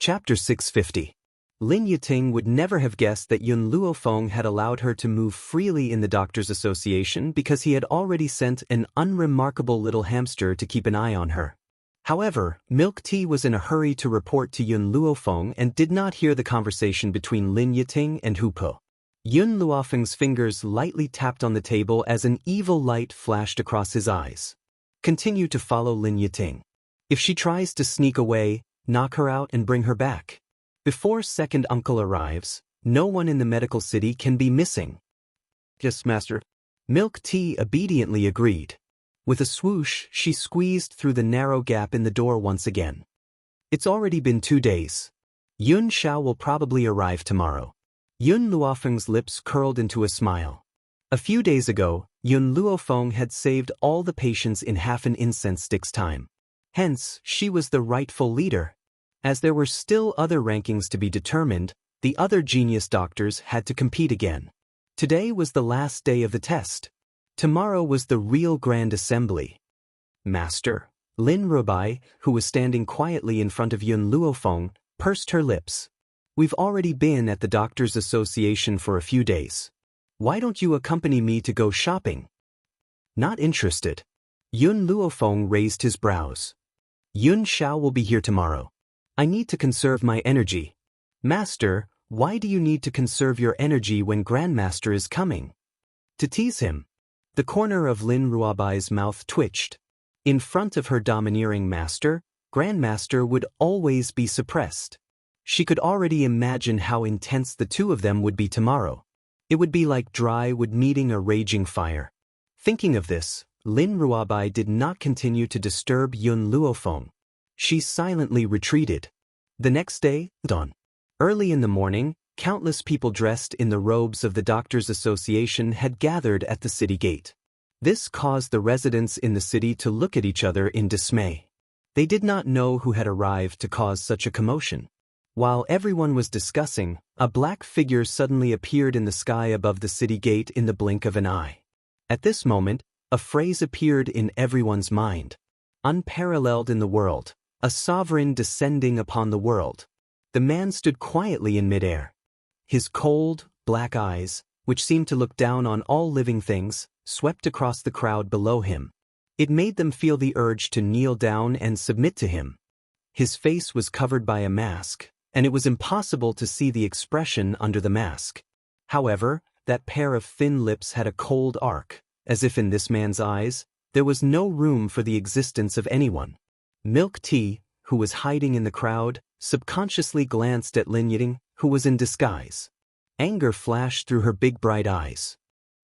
Chapter 650. Lin Yiting would never have guessed that Yun Luofeng had allowed her to move freely in the Doctors' Association because he had already sent an unremarkable little hamster to keep an eye on her. However, Milk Tea was in a hurry to report to Yun Luofeng and did not hear the conversation between Lin Yiting and Hu Po. Yun Luofeng's fingers lightly tapped on the table as an evil light flashed across his eyes. Continue to follow Lin Yiting. If she tries to sneak away, knock her out and bring her back. Before second uncle arrives, no one in the medical city can be missing. Yes, master. Milk Tea obediently agreed. With a swoosh, she squeezed through the narrow gap in the door once again. It's already been 2 days. Yun Xiao will probably arrive tomorrow. Yun Luofeng's lips curled into a smile. A few days ago, Yun Luofeng had saved all the patients in half an incense stick's time. Hence, she was the rightful leader. As there were still other rankings to be determined, the other genius doctors had to compete again. Today was the last day of the test. Tomorrow was the real grand assembly. Master, Lin Rubai, who was standing quietly in front of Yun Luofeng, pursed her lips. We've already been at the Doctors' Association for a few days. Why don't you accompany me to go shopping? Not interested. Yun Luofeng raised his brows. Yun Xiao will be here tomorrow. I need to conserve my energy. Master, why do you need to conserve your energy when Grandmaster is coming? To tease him. The corner of Lin Ruabai's mouth twitched. In front of her domineering master, Grandmaster would always be suppressed. She could already imagine how intense the two of them would be tomorrow. It would be like dry wood meeting a raging fire. Thinking of this, Lin Ruabai did not continue to disturb Yun Luofeng. She silently retreated. The next day, dawn. Early in the morning, countless people dressed in the robes of the Doctors' Association had gathered at the city gate. This caused the residents in the city to look at each other in dismay. They did not know who had arrived to cause such a commotion. While everyone was discussing, a black figure suddenly appeared in the sky above the city gate in the blink of an eye. At this moment, a phrase appeared in everyone's mind. Unparalleled in the world. A sovereign descending upon the world. The man stood quietly in midair. His cold, black eyes, which seemed to look down on all living things, swept across the crowd below him. It made them feel the urge to kneel down and submit to him. His face was covered by a mask, and it was impossible to see the expression under the mask. However, that pair of thin lips had a cold arc, as if in this man's eyes, there was no room for the existence of anyone. Milk Tea, who was hiding in the crowd, subconsciously glanced at Lin Yiting, who was in disguise. Anger flashed through her big bright eyes.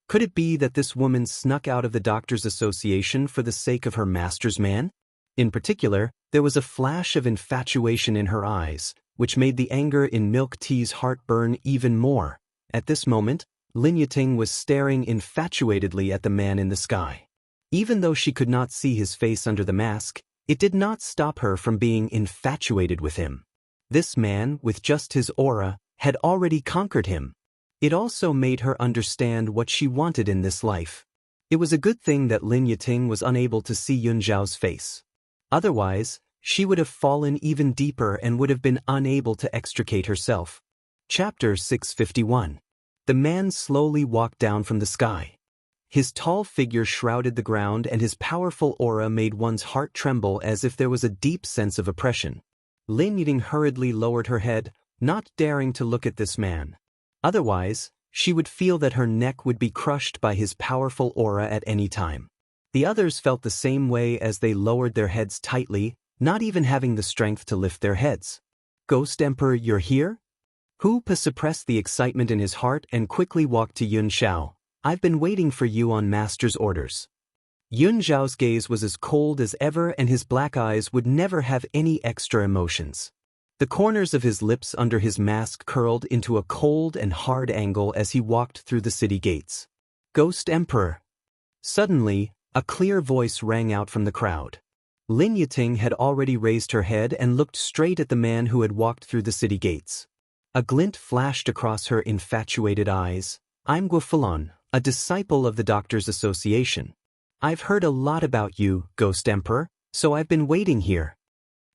Could it be that this woman snuck out of the Doctors' Association for the sake of her master's man? In particular, there was a flash of infatuation in her eyes, which made the anger in Milk Tea's heart burn even more. At this moment, Lin Yiting was staring infatuatedly at the man in the sky. Even though she could not see his face under the mask, it did not stop her from being infatuated with him. This man, with just his aura, had already conquered him. It also made her understand what she wanted in this life. It was a good thing that Lin Yiting was unable to see Yun Zhao's face. Otherwise, she would have fallen even deeper and would have been unable to extricate herself. Chapter 651. The man slowly walked down from the sky. His tall figure shrouded the ground and his powerful aura made one's heart tremble as if there was a deep sense of oppression. Lin Yiting hurriedly lowered her head, not daring to look at this man. Otherwise, she would feel that her neck would be crushed by his powerful aura at any time. The others felt the same way as they lowered their heads tightly, not even having the strength to lift their heads. Ghost Emperor, you're here? Hu Po suppressed the excitement in his heart and quickly walked to Yun Xiao. I've been waiting for you on Master's orders. Yun Zhao's gaze was as cold as ever and his black eyes would never have any extra emotions. The corners of his lips under his mask curled into a cold and hard angle as he walked through the city gates. Ghost Emperor. Suddenly, a clear voice rang out from the crowd. Lin Yiting had already raised her head and looked straight at the man who had walked through the city gates. A glint flashed across her infatuated eyes. I'm Guofalon, a disciple of the Doctors' Association. I've heard a lot about you, Ghost Emperor, so I've been waiting here.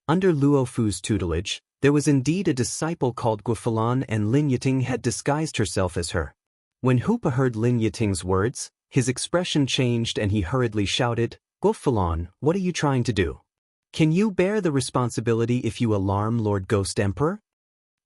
Under Luofu's tutelage, There was indeed a disciple called Guofulan, and Lin Yiting had disguised herself as her. When Hoopa heard Lin Yiting's words, his expression changed and he hurriedly shouted, "Guofulan, what are you trying to do? Can you bear the responsibility if you alarm Lord Ghost Emperor?"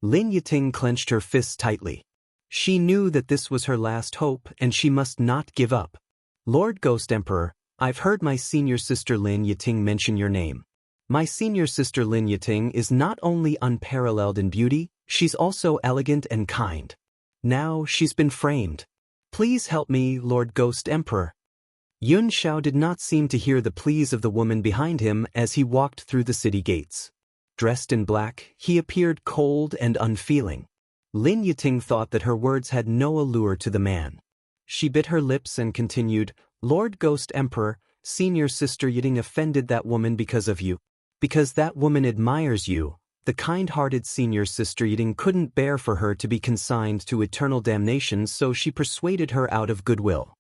Lin Yiting clenched her fists tightly. She knew that this was her last hope and she must not give up. "Lord Ghost Emperor, I've heard my senior sister Lin Yiting mention your name. My senior sister Lin Yiting is not only unparalleled in beauty, she's also elegant and kind. Now she's been framed. Please help me, Lord Ghost Emperor." Yun Xiao did not seem to hear the pleas of the woman behind him as he walked through the city gates. Dressed in black, he appeared cold and unfeeling. Lin Yiting thought that her words had no allure to the man. She bit her lips and continued, "Lord Ghost Emperor, senior sister Yiting offended that woman because of you. Because that woman admires you, the kind-hearted senior sister Yiting couldn't bear for her to be consigned to eternal damnation, so she persuaded her out of goodwill.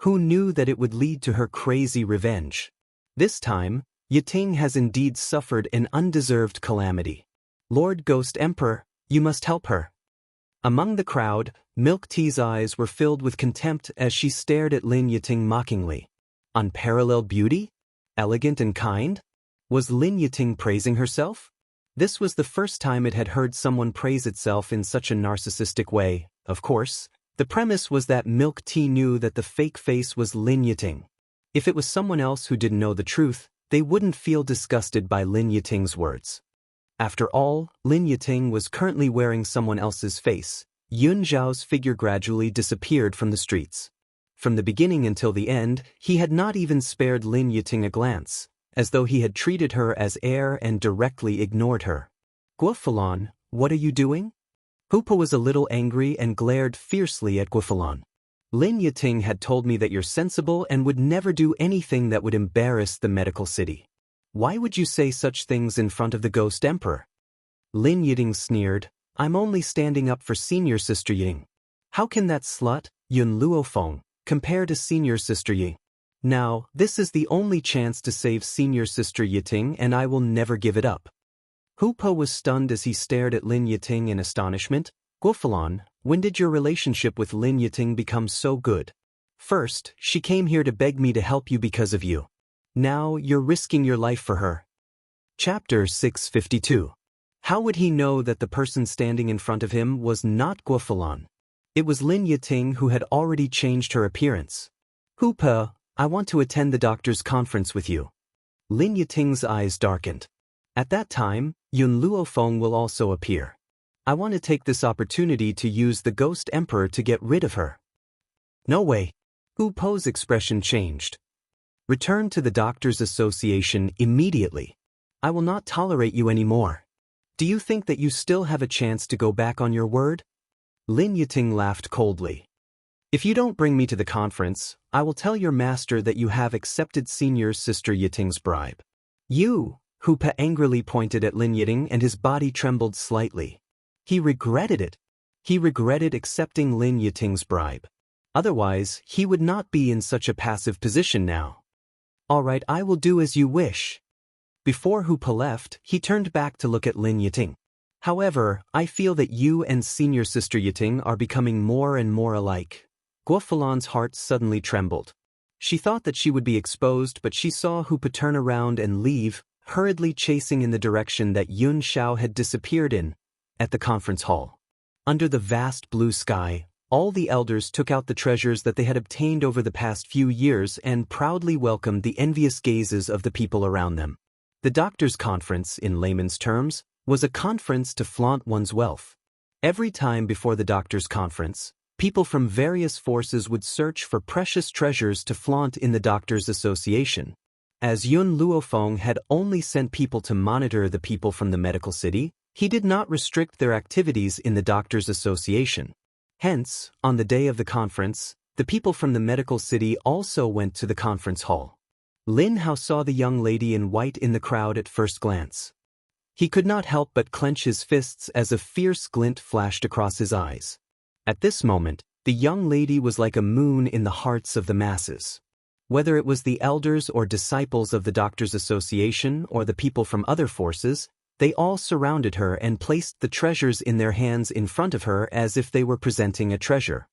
Who knew that it would lead to her crazy revenge? This time, Yiting has indeed suffered an undeserved calamity. Lord Ghost Emperor, you must help her." Among the crowd, Milk Tea's eyes were filled with contempt as she stared at Lin Yiting mockingly. Unparalleled beauty? Elegant and kind? Was Lin Yiting praising herself? This was the first time it had heard someone praise itself in such a narcissistic way. Of course, the premise was that Milk Tea knew that the fake face was Lin Yiting. If it was someone else who didn't know the truth, they wouldn't feel disgusted by Lin Yiting's words. After all, Lin Yiting was currently wearing someone else's face. Yun Zhao's figure gradually disappeared from the streets. From the beginning until the end, he had not even spared Lin Yiting a glance, as though he had treated her as air and directly ignored her. "Guofulan, what are you doing?" Hoopa was a little angry and glared fiercely at Guofulan. "Lin Yiting had told me that you're sensible and would never do anything that would embarrass the medical city. Why would you say such things in front of the Ghost Emperor?" Lin Yiting sneered, "I'm only standing up for senior sister Ying. How can that slut, Yun Luofeng, compare to senior sister Ying? Now, this is the only chance to save senior sister Yiting and I will never give it up." Hoopa was stunned as he stared at Lin Yiting in astonishment. "Guofulan, when did your relationship with Lin Yiting become so good? First, she came here to beg me to help you because of you. Now, you're risking your life for her." Chapter 652. How would he know that the person standing in front of him was not Guofulan? It was Lin Yiting who had already changed her appearance. "Hoopa, I want to attend the doctor's conference with you." Lin Yiting's eyes darkened. At that time, Yun Luofeng will also appear. I want to take this opportunity to use the Ghost Emperor to get rid of her. "No way." Hu Po's expression changed. "Return to the Doctors' Association immediately. I will not tolerate you anymore. Do you think that you still have a chance to go back on your word?" Lin Yiting laughed coldly. "If you don't bring me to the conference, I will tell your master that you have accepted senior sister Yiting's bribe." "You?" Hoopa angrily pointed at Lin Yiting and his body trembled slightly. He regretted it. He regretted accepting Lin Yiting's bribe. Otherwise, he would not be in such a passive position now. "All right, I will do as you wish." Before Hoopa left, he turned back to look at Lin Yiting. "However, I feel that you and senior sister Yiting are becoming more and more alike." Guofulan's heart suddenly trembled. She thought that she would be exposed, but she saw Hoopa turn around and leave, hurriedly chasing in the direction that Yun Xiao had disappeared in, at the conference hall. Under the vast blue sky, all the elders took out the treasures that they had obtained over the past few years and proudly welcomed the envious gazes of the people around them. The doctors' conference, in layman's terms, was a conference to flaunt one's wealth. Every time before the doctors' conference, people from various forces would search for precious treasures to flaunt in the Doctors' Association. As Yun Luofeng had only sent people to monitor the people from the medical city, he did not restrict their activities in the Doctors' Association. Hence, on the day of the conference, the people from the medical city also went to the conference hall. Lin Hao saw the young lady in white in the crowd at first glance. He could not help but clench his fists as a fierce glint flashed across his eyes. At this moment, the young lady was like a moon in the hearts of the masses. Whether it was the elders or disciples of the Doctors' Association or the people from other forces, They all surrounded her and placed the treasures in their hands in front of her as if they were presenting a treasure.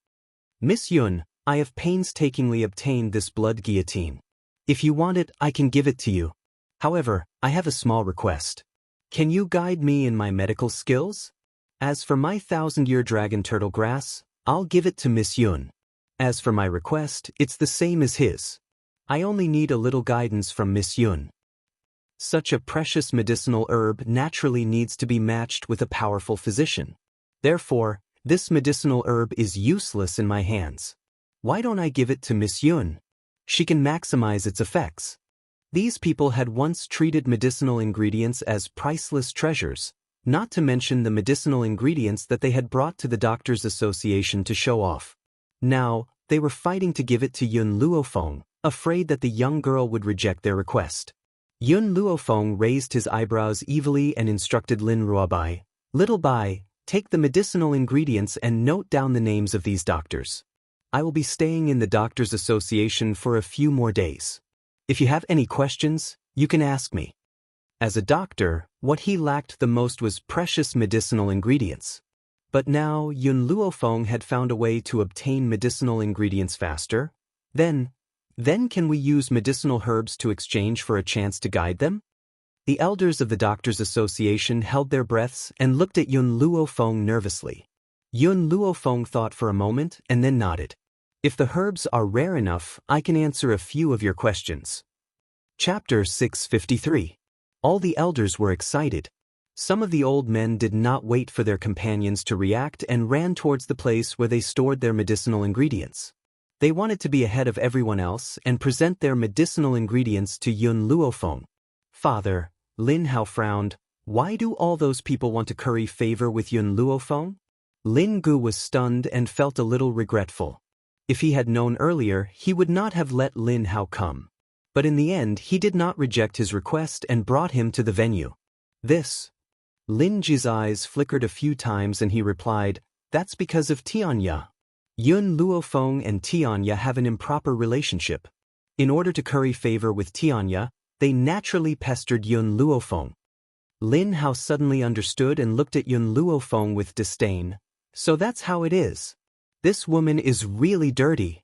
Miss Yun, I have painstakingly obtained this blood guillotine. If you want it, I can give it to you. However, I have a small request. Can you guide me in my medical skills? As for my 1,000-year dragon turtle grass, I'll give it to Miss Yun. As for my request, it's the same as his. I only need a little guidance from Miss Yun. Such a precious medicinal herb naturally needs to be matched with a powerful physician. Therefore, this medicinal herb is useless in my hands. Why don't I give it to Miss Yun? She can maximize its effects. These people had once treated medicinal ingredients as priceless treasures, not to mention the medicinal ingredients that they had brought to the Doctors' Association to show off. Now, they were fighting to give it to Yun Luofeng, afraid that the young girl would reject their request. Yun Luofeng raised his eyebrows evilly and instructed Lin Ruobai, "Little Bai, take the medicinal ingredients and note down the names of these doctors. I will be staying in the Doctors' Association for a few more days. If you have any questions, you can ask me." As a doctor, what he lacked the most was precious medicinal ingredients. But now Yun Luofeng had found a way to obtain medicinal ingredients faster. Then can we use medicinal herbs to exchange for a chance to guide them? The elders of the Doctors' Association held their breaths and looked at Yun Luofeng nervously. Yun Luofeng thought for a moment and then nodded. If the herbs are rare enough, I can answer a few of your questions. Chapter 653. All the elders were excited. Some of the old men did not wait for their companions to react and ran towards the place where they stored their medicinal ingredients. They wanted to be ahead of everyone else and present their medicinal ingredients to Yun Luofeng. Father, Lin Hao frowned. Why do all those people want to curry favor with Yun Luofeng? Lin Gu was stunned and felt a little regretful. If he had known earlier, he would not have let Lin Hao come. But in the end, he did not reject his request and brought him to the venue. This. Lin Ji's eyes flickered a few times and he replied, "That's because of Tianya. Yun Luofeng and Tianya have an improper relationship. In order to curry favor with Tianya, they naturally pestered Yun Luofeng." Lin Hao suddenly understood and looked at Yun Luofeng with disdain. So that's how it is. This woman is really dirty.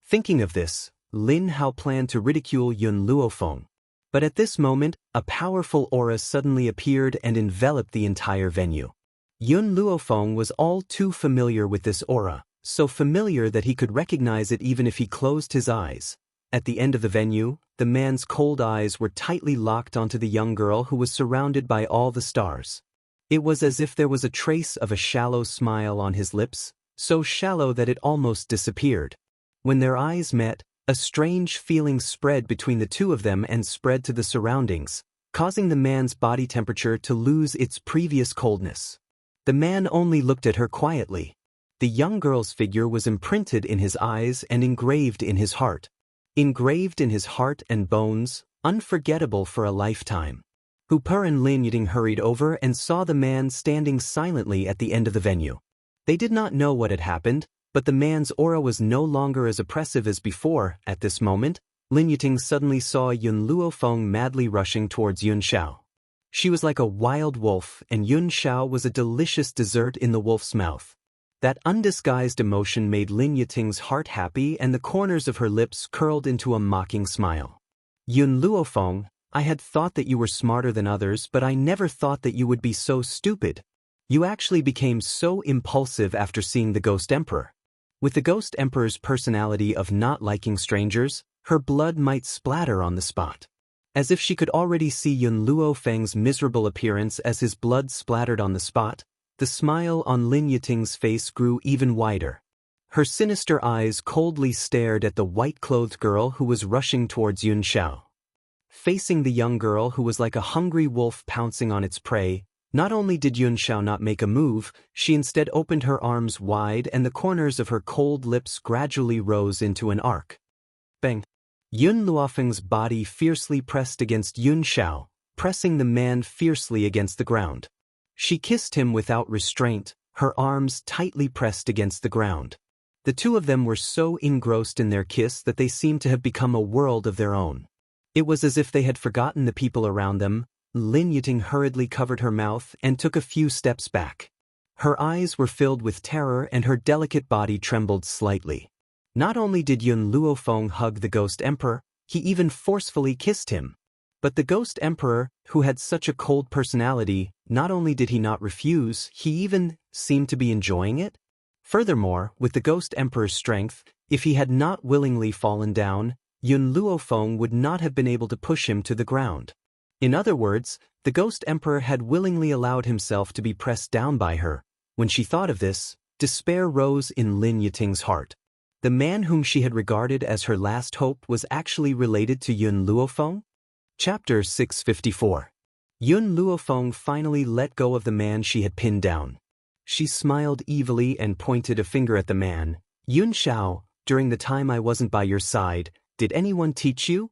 Thinking of this, Lin Hao planned to ridicule Yun Luofeng. But at this moment, a powerful aura suddenly appeared and enveloped the entire venue. Yun Luofeng was all too familiar with this aura, so familiar that he could recognize it even if he closed his eyes. At the end of the venue, the man's cold eyes were tightly locked onto the young girl who was surrounded by all the stars. It was as if there was a trace of a shallow smile on his lips, so shallow that it almost disappeared. When their eyes met, a strange feeling spread between the two of them and spread to the surroundings, causing the man's body temperature to lose its previous coldness. The man only looked at her quietly. The young girl's figure was imprinted in his eyes and engraved in his heart. Engraved in his heart and bones, unforgettable for a lifetime. Hooper and Lin Ying hurried over and saw the man standing silently at the end of the venue. They did not know what had happened, but the man's aura was no longer as oppressive as before. At this moment, Lin Ying suddenly saw Yun Luofeng madly rushing towards Yun Xiao. She was like a wild wolf, and Yun Xiao was a delicious dessert in the wolf's mouth. That undisguised emotion made Lin Ying's heart happy and the corners of her lips curled into a mocking smile. "Yun Luofeng, I had thought that you were smarter than others, but I never thought that you would be so stupid. You actually became so impulsive after seeing the Ghost Emperor." With the Ghost Emperor's personality of not liking strangers, her blood might splatter on the spot. As if she could already see Yun Luofeng's miserable appearance as his blood splattered on the spot, the smile on Lin Ying's face grew even wider. Her sinister eyes coldly stared at the white-clothed girl who was rushing towards Yun Xiao. Facing the young girl who was like a hungry wolf pouncing on its prey, not only did Yun Xiao not make a move, she instead opened her arms wide and the corners of her cold lips gradually rose into an arc. Bang! Yun Luofeng's body fiercely pressed against Yun Xiao, pressing the man fiercely against the ground. She kissed him without restraint, her arms tightly pressed against the ground. The two of them were so engrossed in their kiss that they seemed to have become a world of their own. It was as if they had forgotten the people around them, Lin Yiting hurriedly covered her mouth and took a few steps back. Her eyes were filled with terror and her delicate body trembled slightly. Not only did Yun Luofeng hug the Ghost Emperor, he even forcefully kissed him. But the Ghost Emperor, who had such a cold personality, not only did he not refuse, he even seemed to be enjoying it. Furthermore, with the Ghost Emperor's strength, if he had not willingly fallen down, Yun Luofeng would not have been able to push him to the ground. In other words, the Ghost Emperor had willingly allowed himself to be pressed down by her. When she thought of this, despair rose in Lin Yiting's heart. The man whom she had regarded as her last hope was actually related to Yun Luofeng? Chapter 654. Yun Luofeng finally let go of the man she had pinned down. She smiled evilly and pointed a finger at the man. Yun Xiao, during the time I wasn't by your side, did anyone teach you?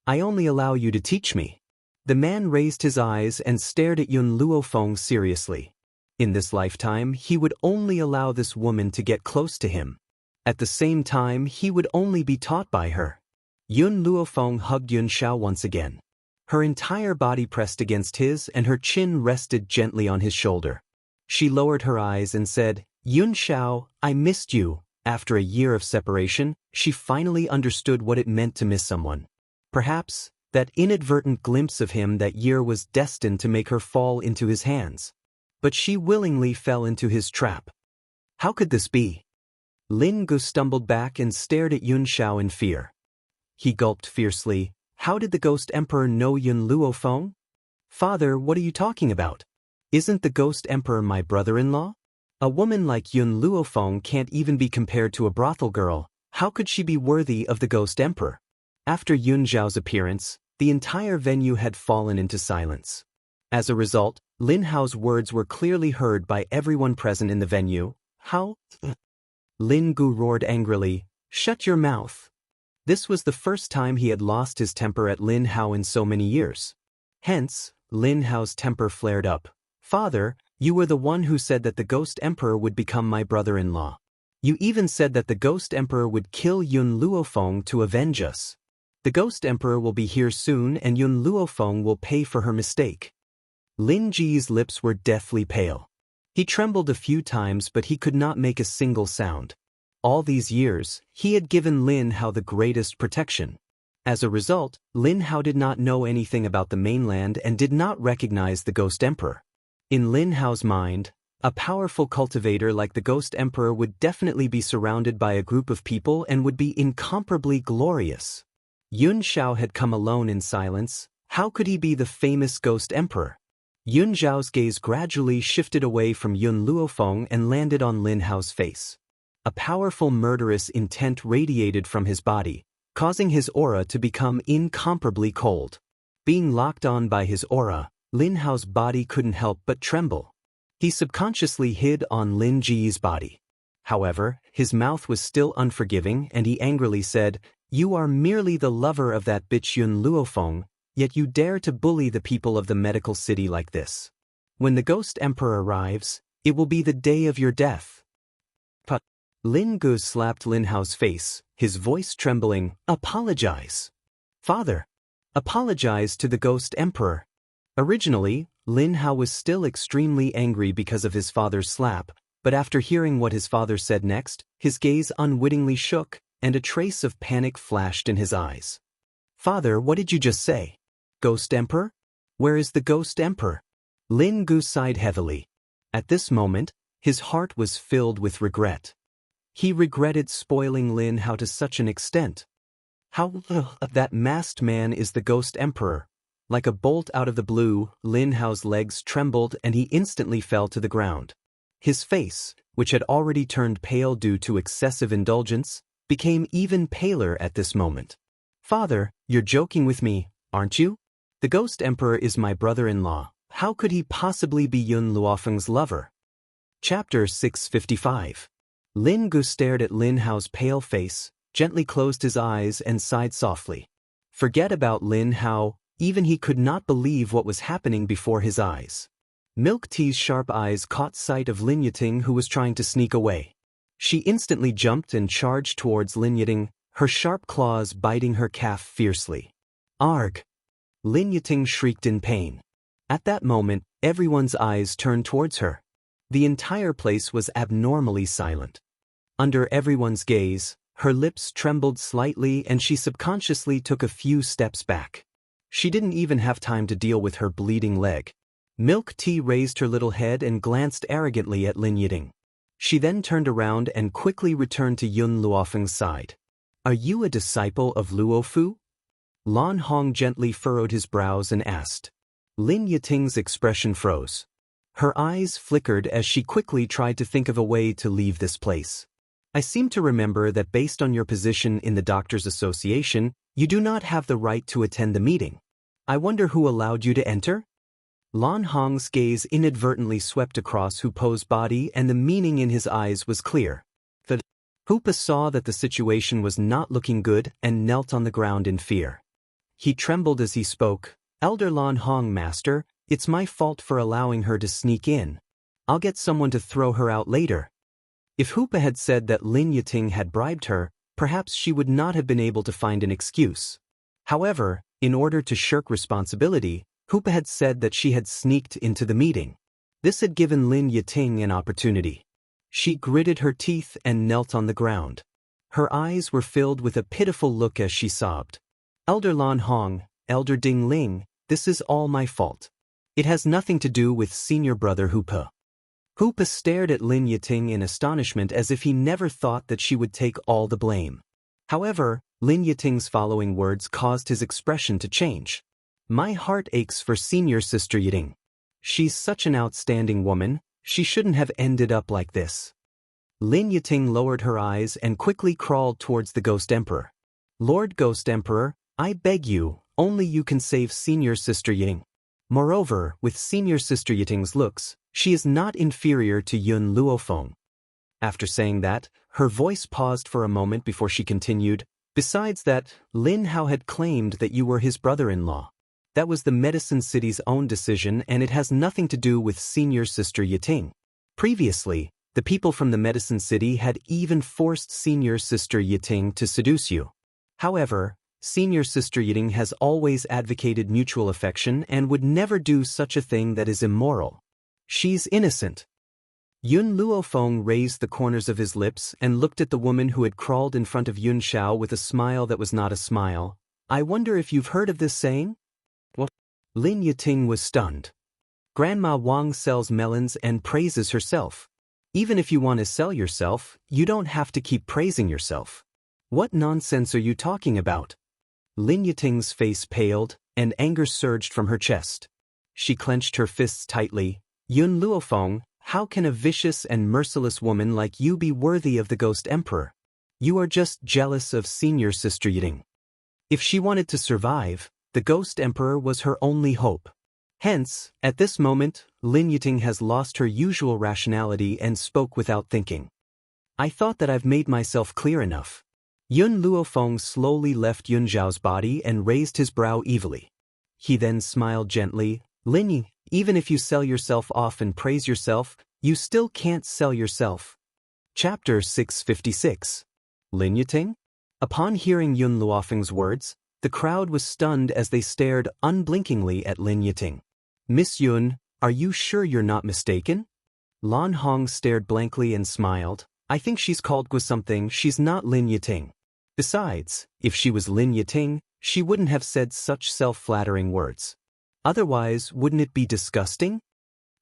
I only allow you to teach me. The man raised his eyes and stared at Yun Luofeng seriously. In this lifetime, he would only allow this woman to get close to him. At the same time, he would only be taught by her. Yun Luofeng hugged Yun Xiao once again. Her entire body pressed against his and her chin rested gently on his shoulder. She lowered her eyes and said, Yun Xiao, I missed you. After a year of separation, she finally understood what it meant to miss someone. Perhaps, that inadvertent glimpse of him that year was destined to make her fall into his hands. But she willingly fell into his trap. How could this be? Lin Gu stumbled back and stared at Yun Xiao in fear. He gulped fiercely. How did the Ghost Emperor know Yun Luofeng? Father, what are you talking about? Isn't the Ghost Emperor my brother-in-law? A woman like Yun Luofeng can't even be compared to a brothel girl. How could she be worthy of the Ghost Emperor? After Yun Xiao's appearance, the entire venue had fallen into silence. As a result, Lin Hao's words were clearly heard by everyone present in the venue. How? Lin Gu roared angrily, shut your mouth. This was the first time he had lost his temper at Lin Hao in so many years. Hence, Lin Hao's temper flared up. Father, you were the one who said that the Ghost Emperor would become my brother-in-law. You even said that the Ghost Emperor would kill Yun Luofeng to avenge us. The Ghost Emperor will be here soon and Yun Luofeng will pay for her mistake. Lin Ji's lips were deathly pale. He trembled a few times but he could not make a single sound. All these years, he had given Lin Hao the greatest protection. As a result, Lin Hao did not know anything about the mainland and did not recognize the Ghost Emperor. In Lin Hao's mind, a powerful cultivator like the Ghost Emperor would definitely be surrounded by a group of people and would be incomparably glorious. Yun Xiao had come alone in silence. How could he be the famous Ghost Emperor? Yun Xiao's gaze gradually shifted away from Yun Luofeng and landed on Lin Hao's face. A powerful murderous intent radiated from his body, causing his aura to become incomparably cold. Being locked on by his aura, Lin Hao's body couldn't help but tremble. He subconsciously hid on Lin Ji's body. However, his mouth was still unforgiving and he angrily said, You are merely the lover of that bitch Yun Luofeng, yet you dare to bully the people of the medical city like this. When the Ghost Emperor arrives, it will be the day of your death. Lin Gu slapped Lin Hao's face, his voice trembling, Apologize. Father. Apologize to the Ghost Emperor. Originally, Lin Hao was still extremely angry because of his father's slap, but after hearing what his father said next, his gaze unwittingly shook, and a trace of panic flashed in his eyes. Father, what did you just say? Ghost Emperor? Where is the Ghost Emperor? Lin Gu sighed heavily. At this moment, his heart was filled with regret. He regretted spoiling Lin Hao to such an extent. How that masked man is the Ghost Emperor. Like a bolt out of the blue, Lin Hao's legs trembled and he instantly fell to the ground. His face, which had already turned pale due to excessive indulgence, became even paler at this moment. Father, you're joking with me, aren't you? The Ghost Emperor is my brother-in-law. How could he possibly be Yun Luofeng's lover? Chapter 655. Lin Gu stared at Lin Hao's pale face, gently closed his eyes and sighed softly. Forget about Lin Hao, even he could not believe what was happening before his eyes. Milk Tea's sharp eyes caught sight of Lin Yiting who was trying to sneak away. She instantly jumped and charged towards Lin Yiting, her sharp claws biting her calf fiercely. Arg! Lin Yiting shrieked in pain. At that moment, everyone's eyes turned towards her. The entire place was abnormally silent. Under everyone's gaze, her lips trembled slightly and she subconsciously took a few steps back. She didn't even have time to deal with her bleeding leg. Milk Tea raised her little head and glanced arrogantly at Lin Yiting. She then turned around and quickly returned to Yun Luofeng's side. "Are you a disciple of Luofu?" Lan Hong gently furrowed his brows and asked. Lin Yiting's expression froze. Her eyes flickered as she quickly tried to think of a way to leave this place. "I seem to remember that based on your position in the Doctors' Association, you do not have the right to attend the meeting. I wonder who allowed you to enter?" Lan Hong's gaze inadvertently swept across Hu Po's body and the meaning in his eyes was clear. Hu Po saw that the situation was not looking good and knelt on the ground in fear. He trembled as he spoke. "Elder Lan Hong, Master, it's my fault for allowing her to sneak in. I'll get someone to throw her out later." If Hu Po had said that Lin Yiting had bribed her, perhaps she would not have been able to find an excuse. However, in order to shirk responsibility, Hu Po had said that she had sneaked into the meeting. This had given Lin Yiting an opportunity. She gritted her teeth and knelt on the ground. Her eyes were filled with a pitiful look as she sobbed. "Elder Lan Hong, Elder Ding Ling, this is all my fault. It has nothing to do with senior brother Hu Po." Hu Po stared at Lin Yiting in astonishment as if he never thought that she would take all the blame. However, Lin Yiting's following words caused his expression to change. "My heart aches for senior sister Yiting. She's such an outstanding woman, she shouldn't have ended up like this." Lin Yiting lowered her eyes and quickly crawled towards the Ghost Emperor. "Lord Ghost Emperor, I beg you, only you can save senior sister Yiting. Moreover, with senior sister Yiting's looks, she is not inferior to Yun Luofeng." After saying that, her voice paused for a moment before she continued, "Besides that, Lin Hao had claimed that you were his brother-in-law. That was the Medicine City's own decision and it has nothing to do with senior sister Yiting. Previously, the people from the Medicine City had even forced senior sister Yiting to seduce you. However, senior sister Yiting has always advocated mutual affection and would never do such a thing that is immoral. She's innocent." Yun Luofeng raised the corners of his lips and looked at the woman who had crawled in front of Yun Xiao with a smile that was not a smile. "I wonder if you've heard of this saying?" What? Lin Yiting was stunned. "Grandma Wang sells melons and praises herself. Even if you want to sell yourself, you don't have to keep praising yourself. What nonsense are you talking about?" Lin Yiting's face paled, and anger surged from her chest. She clenched her fists tightly. "Yun Luofeng, how can a vicious and merciless woman like you be worthy of the Ghost Emperor? You are just jealous of senior sister Yiting. If she wanted to survive, the Ghost Emperor was her only hope. Hence, at this moment, Lin Yiting has lost her usual rationality and spoke without thinking. I thought that I've made myself clear enough." Yun Luofeng slowly left Yun Zhao's body and raised his brow evilly. He then smiled gently. "Lin Yi, even if you sell yourself off and praise yourself, you still can't sell yourself." Chapter 656. Lin Yiting? Upon hearing Yun Luofeng's words, the crowd was stunned as they stared unblinkingly at Lin Yiting. "Miss Yun, are you sure you're not mistaken?" Lan Hong stared blankly and smiled. "I think she's called Gu something, she's not Lin Yiting. Besides, if she was Lin Yiting, she wouldn't have said such self-flattering words. Otherwise, wouldn't it be disgusting?"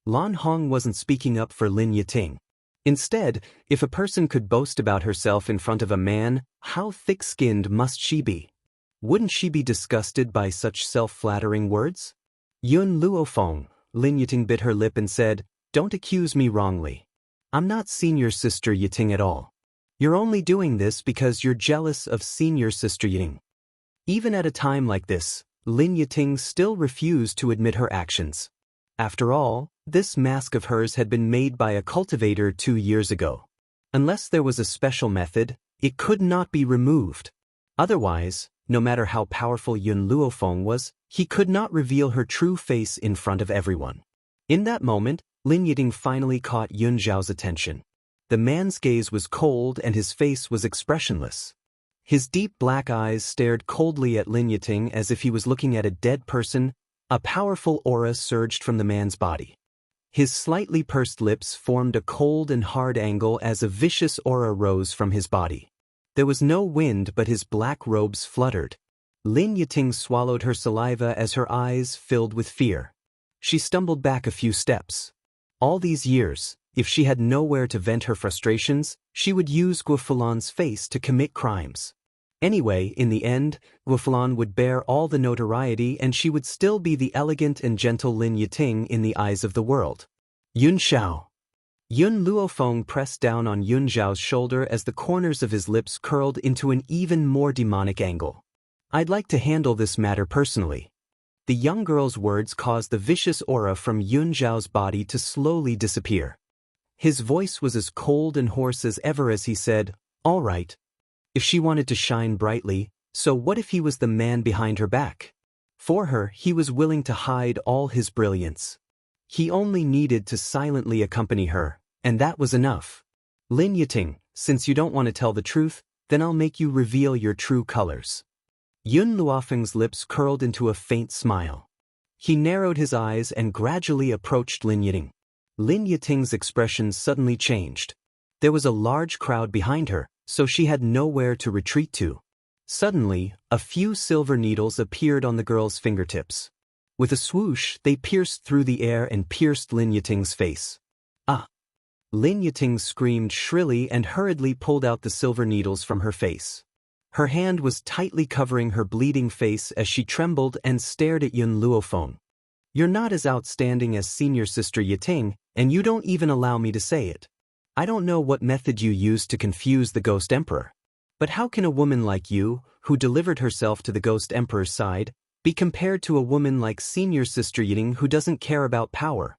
Lan Hong wasn't speaking up for Lin Yiting. Instead, if a person could boast about herself in front of a man, how thick-skinned must she be? Wouldn't she be disgusted by such self-flattering words? "Yun Luofeng," Lin Yiting bit her lip and said, "Don't accuse me wrongly. I'm not senior sister Yiting at all. You're only doing this because you're jealous of senior sister Yiting." Even at a time like this, Lin Yiting still refused to admit her actions. After all, this mask of hers had been made by a cultivator 2 years ago. Unless there was a special method, it could not be removed. Otherwise, no matter how powerful Yun Luofeng was, he could not reveal her true face in front of everyone. In that moment, Lin Yiting finally caught Yun Zhao's attention. The man's gaze was cold and his face was expressionless. His deep black eyes stared coldly at Lin Yiting as if he was looking at a dead person, A powerful aura surged from the man's body. His slightly pursed lips formed a cold and hard angle as a vicious aura rose from his body. There was no wind, but his black robes fluttered. Lin Yiting swallowed her saliva as her eyes filled with fear. She stumbled back a few steps. All these years, if she had nowhere to vent her frustrations, she would use Guofulan's face to commit crimes. Anyway, in the end, Guofulan would bear all the notoriety and she would still be the elegant and gentle Lin Yiting in the eyes of the world. Yun Xiao. Yun Luofeng pressed down on Yun Zhao's shoulder as the corners of his lips curled into an even more demonic angle. I'd like to handle this matter personally. The young girl's words caused the vicious aura from Yun Zhao's body to slowly disappear. His voice was as cold and hoarse as ever as he said, "All right. If she wanted to shine brightly, so what if he was the man behind her back? For her, he was willing to hide all his brilliance. He only needed to silently accompany her, and that was enough. Lin Yiting, since you don't want to tell the truth, then I'll make you reveal your true colors." Yun Luofeng's lips curled into a faint smile. He narrowed his eyes and gradually approached Lin Yiting. Lin Yiting's expression suddenly changed. There was a large crowd behind her, so she had nowhere to retreat to. Suddenly, a few silver needles appeared on the girl's fingertips. With a swoosh, they pierced through the air and pierced Lin Yiting's face. "Ah!" Lin Yiting screamed shrilly and hurriedly pulled out the silver needles from her face. Her hand was tightly covering her bleeding face as she trembled and stared at Yun Luofeng. "You're not as outstanding as senior sister Yiting, and you don't even allow me to say it. I don't know what method you used to confuse the Ghost Emperor. But how can a woman like you, who delivered herself to the Ghost Emperor's side, be compared to a woman like senior sister Yiting who doesn't care about power?"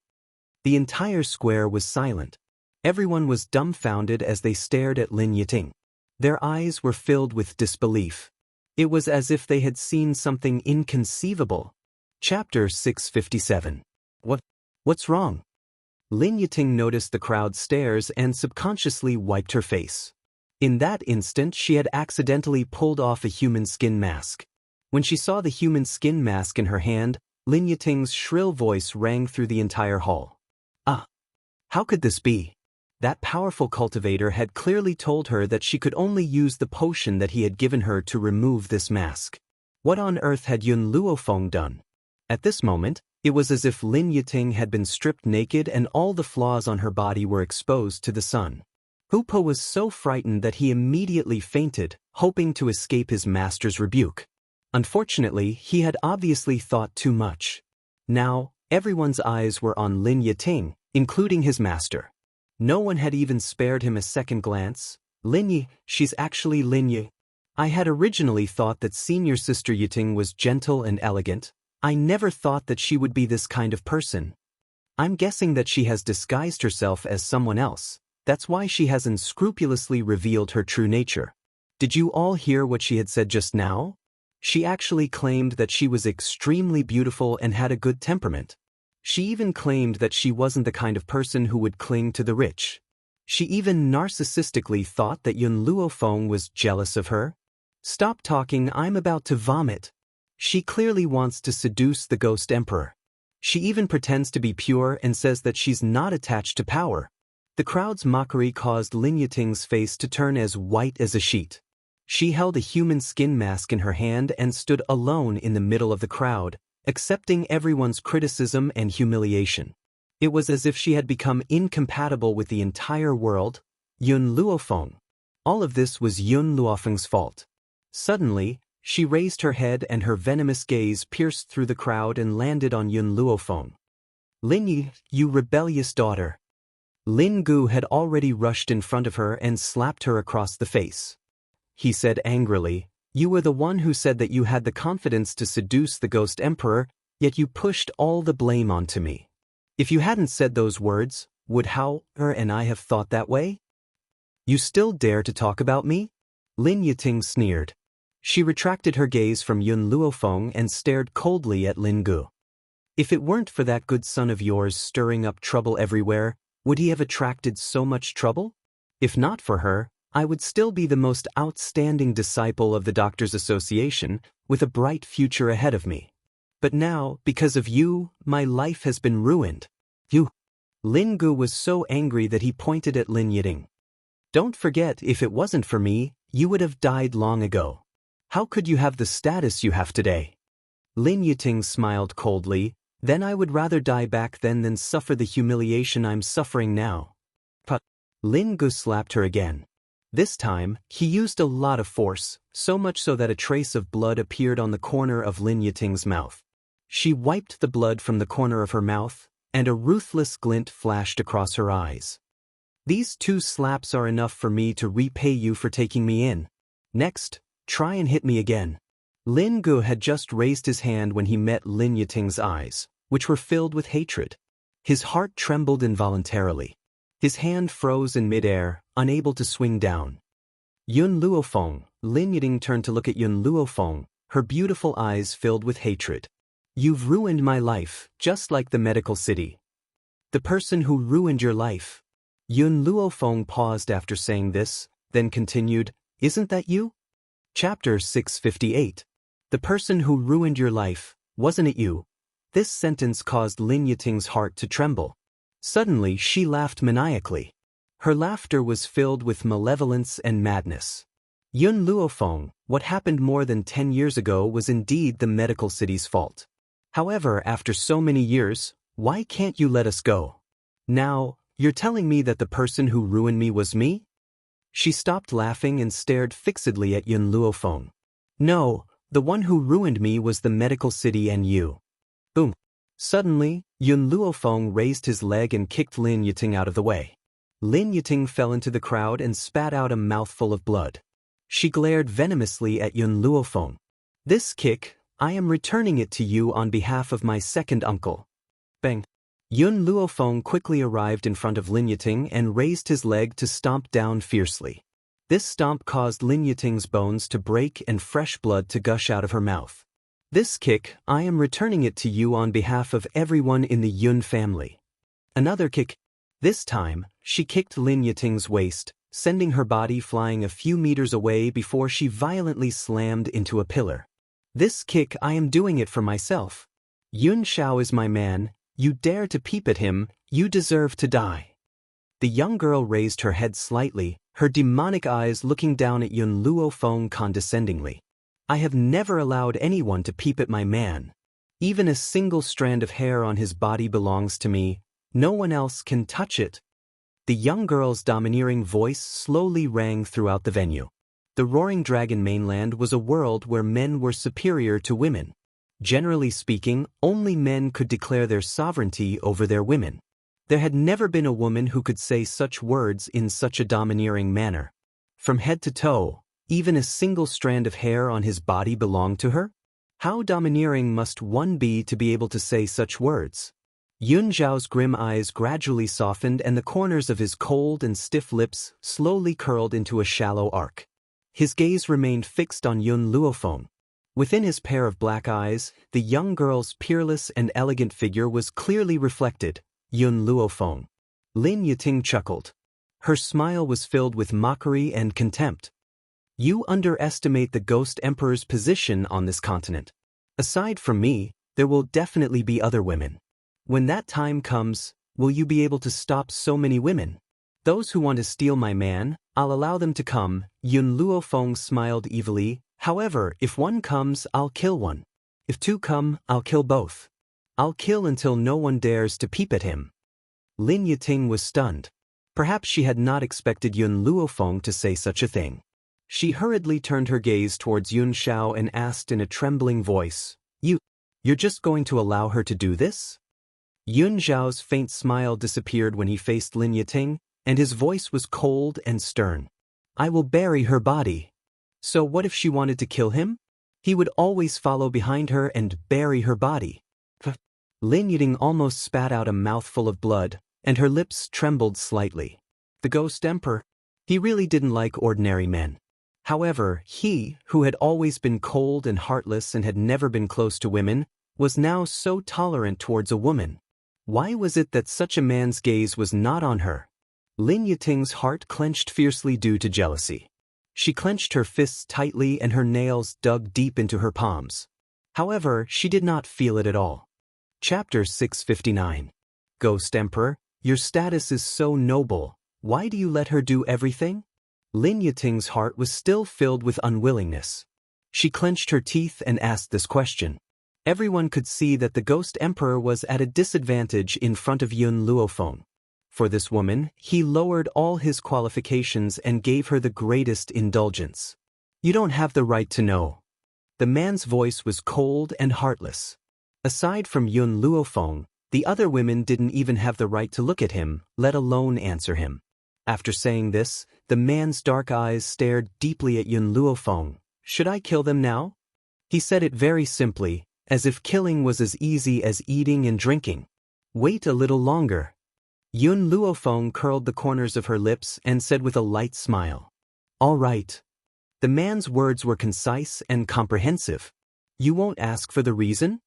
The entire square was silent. Everyone was dumbfounded as they stared at Lin Yiting. Their eyes were filled with disbelief. It was as if they had seen something inconceivable. Chapter 657. What's wrong? Lin Yiting noticed the crowd's stares and subconsciously wiped her face. In that instant, she had accidentally pulled off a human skin mask. When she saw the human skin mask in her hand, Lin Yiting's shrill voice rang through the entire hall. "Ah! How could this be? That powerful cultivator had clearly told her that she could only use the potion that he had given her to remove this mask. What on earth had Yun Luofeng done?" At this moment, it was as if Lin Yiting had been stripped naked and all the flaws on her body were exposed to the sun. Hupo was so frightened that he immediately fainted, hoping to escape his master's rebuke. Unfortunately, he had obviously thought too much. Now, everyone's eyes were on Lin Yiting, including his master. No one had even spared him a second glance. "Lin Yi, she's actually Lin Yi. I had originally thought that senior sister Yiting was gentle and elegant. I never thought that she would be this kind of person. I'm guessing that she has disguised herself as someone else. That's why she has unscrupulously revealed her true nature. Did you all hear what she had said just now? She actually claimed that she was extremely beautiful and had a good temperament. She even claimed that she wasn't the kind of person who would cling to the rich. She even narcissistically thought that Yun Luofeng was jealous of her. Stop talking, I'm about to vomit. She clearly wants to seduce the Ghost Emperor. She even pretends to be pure and says that she's not attached to power. The crowd's mockery caused Lin Yiting's face to turn as white as a sheet. She held a human skin mask in her hand and stood alone in the middle of the crowd, accepting everyone's criticism and humiliation. It was as if she had become incompatible with the entire world. Yun Luofeng. All of this was Yun Luofeng's fault. Suddenly, she raised her head and her venomous gaze pierced through the crowd and landed on Yun Luofeng. "Lin Yi, you rebellious daughter." Lin Gu had already rushed in front of her and slapped her across the face. He said angrily, "You were the one who said that you had the confidence to seduce the Ghost Emperor, yet you pushed all the blame onto me. If you hadn't said those words, would Hao and I have thought that way? You still dare to talk about me?" Lin Yiting sneered. She retracted her gaze from Yun Luofeng and stared coldly at Lin Gu. "If it weren't for that good son of yours stirring up trouble everywhere, would he have attracted so much trouble? If not for her, I would still be the most outstanding disciple of the Doctors' Association, with a bright future ahead of me." But now, because of you, my life has been ruined. You. Lin Gu was so angry that he pointed at Lin Yiting. Don't forget, if it wasn't for me, you would have died long ago. How could you have the status you have today? Lin Yiting smiled coldly. Then I would rather die back then than suffer the humiliation I'm suffering now. But Lin Gu slapped her again. This time, he used a lot of force, so much so that a trace of blood appeared on the corner of Lin Yiting's mouth. She wiped the blood from the corner of her mouth, and a ruthless glint flashed across her eyes. These 2 slaps are enough for me to repay you for taking me in. Next, try and hit me again. Lin Gu had just raised his hand when he met Lin Yiting's eyes, which were filled with hatred. His heart trembled involuntarily. His hand froze in midair, unable to swing down. Yun Luofeng, Lin Yiting turned to look at Yun Luofeng, her beautiful eyes filled with hatred. You've ruined my life, just like the medical city. The person who ruined your life. Yun Luofeng paused after saying this, then continued, Isn't that you? Chapter 658. The person who ruined your life, wasn't it you? This sentence caused Lin Yiting's heart to tremble. Suddenly she laughed maniacally. Her laughter was filled with malevolence and madness. Yun Luofeng, what happened more than 10 years ago was indeed the medical city's fault. However, after so many years, why can't you let us go? Now, you're telling me that the person who ruined me was me? She stopped laughing and stared fixedly at Yun Luofeng. No, the one who ruined me was the medical city and you. Boom. Suddenly, Yun Luofeng raised his leg and kicked Lin Yiting out of the way. Lin Yiting fell into the crowd and spat out a mouthful of blood. She glared venomously at Yun Luofeng. This kick, I am returning it to you on behalf of my second uncle. Bang. Yun Luofeng quickly arrived in front of Lin Yiting and raised his leg to stomp down fiercely. This stomp caused Lin Yiting's bones to break and fresh blood to gush out of her mouth. This kick, I am returning it to you on behalf of everyone in the Yun family. Another kick. This time, she kicked Lin Yiting's waist, sending her body flying a few meters away before she violently slammed into a pillar. This kick, I am doing it for myself. Yun Xiao is my man, you dare to peep at him, you deserve to die. The young girl raised her head slightly, her demonic eyes looking down at Yun Luofeng condescendingly. I have never allowed anyone to peep at my man. Even a single strand of hair on his body belongs to me, no one else can touch it. The young girl's domineering voice slowly rang throughout the venue. The Roaring Dragon mainland was a world where men were superior to women. Generally speaking, only men could declare their sovereignty over their women. There had never been a woman who could say such words in such a domineering manner. From head to toe, even a single strand of hair on his body belonged to her? How domineering must one be to be able to say such words? Yun Xiao's grim eyes gradually softened and the corners of his cold and stiff lips slowly curled into a shallow arc. His gaze remained fixed on Yun Luofeng. Within his pair of black eyes, the young girl's peerless and elegant figure was clearly reflected, Yun Luofeng. Lin Yiting chuckled. Her smile was filled with mockery and contempt. You underestimate the Ghost Emperor's position on this continent. Aside from me, there will definitely be other women. When that time comes, will you be able to stop so many women? Those who want to steal my man, I'll allow them to come. Yun Luofeng smiled evilly. However, if one comes, I'll kill one. If 2 come, I'll kill both. I'll kill until no one dares to peep at him. Lin Yiting was stunned. Perhaps she had not expected Yun Luofeng to say such a thing. She hurriedly turned her gaze towards Yun Xiao and asked in a trembling voice, You're just going to allow her to do this? Yun Xiao's faint smile disappeared when he faced Lin Yiting, and his voice was cold and stern. I will bury her body. So what if she wanted to kill him? He would always follow behind her and bury her body. Lin Yiting almost spat out a mouthful of blood, and her lips trembled slightly. The Ghost Emperor. He really didn't like ordinary men. However, he, who had always been cold and heartless and had never been close to women, was now so tolerant towards a woman. Why was it that such a man's gaze was not on her? Lin Yiting's heart clenched fiercely due to jealousy. She clenched her fists tightly and her nails dug deep into her palms. However, she did not feel it at all. Chapter 659. Ghost Emperor, your status is so noble, why do you let her do everything? Lin Yiting's heart was still filled with unwillingness. She clenched her teeth and asked this question. Everyone could see that the Ghost Emperor was at a disadvantage in front of Yun Luofeng. For this woman, he lowered all his qualifications and gave her the greatest indulgence. You don't have the right to know. The man's voice was cold and heartless. Aside from Yun Luofeng, the other women didn't even have the right to look at him, let alone answer him. After saying this, the man's dark eyes stared deeply at Yun Luofeng. Should I kill them now? He said it very simply, as if killing was as easy as eating and drinking. Wait a little longer. Yun Luofeng curled the corners of her lips and said with a light smile. All right. The man's words were concise and comprehensive. You won't ask for the reason?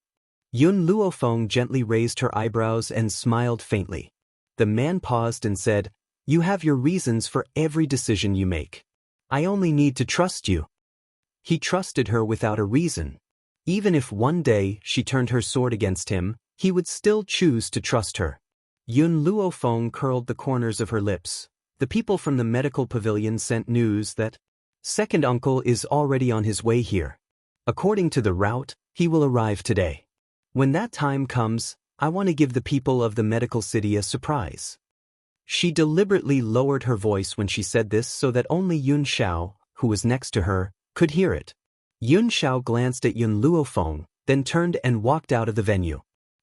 Yun Luofeng gently raised her eyebrows and smiled faintly. The man paused and said, You have your reasons for every decision you make. I only need to trust you. He trusted her without a reason. Even if one day she turned her sword against him, he would still choose to trust her. Yun Luofeng curled the corners of her lips. The people from the medical pavilion sent news that second uncle is already on his way here. According to the route, he will arrive today. When that time comes, I want to give the people of the medical city a surprise. She deliberately lowered her voice when she said this so that only Yun Xiao, who was next to her, could hear it. Yun Xiao glanced at Yun Luofeng, then turned and walked out of the venue.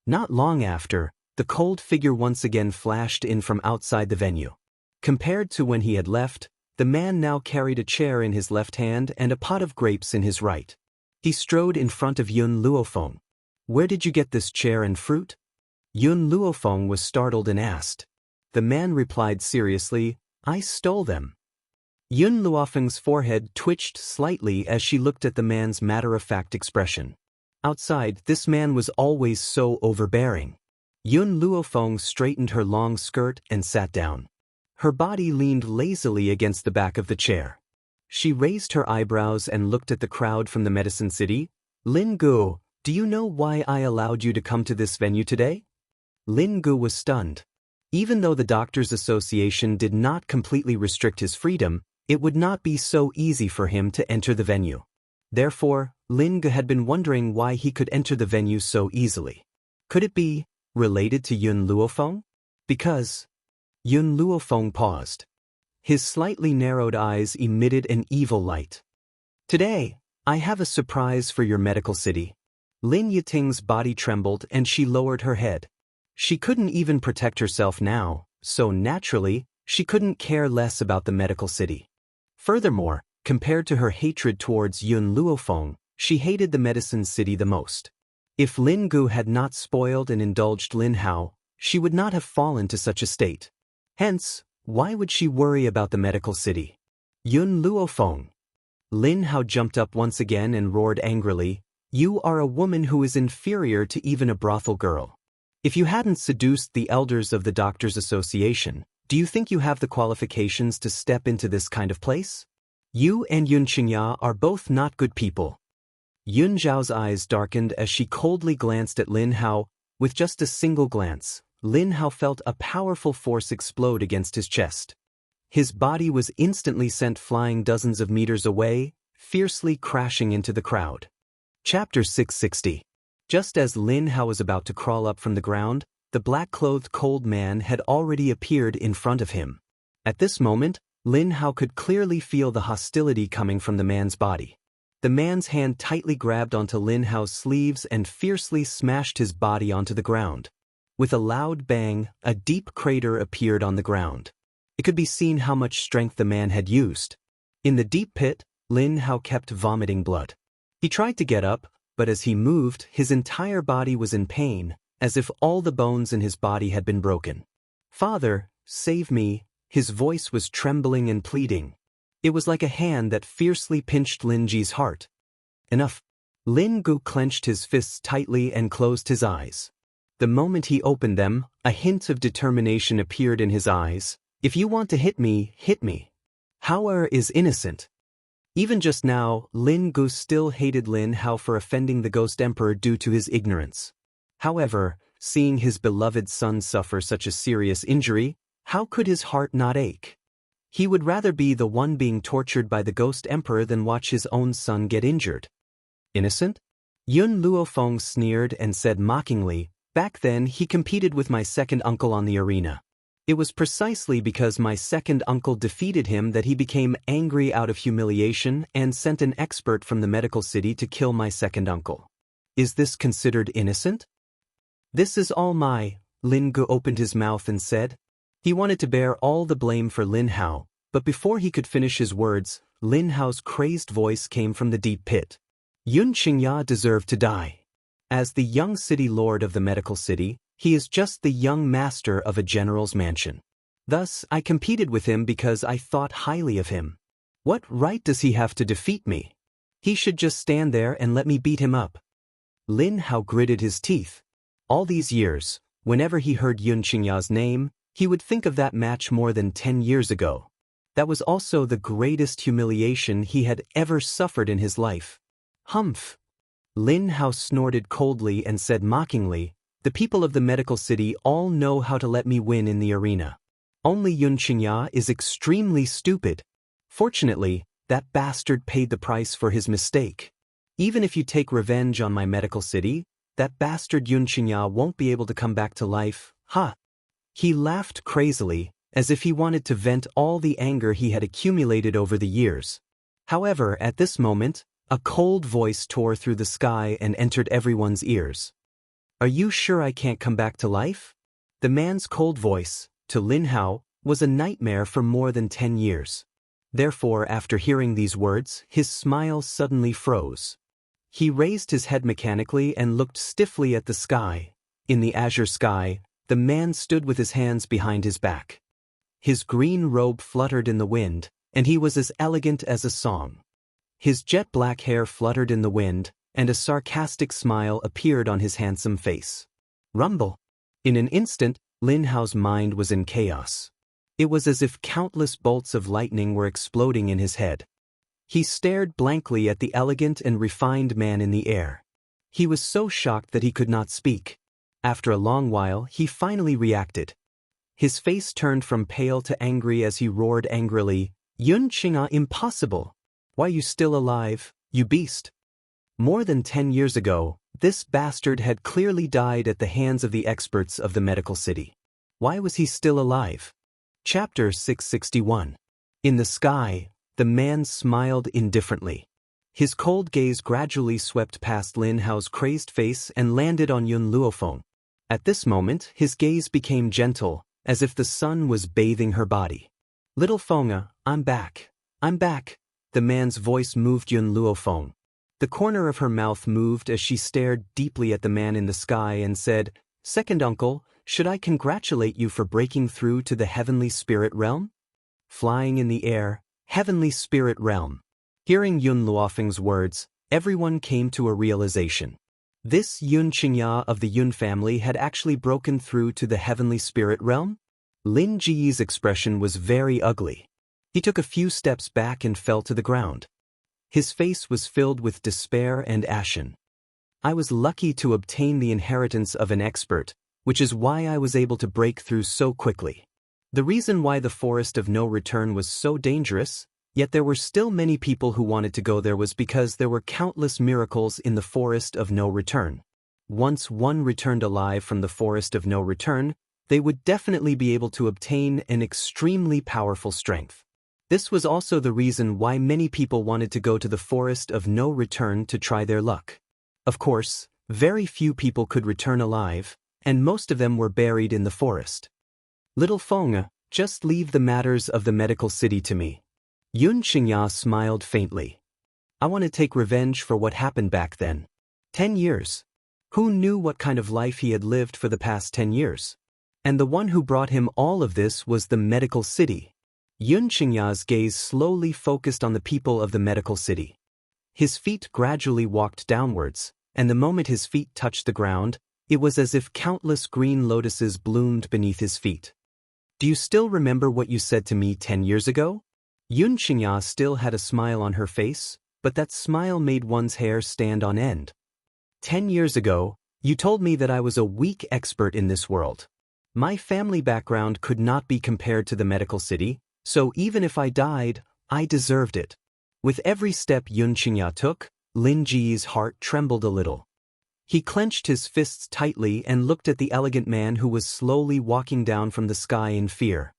Not long after, the cold figure once again flashed in from outside the venue. Compared to when he had left, the man now carried a chair in his left hand and a pot of grapes in his right. He strode in front of Yun Luofeng. Where did you get this chair and fruit? Yun Luofeng was startled and asked. The man replied seriously, I stole them. Yun Luofeng's forehead twitched slightly as she looked at the man's matter-of-fact expression. Outside, this man was always so overbearing. Yun Luofeng straightened her long skirt and sat down. Her body leaned lazily against the back of the chair. She raised her eyebrows and looked at the crowd from the medicine city. Lin Gu, do you know why I allowed you to come to this venue today? Lin Gu was stunned. Even though the Doctors' Association did not completely restrict his freedom, it would not be so easy for him to enter the venue. Therefore, Lin Gu had been wondering why he could enter the venue so easily. Could it be related to Yun Luofeng? Because Yun Luofeng paused. His slightly narrowed eyes emitted an evil light. Today, I have a surprise for your medical city. Lin Yiting's body trembled and she lowered her head. She couldn't even protect herself now, so naturally, she couldn't care less about the medical city. Furthermore, compared to her hatred towards Yun Luofeng, she hated the medicine city the most. If Lin Gu had not spoiled and indulged Lin Hao, she would not have fallen to such a state. Hence, why would she worry about the medical city? Yun Luofeng. Lin Hao jumped up once again and roared angrily, You are a woman who is inferior to even a brothel girl. If you hadn't seduced the elders of the Doctors' Association, do you think you have the qualifications to step into this kind of place? You and Yun Xianxia are both not good people. Yun Zhao's eyes darkened as she coldly glanced at Lin Hao. With just a single glance, Lin Hao felt a powerful force explode against his chest. His body was instantly sent flying dozens of meters away, fiercely crashing into the crowd. Chapter 660. Just as Lin Hao was about to crawl up from the ground, the black-clothed cold man had already appeared in front of him. At this moment, Lin Hao could clearly feel the hostility coming from the man's body. The man's hand tightly grabbed onto Lin Hao's sleeves and fiercely smashed his body onto the ground. With a loud bang, a deep crater appeared on the ground. It could be seen how much strength the man had used. In the deep pit, Lin Hao kept vomiting blood. He tried to get up, but as he moved, his entire body was in pain, as if all the bones in his body had been broken. Father, save me, his voice was trembling and pleading. It was like a hand that fiercely pinched Lin Ji's heart. Enough. Lin Gu clenched his fists tightly and closed his eyes. The moment he opened them, a hint of determination appeared in his eyes. If you want to hit me, hit me. Hauer is innocent. Even just now, Lin Gu still hated Lin Hao for offending the Ghost Emperor due to his ignorance. However, seeing his beloved son suffer such a serious injury, how could his heart not ache? He would rather be the one being tortured by the Ghost Emperor than watch his own son get injured. Innocent? Yun Luofeng sneered and said mockingly, "Back then he competed with my second uncle on the arena. It was precisely because my second uncle defeated him that he became angry out of humiliation and sent an expert from the medical city to kill my second uncle. Is this considered innocent?" "This is all Lin Gu opened his mouth and said. He wanted to bear all the blame for Lin Hao, but before he could finish his words, Lin Hao's crazed voice came from the deep pit. Yun Xingya deserved to die. As the young city lord of the medical city, he is just the young master of a general's mansion. Thus, I competed with him because I thought highly of him. What right does he have to defeat me? He should just stand there and let me beat him up." Lin Hao gritted his teeth. All these years, whenever he heard Yun Xingya's name, he would think of that match more than 10 years ago. That was also the greatest humiliation he had ever suffered in his life. "Humph." Lin Hao snorted coldly and said mockingly, "The people of the medical city all know how to let me win in the arena. Only Yun Xingya is extremely stupid. Fortunately, that bastard paid the price for his mistake. Even if you take revenge on my medical city, that bastard Yun Xingya won't be able to come back to life, ha." He laughed crazily, as if he wanted to vent all the anger he had accumulated over the years. However, at this moment, a cold voice tore through the sky and entered everyone's ears. "Are you sure I can't come back to life?" The man's cold voice, to Lin Hao, was a nightmare for more than 10 years. Therefore, after hearing these words, his smile suddenly froze. He raised his head mechanically and looked stiffly at the sky. In the azure sky, the man stood with his hands behind his back. His green robe fluttered in the wind, and he was as elegant as a song. His jet-black hair fluttered in the wind, and a sarcastic smile appeared on his handsome face. Rumble! In an instant, Lin Hao's mind was in chaos. It was as if countless bolts of lightning were exploding in his head. He stared blankly at the elegant and refined man in the air. He was so shocked that he could not speak. After a long while, he finally reacted. His face turned from pale to angry as he roared angrily, "Yun Xingya, impossible! Why you still alive, you beast?" More than 10 years ago, this bastard had clearly died at the hands of the experts of the medical city. Why was he still alive? Chapter 661. In the sky, the man smiled indifferently. His cold gaze gradually swept past Lin Hao's crazed face and landed on Yun Luofeng. At this moment, his gaze became gentle, as if the sun was bathing her body. "Little Feng, I'm back. I'm back." The man's voice moved Yun Luofeng. The corner of her mouth moved as she stared deeply at the man in the sky and said, "Second uncle, should I congratulate you for breaking through to the heavenly spirit realm?" Flying in the air, heavenly spirit realm. Hearing Yun Luofeng's words, everyone came to a realization. This Yun Xingya of the Yun family had actually broken through to the heavenly spirit realm? Lin Ji's expression was very ugly. He took a few steps back and fell to the ground. His face was filled with despair and ashen. "I was lucky to obtain the inheritance of an expert, which is why I was able to break through so quickly. The reason why the forest of no return was so dangerous, yet there were still many people who wanted to go there, was because there were countless miracles in the forest of no return. Once one returned alive from the forest of no return, they would definitely be able to obtain an extremely powerful strength. This was also the reason why many people wanted to go to the forest of no return to try their luck. Of course, very few people could return alive, and most of them were buried in the forest. Little Feng, just leave the matters of the medical city to me." Yun Xingya smiled faintly. "I want to take revenge for what happened back then. 10 years. Who knew what kind of life he had lived for the past 10 years? And the one who brought him all of this was the medical city." Yun Xingya's gaze slowly focused on the people of the medical city. His feet gradually walked downwards, and the moment his feet touched the ground, it was as if countless green lotuses bloomed beneath his feet. "Do you still remember what you said to me 10 years ago?" Yun Xingya still had a smile on her face, but that smile made one's hair stand on end. 10 years ago, you told me that I was a weak expert in this world. My family background could not be compared to the medical city, so even if I died, I deserved it. With every step Yun Xingya took, Lin Ji's heart trembled a little. He clenched his fists tightly and looked at the elegant man who was slowly walking down from the sky in fear.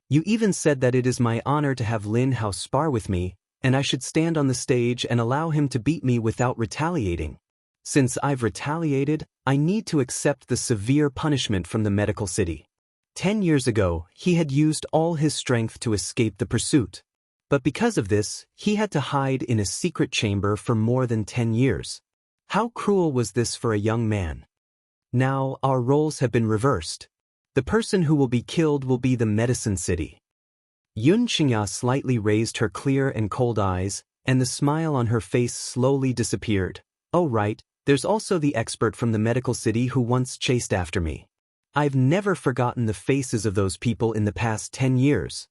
You even said that it is my honor to have Lin Hao spar with me, and I should stand on the stage and allow him to beat me without retaliating. Since I've retaliated, I need to accept the severe punishment from the medical city. 10 years ago, he had used all his strength to escape the pursuit. But because of this, he had to hide in a secret chamber for more than 10 years. How cruel was this for a young man? Now, our roles have been reversed. The person who will be killed will be the medicine city. Yun Xingya slightly raised her clear and cold eyes, and the smile on her face slowly disappeared. Oh right, there's also the expert from the medical city who once chased after me. I've never forgotten the faces of those people in the past 10 years.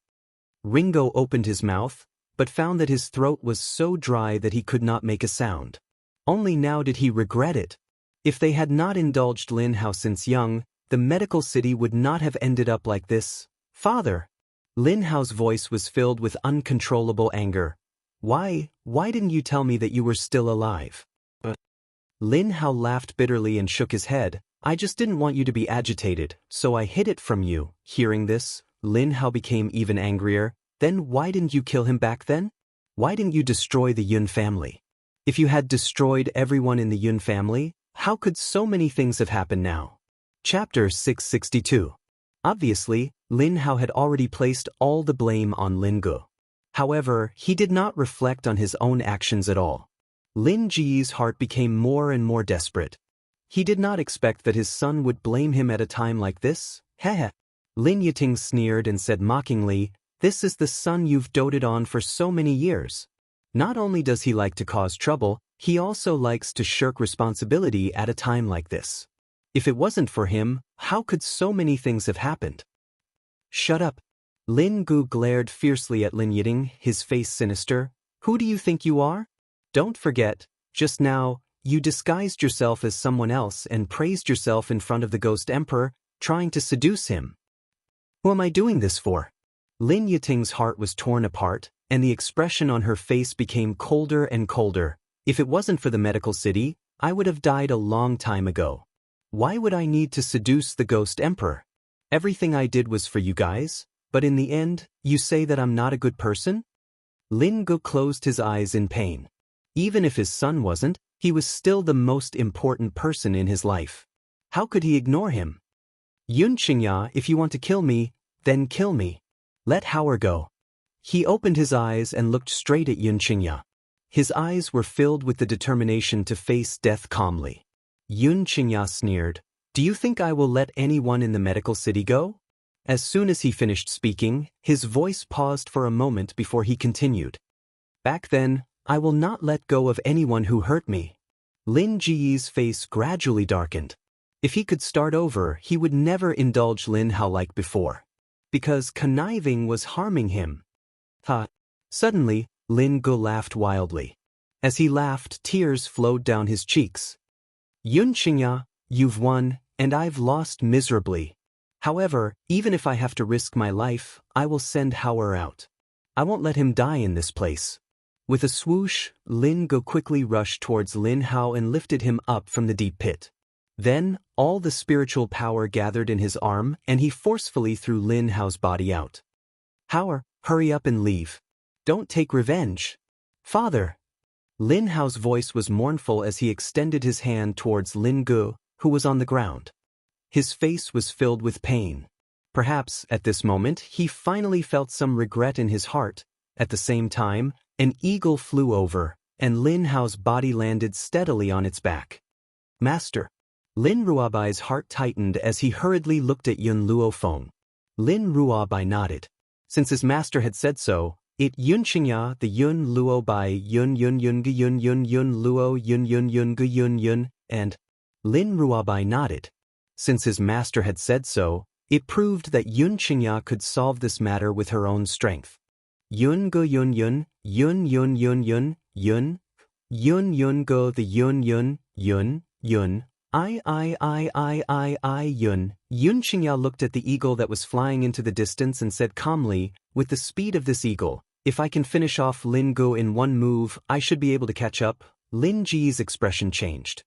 Ringo opened his mouth, but found that his throat was so dry that he could not make a sound. Only now did he regret it. If they had not indulged Lin Hao since young, the medical city would not have ended up like this. Father! Lin Hao's voice was filled with uncontrollable anger. Why didn't you tell me that you were still alive? Lin Hao laughed bitterly and shook his head. I just didn't want you to be agitated, so I hid it from you. Hearing this, Lin Hao became even angrier. Then why didn't you kill him back then? Why didn't you destroy the Yun family? If you had destroyed everyone in the Yun family, how could so many things have happened now? Chapter 662. Obviously, Lin Hao had already placed all the blame on Lin Gu. However, he did not reflect on his own actions at all. Lin Ji's heart became more and more desperate. He did not expect that his son would blame him at a time like this. Heh. Lin Yiting sneered and said mockingly, "This is the son you've doted on for so many years. Not only does he like to cause trouble, he also likes to shirk responsibility at a time like this. If it wasn't for him, how could so many things have happened?" Shut up. Lin Gu glared fiercely at Lin Yiting, his face sinister. Who do you think you are? Don't forget, just now, you disguised yourself as someone else and praised yourself in front of the Ghost Emperor, trying to seduce him. Who am I doing this for? Lin Yiting's heart was torn apart, and the expression on her face became colder and colder. If it wasn't for the medical city, I would have died a long time ago. Why would I need to seduce the Ghost Emperor? Everything I did was for you guys, but in the end, you say that I'm not a good person? Lin Gu closed his eyes in pain. Even if his son wasn't, he was still the most important person in his life. How could he ignore him? Yun Xingya, if you want to kill me, then kill me. Let Howard go. He opened his eyes and looked straight at Yun Xingya. His eyes were filled with the determination to face death calmly. Yun Xingya sneered, "Do you think I will let anyone in the medical city go?" As soon as he finished speaking, his voice paused for a moment before he continued. "Back then, I will not let go of anyone who hurt me." Lin Ji's face gradually darkened. If he could start over, he would never indulge Lin Hao like before. Because conniving was harming him. Ha! Suddenly, Lin Gu laughed wildly. As he laughed, tears flowed down his cheeks. Yun Xingya, you've won, and I've lost miserably. However, even if I have to risk my life, I will send Howard out. I won't let him die in this place. With a swoosh, Lin Gu quickly rushed towards Lin Hao and lifted him up from the deep pit. Then, all the spiritual power gathered in his arm, and he forcefully threw Lin Hao's body out. "Howard, hurry up and leave. Don't take revenge." "Father!" Lin Hao's voice was mournful as he extended his hand towards Lin Gu, who was on the ground. His face was filled with pain. Perhaps, at this moment, he finally felt some regret in his heart. At the same time, an eagle flew over, and Lin Hao's body landed steadily on its back. "Master!" Lin Ruobai's heart tightened as he hurriedly looked at Yun Luofeng. Lin Ruobai nodded. Since his master had said so, it Yun Xingya, the Yun Luobai, Yun Gu Yun Luo Yun Gu Yun, and Lin Ruobai nodded. Since his master had said so, it proved that Yun Xingya could solve this matter with her own strength. Yun go yun yun, yun yun yun yun, yun. Yun yun go the yun yun, yun, yun. I yun. Yun Xianxia looked at the eagle that was flying into the distance and said calmly, with the speed of this eagle, if I can finish off Lin Gu in one move, I should be able to catch up. Lin Ji's expression changed.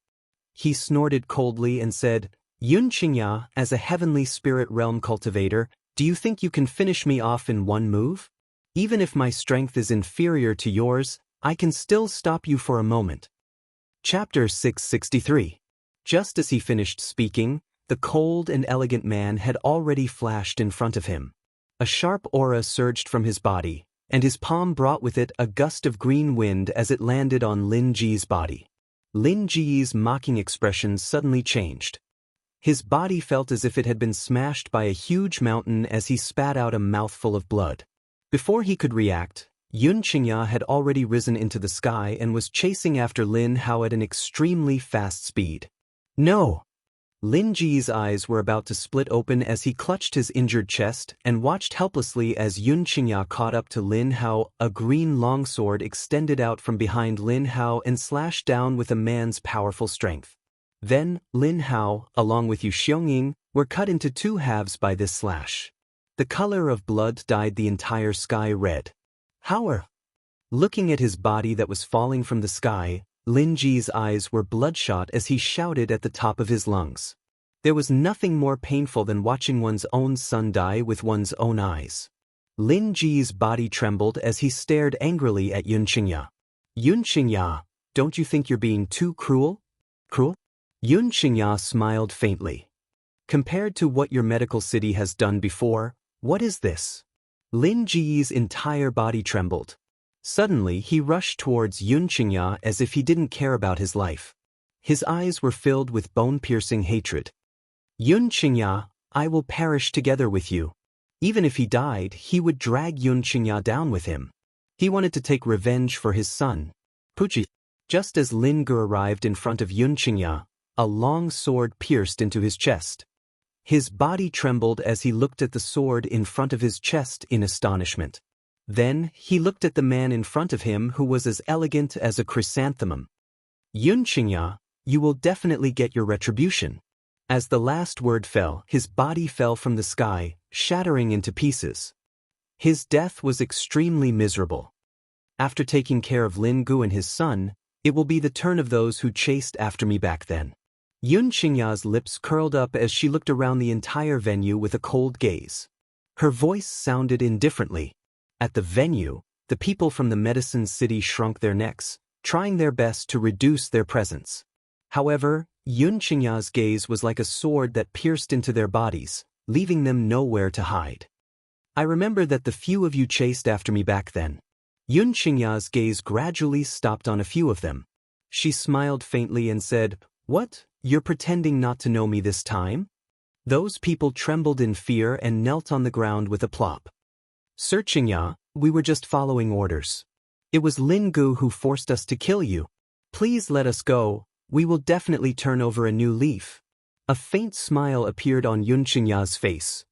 He snorted coldly and said, Yun Xianxia, as a heavenly spirit realm cultivator, do you think you can finish me off in one move? Even if my strength is inferior to yours, I can still stop you for a moment. Chapter 663. Just as he finished speaking, the cold and elegant man had already flashed in front of him. A sharp aura surged from his body, and his palm brought with it a gust of green wind as it landed on Lin Ji's body. Lin Ji's mocking expression suddenly changed. His body felt as if it had been smashed by a huge mountain as he spat out a mouthful of blood. Before he could react, Yun Xianxia had already risen into the sky and was chasing after Lin Hao at an extremely fast speed. No! Lin Ji's eyes were about to split open as he clutched his injured chest and watched helplessly as Yun Xianxia caught up to Lin Hao. A green longsword extended out from behind Lin Hao and slashed down with a man's powerful strength. Then, Lin Hao, along with Yu Xiongying, were cut into two halves by this slash. The color of blood dyed the entire sky red. However, looking at his body that was falling from the sky, Lin Ji's eyes were bloodshot as he shouted at the top of his lungs. There was nothing more painful than watching one's own son die with one's own eyes. Lin Ji's body trembled as he stared angrily at Yun Xianxia. Yun Xianxia, don't you think you're being too cruel? Cruel? Yun Xianxia smiled faintly. Compared to what your medical city has done before, what is this? Lin Ji's entire body trembled. Suddenly he rushed towards Yun Xianxia as if he didn't care about his life. His eyes were filled with bone-piercing hatred. Yun Xianxia, I will perish together with you. Even if he died, he would drag Yun Xianxia down with him. He wanted to take revenge for his son. Puchi. Just as Lin Gu arrived in front of Yun Xianxia, a long sword pierced into his chest. His body trembled as he looked at the sword in front of his chest in astonishment. Then, he looked at the man in front of him who was as elegant as a chrysanthemum. Yun Xianxia, you will definitely get your retribution. As the last word fell, his body fell from the sky, shattering into pieces. His death was extremely miserable. After taking care of Lin Gu and his son, it will be the turn of those who chased after me back then. Yun Xianxia's lips curled up as she looked around the entire venue with a cold gaze. Her voice sounded indifferently. At the venue, the people from the medicine city shrunk their necks, trying their best to reduce their presence. However, Yun Xianxia's gaze was like a sword that pierced into their bodies, leaving them nowhere to hide. I remember that the few of you chased after me back then. Yun Xianxia's gaze gradually stopped on a few of them. She smiled faintly and said, What, you're pretending not to know me this time? Those people trembled in fear and knelt on the ground with a plop. Sir Xianxia, we were just following orders. It was Lin Gu who forced us to kill you. Please let us go, we will definitely turn over a new leaf. A faint smile appeared on Yun Xianxia's face.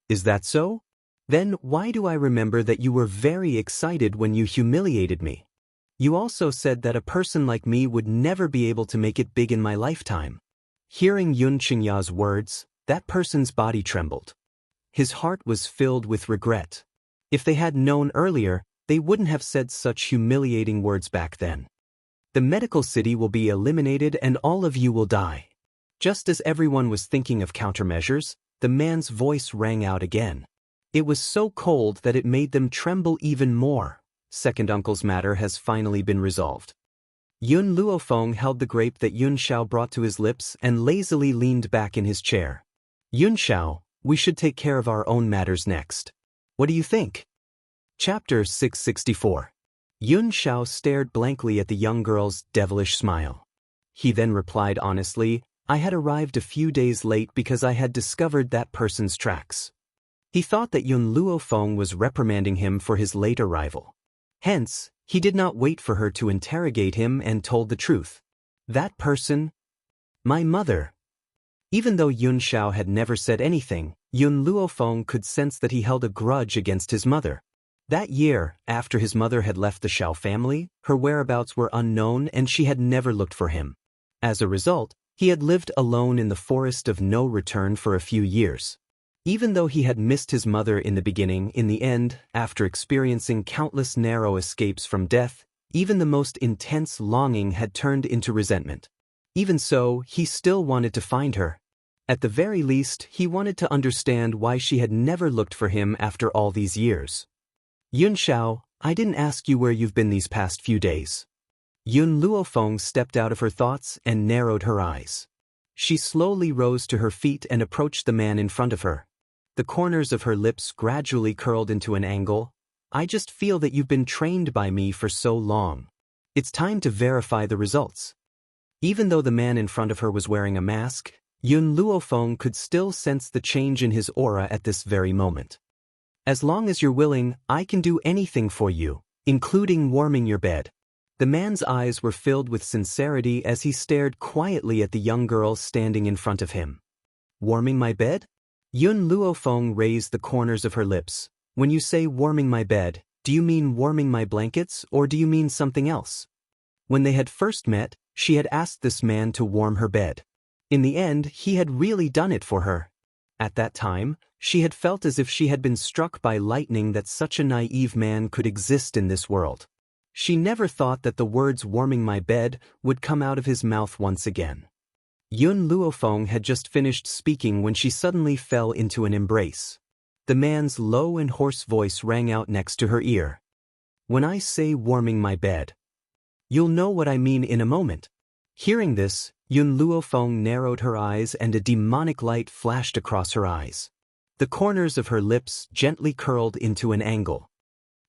Is that so? Then why do I remember that you were very excited when you humiliated me? You also said that a person like me would never be able to make it big in my lifetime. Hearing Yun Xianxia's words, that person's body trembled. His heart was filled with regret. If they had known earlier, they wouldn't have said such humiliating words back then. The medical city will be eliminated and all of you will die. Just as everyone was thinking of countermeasures, the man's voice rang out again. It was so cold that it made them tremble even more. Second uncle's matter has finally been resolved. Yun Luofeng held the grape that Yun Shao brought to his lips and lazily leaned back in his chair. Yun Shao, we should take care of our own matters next. What do you think? Chapter 664. Yun Shao stared blankly at the young girl's devilish smile. He then replied honestly, I had arrived a few days late because I had discovered that person's tracks. He thought that Yun Luofeng was reprimanding him for his late arrival. Hence, he did not wait for her to interrogate him and told the truth. That person? My mother. Even though Yun Shao had never said anything, Yun Luofeng could sense that he held a grudge against his mother. That year, after his mother had left the Xiao family, her whereabouts were unknown and she had never looked for him. As a result, he had lived alone in the forest of no return for a few years. Even though he had missed his mother in the beginning, in the end, after experiencing countless narrow escapes from death, even the most intense longing had turned into resentment. Even so, he still wanted to find her. At the very least, he wanted to understand why she had never looked for him after all these years. Yun Xiao, I didn't ask you where you've been these past few days. Yun Luofeng stepped out of her thoughts and narrowed her eyes. She slowly rose to her feet and approached the man in front of her. The corners of her lips gradually curled into an angle. I just feel that you've been trained by me for so long. It's time to verify the results. Even though the man in front of her was wearing a mask, Yun Luofeng could still sense the change in his aura at this very moment. As long as you're willing, I can do anything for you, including warming your bed. The man's eyes were filled with sincerity as he stared quietly at the young girl standing in front of him. Warming my bed? Yun Luofeng raised the corners of her lips. When you say warming my bed, do you mean warming my blankets or do you mean something else? When they had first met, she had asked this man to warm her bed. In the end, he had really done it for her. At that time, she had felt as if she had been struck by lightning that such a naive man could exist in this world. She never thought that the words warming my bed would come out of his mouth once again. Yun Luofeng had just finished speaking when she suddenly fell into an embrace. The man's low and hoarse voice rang out next to her ear. When I say warming my bed, you'll know what I mean in a moment. Hearing this, Yun Luofeng narrowed her eyes and a demonic light flashed across her eyes. The corners of her lips gently curled into an angle.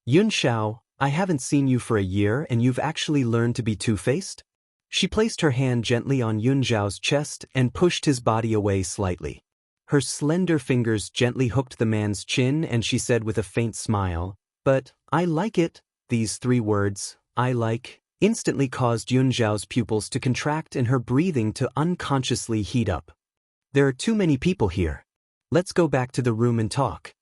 Yun Xiao, I haven't seen you for a year and you've actually learned to be two-faced? She placed her hand gently on Yun Xiao's chest and pushed his body away slightly. Her slender fingers gently hooked the man's chin and she said with a faint smile, but, I like it. These 3 words, I like, instantly caused Yun Xiao's pupils to contract and her breathing to unconsciously heat up. There are too many people here. Let's go back to the room and talk.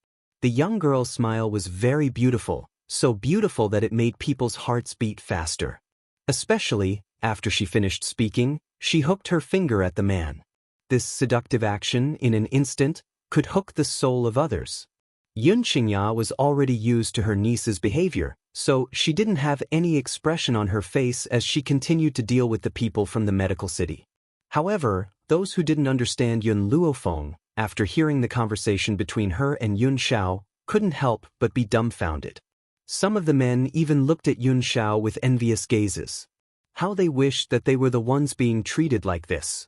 The young girl's smile was very beautiful, so beautiful that it made people's hearts beat faster. Especially, after she finished speaking, she hooked her finger at the man. This seductive action, in an instant, could hook the soul of others. Yun Xianxia was already used to her niece's behavior, so she didn't have any expression on her face as she continued to deal with the people from the medical city. However, those who didn't understand Yun Luofeng, after hearing the conversation between her and Yun Xiao, couldn't help but be dumbfounded. Some of the men even looked at Yun Xiao with envious gazes. How they wished that they were the ones being treated like this.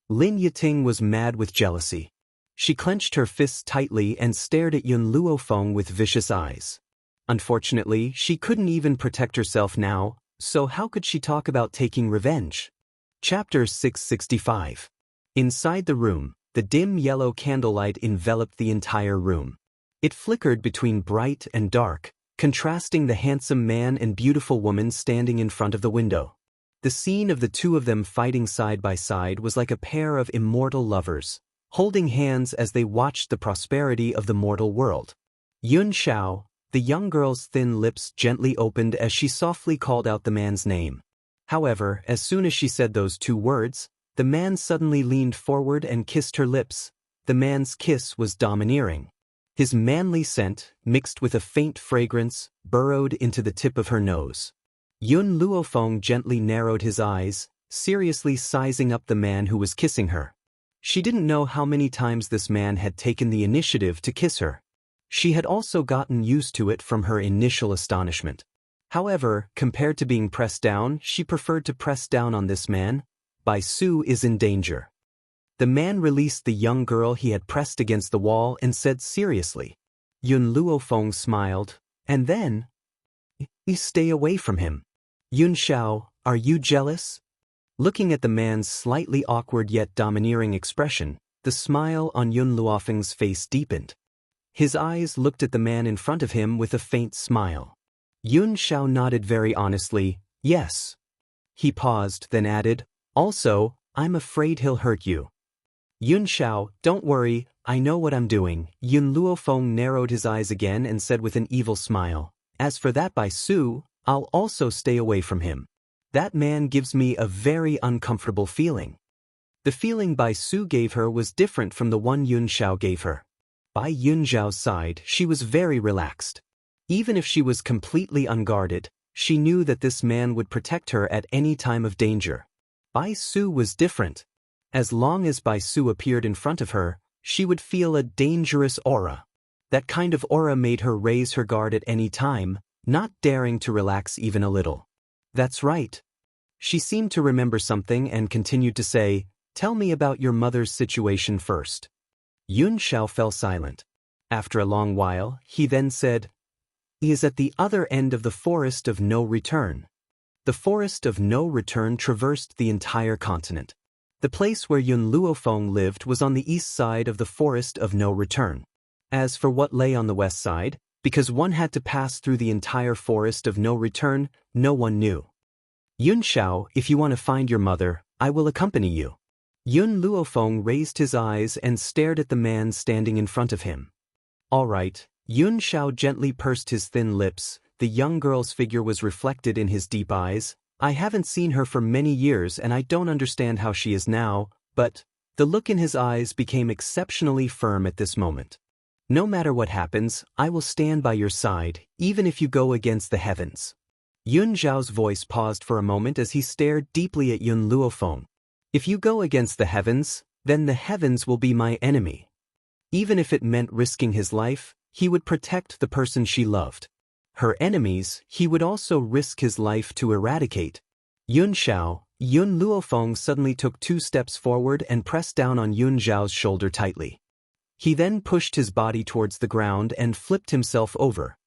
Lin Yiting was mad with jealousy. She clenched her fists tightly and stared at Yun Luofeng with vicious eyes. Unfortunately, she couldn't even protect herself now, so how could she talk about taking revenge? Chapter 665. Inside the room, the dim yellow candlelight enveloped the entire room. It flickered between bright and dark, contrasting the handsome man and beautiful woman standing in front of the window. The scene of the 2 of them fighting side by side was like a pair of immortal lovers, holding hands as they watched the prosperity of the mortal world. Yun Xiao, the young girl's thin lips gently opened as she softly called out the man's name. However, as soon as she said those 2 words, the man suddenly leaned forward and kissed her lips. The man's kiss was domineering. His manly scent, mixed with a faint fragrance, burrowed into the tip of her nose. Yun Luofeng gently narrowed his eyes, seriously sizing up the man who was kissing her. She didn't know how many times this man had taken the initiative to kiss her. She had also gotten used to it from her initial astonishment. However, compared to being pressed down, she preferred to press down on this man. Bai Su is in danger. The man released the young girl he had pressed against the wall and said seriously. Yun Luofeng smiled, and then, "You stay away from him." Yun Xiao, are you jealous? Looking at the man's slightly awkward yet domineering expression, the smile on Yun Luofeng's face deepened. His eyes looked at the man in front of him with a faint smile. Yun Xiao nodded very honestly, yes. He paused, then added, also, I'm afraid he'll hurt you. Yun Xiao, don't worry, I know what I'm doing. Yun Luofeng narrowed his eyes again and said with an evil smile, as for that Bai Su, I'll also stay away from him. That man gives me a very uncomfortable feeling. The feeling Bai Su gave her was different from the one Yun Xiao gave her. By Yun Xiao's side, she was very relaxed. Even if she was completely unguarded, she knew that this man would protect her at any time of danger. Bai Su was different. As long as Bai Su appeared in front of her, she would feel a dangerous aura. That kind of aura made her raise her guard at any time, not daring to relax even a little. That's right. She seemed to remember something and continued to say, "Tell me about your mother's situation first." Yun Xiao fell silent. After a long while, he then said, "He is at the other end of the forest of no return." The forest of no return traversed the entire continent. The place where Yun Luofeng lived was on the east side of the forest of no return. As for what lay on the west side, because one had to pass through the entire forest of no return, no one knew. "Yun Xiao, if you want to find your mother, I will accompany you." Yun Luofeng raised his eyes and stared at the man standing in front of him. "All right." Yun Xiao gently pursed his thin lips. The young girl's figure was reflected in his deep eyes. "I haven't seen her for many years and I don't understand how she is now, but..." The look in his eyes became exceptionally firm at this moment. "No matter what happens, I will stand by your side, even if you go against the heavens." Yun Xiao's voice paused for a moment as he stared deeply at Yun Luofeng. "If you go against the heavens, then the heavens will be my enemy." Even if it meant risking his life, he would protect the person she loved. Her enemies, he would also risk his life to eradicate. "Yun Xiao." Yun Luofeng suddenly took 2 steps forward and pressed down on Yun Xiao's shoulder tightly. He then pushed his body towards the ground and flipped himself over.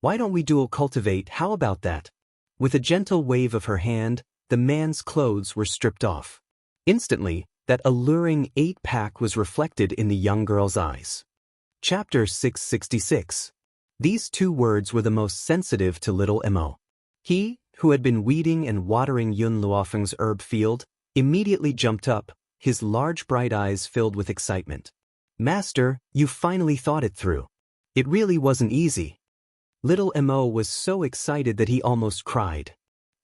"Why don't we dual cultivate, how about that?" With a gentle wave of her hand, the man's clothes were stripped off. Instantly, that alluring 8-pack was reflected in the young girl's eyes. Chapter 666. These 2 words were the most sensitive to little Mo. He, who had been weeding and watering Yun Luofeng's herb field, immediately jumped up, his large bright eyes filled with excitement. "Master, you finally thought it through. It really wasn't easy." Little Mo was so excited that he almost cried.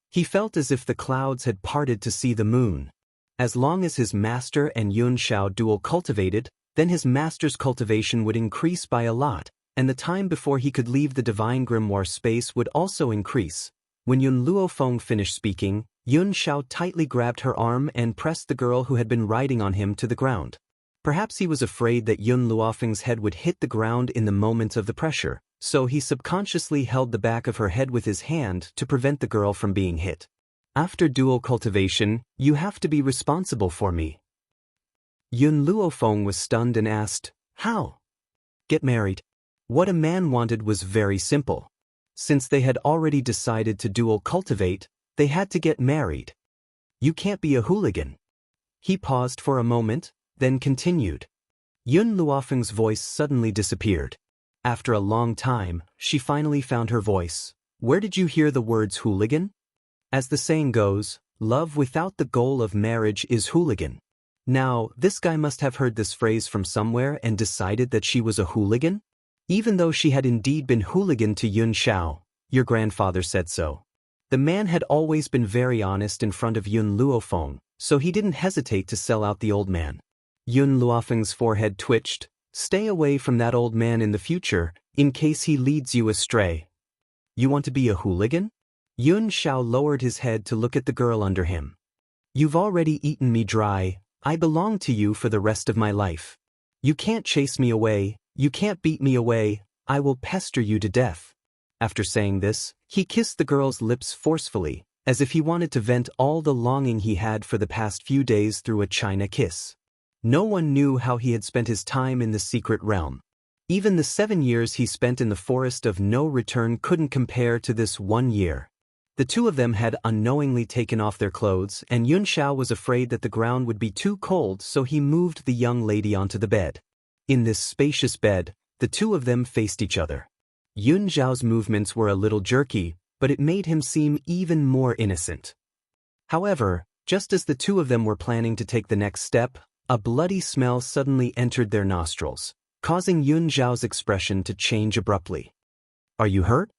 He felt as if the clouds had parted to see the moon. As long as his master and Yun Xiao dual cultivated, then his master's cultivation would increase by a lot, and the time before he could leave the divine grimoire space would also increase. When Yun Luofeng finished speaking, Yun Xiao tightly grabbed her arm and pressed the girl who had been riding on him to the ground. Perhaps he was afraid that Yun Luofeng's head would hit the ground in the moment of the pressure, so he subconsciously held the back of her head with his hand to prevent the girl from being hit. "After dual cultivation, you have to be responsible for me." Yun Luofeng was stunned and asked, "How?" "Get married." What a man wanted was very simple. Since they had already decided to dual cultivate, they had to get married. "You can't be a hooligan." He paused for a moment, then continued. Yun Luofeng's voice suddenly disappeared. After a long time, she finally found her voice. "Where did you hear the words hooligan?" As the saying goes, love without the goal of marriage is hooligan. Now, this guy must have heard this phrase from somewhere and decided that she was a hooligan? Even though she had indeed been hooligan to Yun Xiao, "Your grandfather said so." The man had always been very honest in front of Yun Luofeng, so he didn't hesitate to sell out the old man. Yun Luofeng's forehead twitched. "Stay away from that old man in the future, in case he leads you astray." "You want to be a hooligan?" Yun Xiao lowered his head to look at the girl under him. "You've already eaten me dry. I belong to you for the rest of my life. You can't chase me away, you can't beat me away, I will pester you to death." After saying this, he kissed the girl's lips forcefully, as if he wanted to vent all the longing he had for the past few days through a China kiss. No one knew how he had spent his time in the secret realm. Even the 7 years he spent in the forest of no return couldn't compare to this 1 year. The 2 of them had unknowingly taken off their clothes, and Yun Xiao was afraid that the ground would be too cold, so he moved the young lady onto the bed. In this spacious bed, the 2 of them faced each other. Yun Xiao's movements were a little jerky, but it made him seem even more innocent. However, just as the 2 of them were planning to take the next step, A bloody smell suddenly entered their nostrils, causing Yun Zhao's expression to change abruptly. Are you hurt?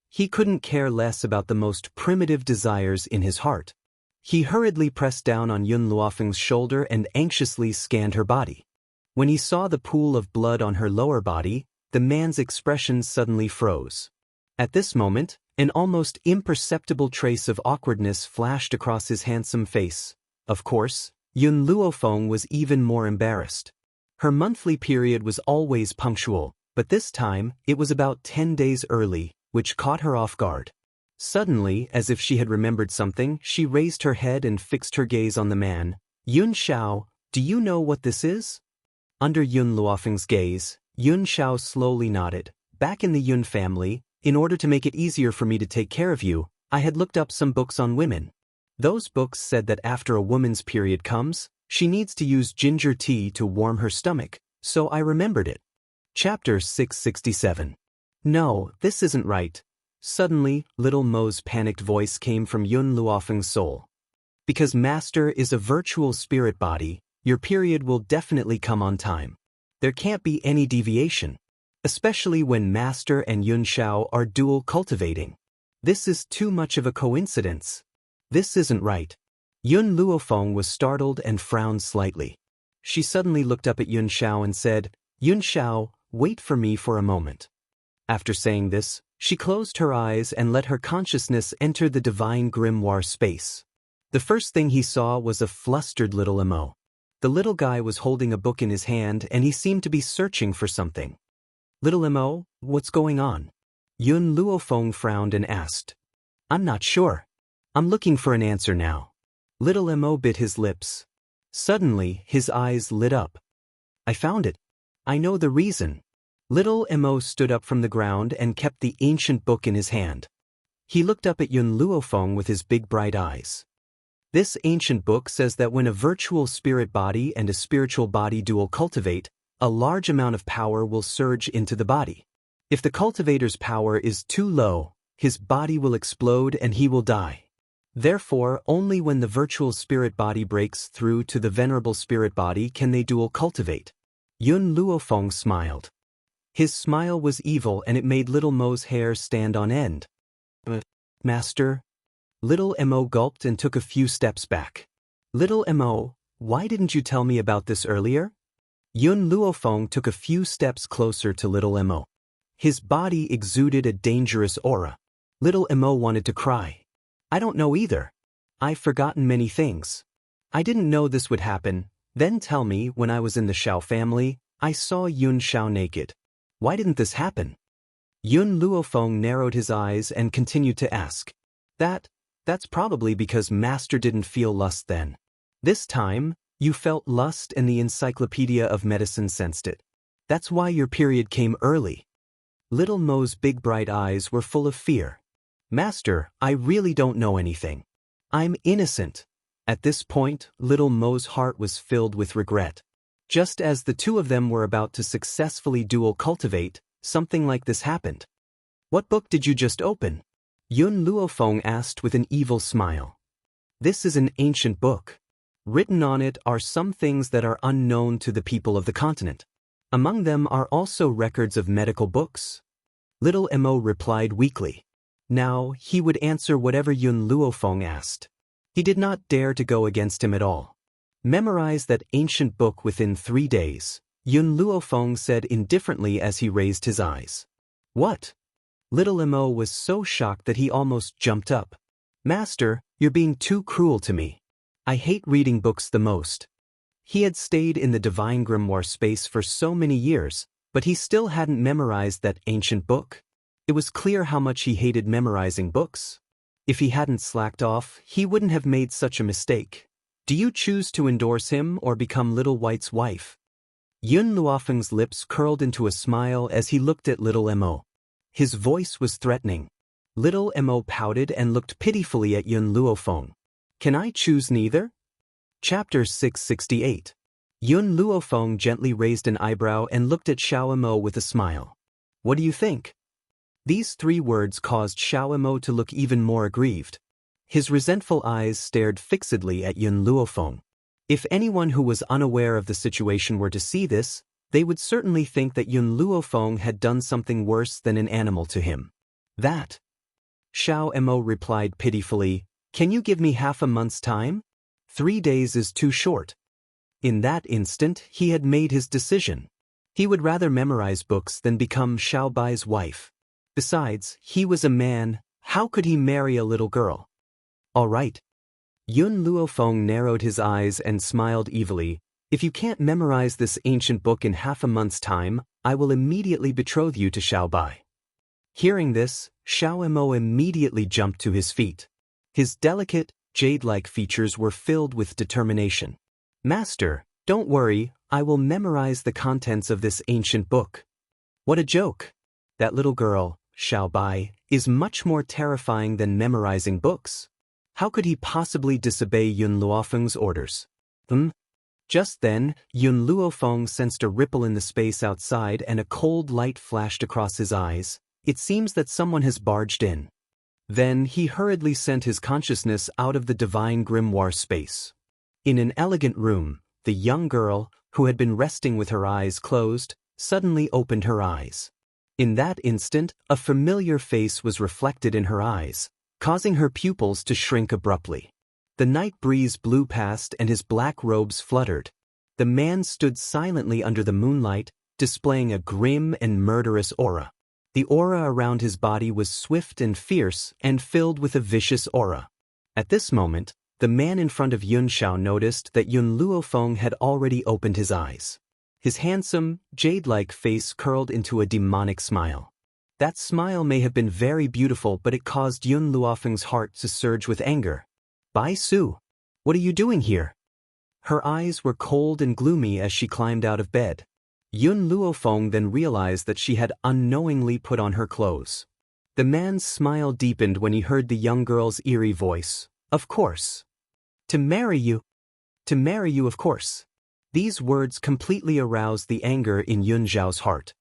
He couldn't care less about the most primitive desires in his heart. He hurriedly pressed down on Yun Luofeng's shoulder and anxiously scanned her body. When he saw the pool of blood on her lower body, the man's expression suddenly froze. At this moment, an almost imperceptible trace of awkwardness flashed across his handsome face. Of course, Yun Luofeng was even more embarrassed. Her monthly period was always punctual, but this time, it was about 10 days early, which caught her off guard. Suddenly, as if she had remembered something, she raised her head and fixed her gaze on the man. Yun Xiao, do you know what this is? Under Yun Luofeng's gaze, Yun Xiao slowly nodded. Back in the Yun family, in order to make it easier for me to take care of you, I had looked up some books on women. Those books said that after a woman's period comes, she needs to use ginger tea to warm her stomach, so I remembered it. Chapter 667. No, this isn't right. Suddenly, Little Mo's panicked voice came from Yun Luofeng's soul. Because Master is a virtual spirit body, your period will definitely come on time. There can't be any deviation, especially when Master and Yun Xiao are dual cultivating. This is too much of a coincidence. This isn't right. Yun Luofeng was startled and frowned slightly. She suddenly looked up at Yun Xiao and said, Yun Xiao, wait for me for a moment. After saying this, she closed her eyes and let her consciousness enter the divine grimoire space. The first thing he saw was a flustered little Emo. The little guy was holding a book in his hand and he seemed to be searching for something. Little Emo, what's going on? Yun Luofeng frowned and asked. I'm not sure. I'm looking for an answer now. Little Emo bit his lips. Suddenly, his eyes lit up. I found it. I know the reason. Little Emo stood up from the ground and kept the ancient book in his hand. He looked up at Yun Luofeng with his big bright eyes. This ancient book says that when a virtual spirit body and a spiritual body dual cultivate, a large amount of power will surge into the body. If the cultivator's power is too low, his body will explode and he will die. Therefore, only when the virtual spirit body breaks through to the venerable spirit body can they dual cultivate. Yun Luofeng smiled. His smile was evil and it made Little Mo's hair stand on end. Master? Little Mo gulped and took a few steps back. Little Mo, why didn't you tell me about this earlier? Yun Luofeng took a few steps closer to Little Mo. His body exuded a dangerous aura. Little Mo wanted to cry. I don't know either. I've forgotten many things. I didn't know this would happen. Then tell me, when I was in the Xiao family, I saw Yun Xiao naked. Why didn't this happen? Yun Luofeng narrowed his eyes and continued to ask. That's probably because Master didn't feel lust then. This time, you felt lust and the Encyclopedia of Medicine sensed it. That's why your period came early. Little Mo's big bright eyes were full of fear. Master, I really don't know anything. I'm innocent. At this point, Little Mo's heart was filled with regret. Just as the two of them were about to successfully dual cultivate, something like this happened. What book did you just open? Yun Luofeng asked with an evil smile. This is an ancient book. Written on it are some things that are unknown to the people of the continent. Among them are also records of medical books. Little Mo replied weakly. Now, he would answer whatever Yun Luofeng asked. He did not dare to go against him at all. Memorize that ancient book within 3 days, Yun Luofeng said indifferently as he raised his eyes. What? Little Mo was so shocked that he almost jumped up. Master, you're being too cruel to me. I hate reading books the most. He had stayed in the divine grimoire space for so many years, but he still hadn't memorized that ancient book. It was clear how much he hated memorizing books. If he hadn't slacked off, he wouldn't have made such a mistake. Do you choose to endorse him or become Little White's wife? Yun Luofeng's lips curled into a smile as he looked at Little Mo. His voice was threatening. Little Mo pouted and looked pitifully at Yun Luofeng. Can I choose neither? Chapter 668. Yun Luofeng gently raised an eyebrow and looked at Xiao Mo with a smile. What do you think? These 3 words caused Xiao Mo to look even more aggrieved. His resentful eyes stared fixedly at Yun Luofeng. If anyone who was unaware of the situation were to see this, they would certainly think that Yun Luofeng had done something worse than an animal to him. That. Xiao Mo replied pitifully, "Can you give me half a month's time? 3 days is too short." In that instant, he had made his decision. He would rather memorize books than become Xiao Bai's wife. Besides, he was a man. How could he marry a little girl? All right. Yun Luofeng narrowed his eyes and smiled evilly. "If you can't memorize this ancient book in half a month's time, I will immediately betroth you to Xiao Bai." Hearing this, Xiao Mo immediately jumped to his feet. His delicate, jade-like features were filled with determination. "Master, don't worry, I will memorize the contents of this ancient book." What a joke! That little girl, Xiao Bai, is much more terrifying than memorizing books. How could he possibly disobey Yun Luofeng's orders? Just then, Yun Luofeng sensed a ripple in the space outside and a cold light flashed across his eyes. It seems that someone has barged in. Then he hurriedly sent his consciousness out of the divine grimoire space. In an elegant room, the young girl, who had been resting with her eyes closed, suddenly opened her eyes. In that instant, a familiar face was reflected in her eyes, causing her pupils to shrink abruptly. The night breeze blew past and his black robes fluttered. The man stood silently under the moonlight, displaying a grim and murderous aura. The aura around his body was swift and fierce and filled with a vicious aura. At this moment, the man in front of Yun Xiao noticed that Yun Luofeng had already opened his eyes. His handsome, jade-like face curled into a demonic smile. That smile may have been very beautiful, but it caused Yun Luofeng's heart to surge with anger. "Bai Su, what are you doing here?" Her eyes were cold and gloomy as she climbed out of bed. Yun Luofeng then realized that she had unknowingly put on her clothes. The man's smile deepened when he heard the young girl's eerie voice. "Of course. To marry you. To marry you, of course." These words completely aroused the anger in Yun Zhao's heart.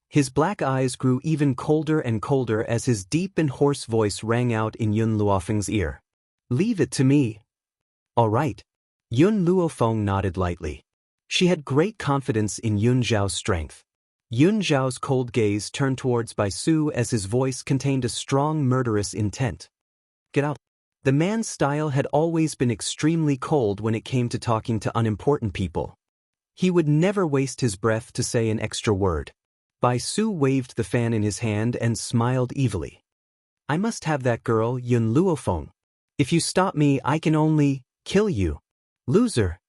His black eyes grew even colder and colder as his deep and hoarse voice rang out in Yun Luofeng's ear. "Leave it to me." "All right." Yun Luofeng nodded lightly. She had great confidence in Yun Zhao's strength. Yun Zhao's cold gaze turned towards Bai Su as his voice contained a strong murderous intent. "Get out." The man's style had always been extremely cold when it came to talking to unimportant people. He would never waste his breath to say an extra word. Bai Su waved the fan in his hand and smiled evilly. "I must have that girl, Yun Luofeng. If you stop me, I can only kill you. Loser."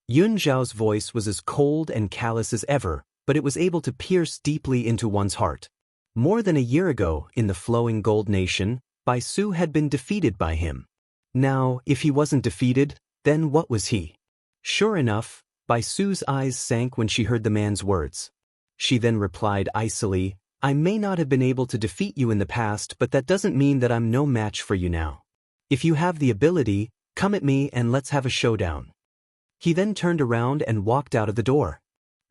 Yun Zhao's voice was as cold and callous as ever, but it was able to pierce deeply into one's heart. More than a year ago, in the flowing gold nation, Bai Su had been defeated by him. Now, if he wasn't defeated, then what was he? Sure enough, Bai Su's eyes sank when she heard the man's words. She then replied icily, "I may not have been able to defeat you in the past, but that doesn't mean that I'm no match for you now. If you have the ability, come at me and let's have a showdown." He then turned around and walked out of the door.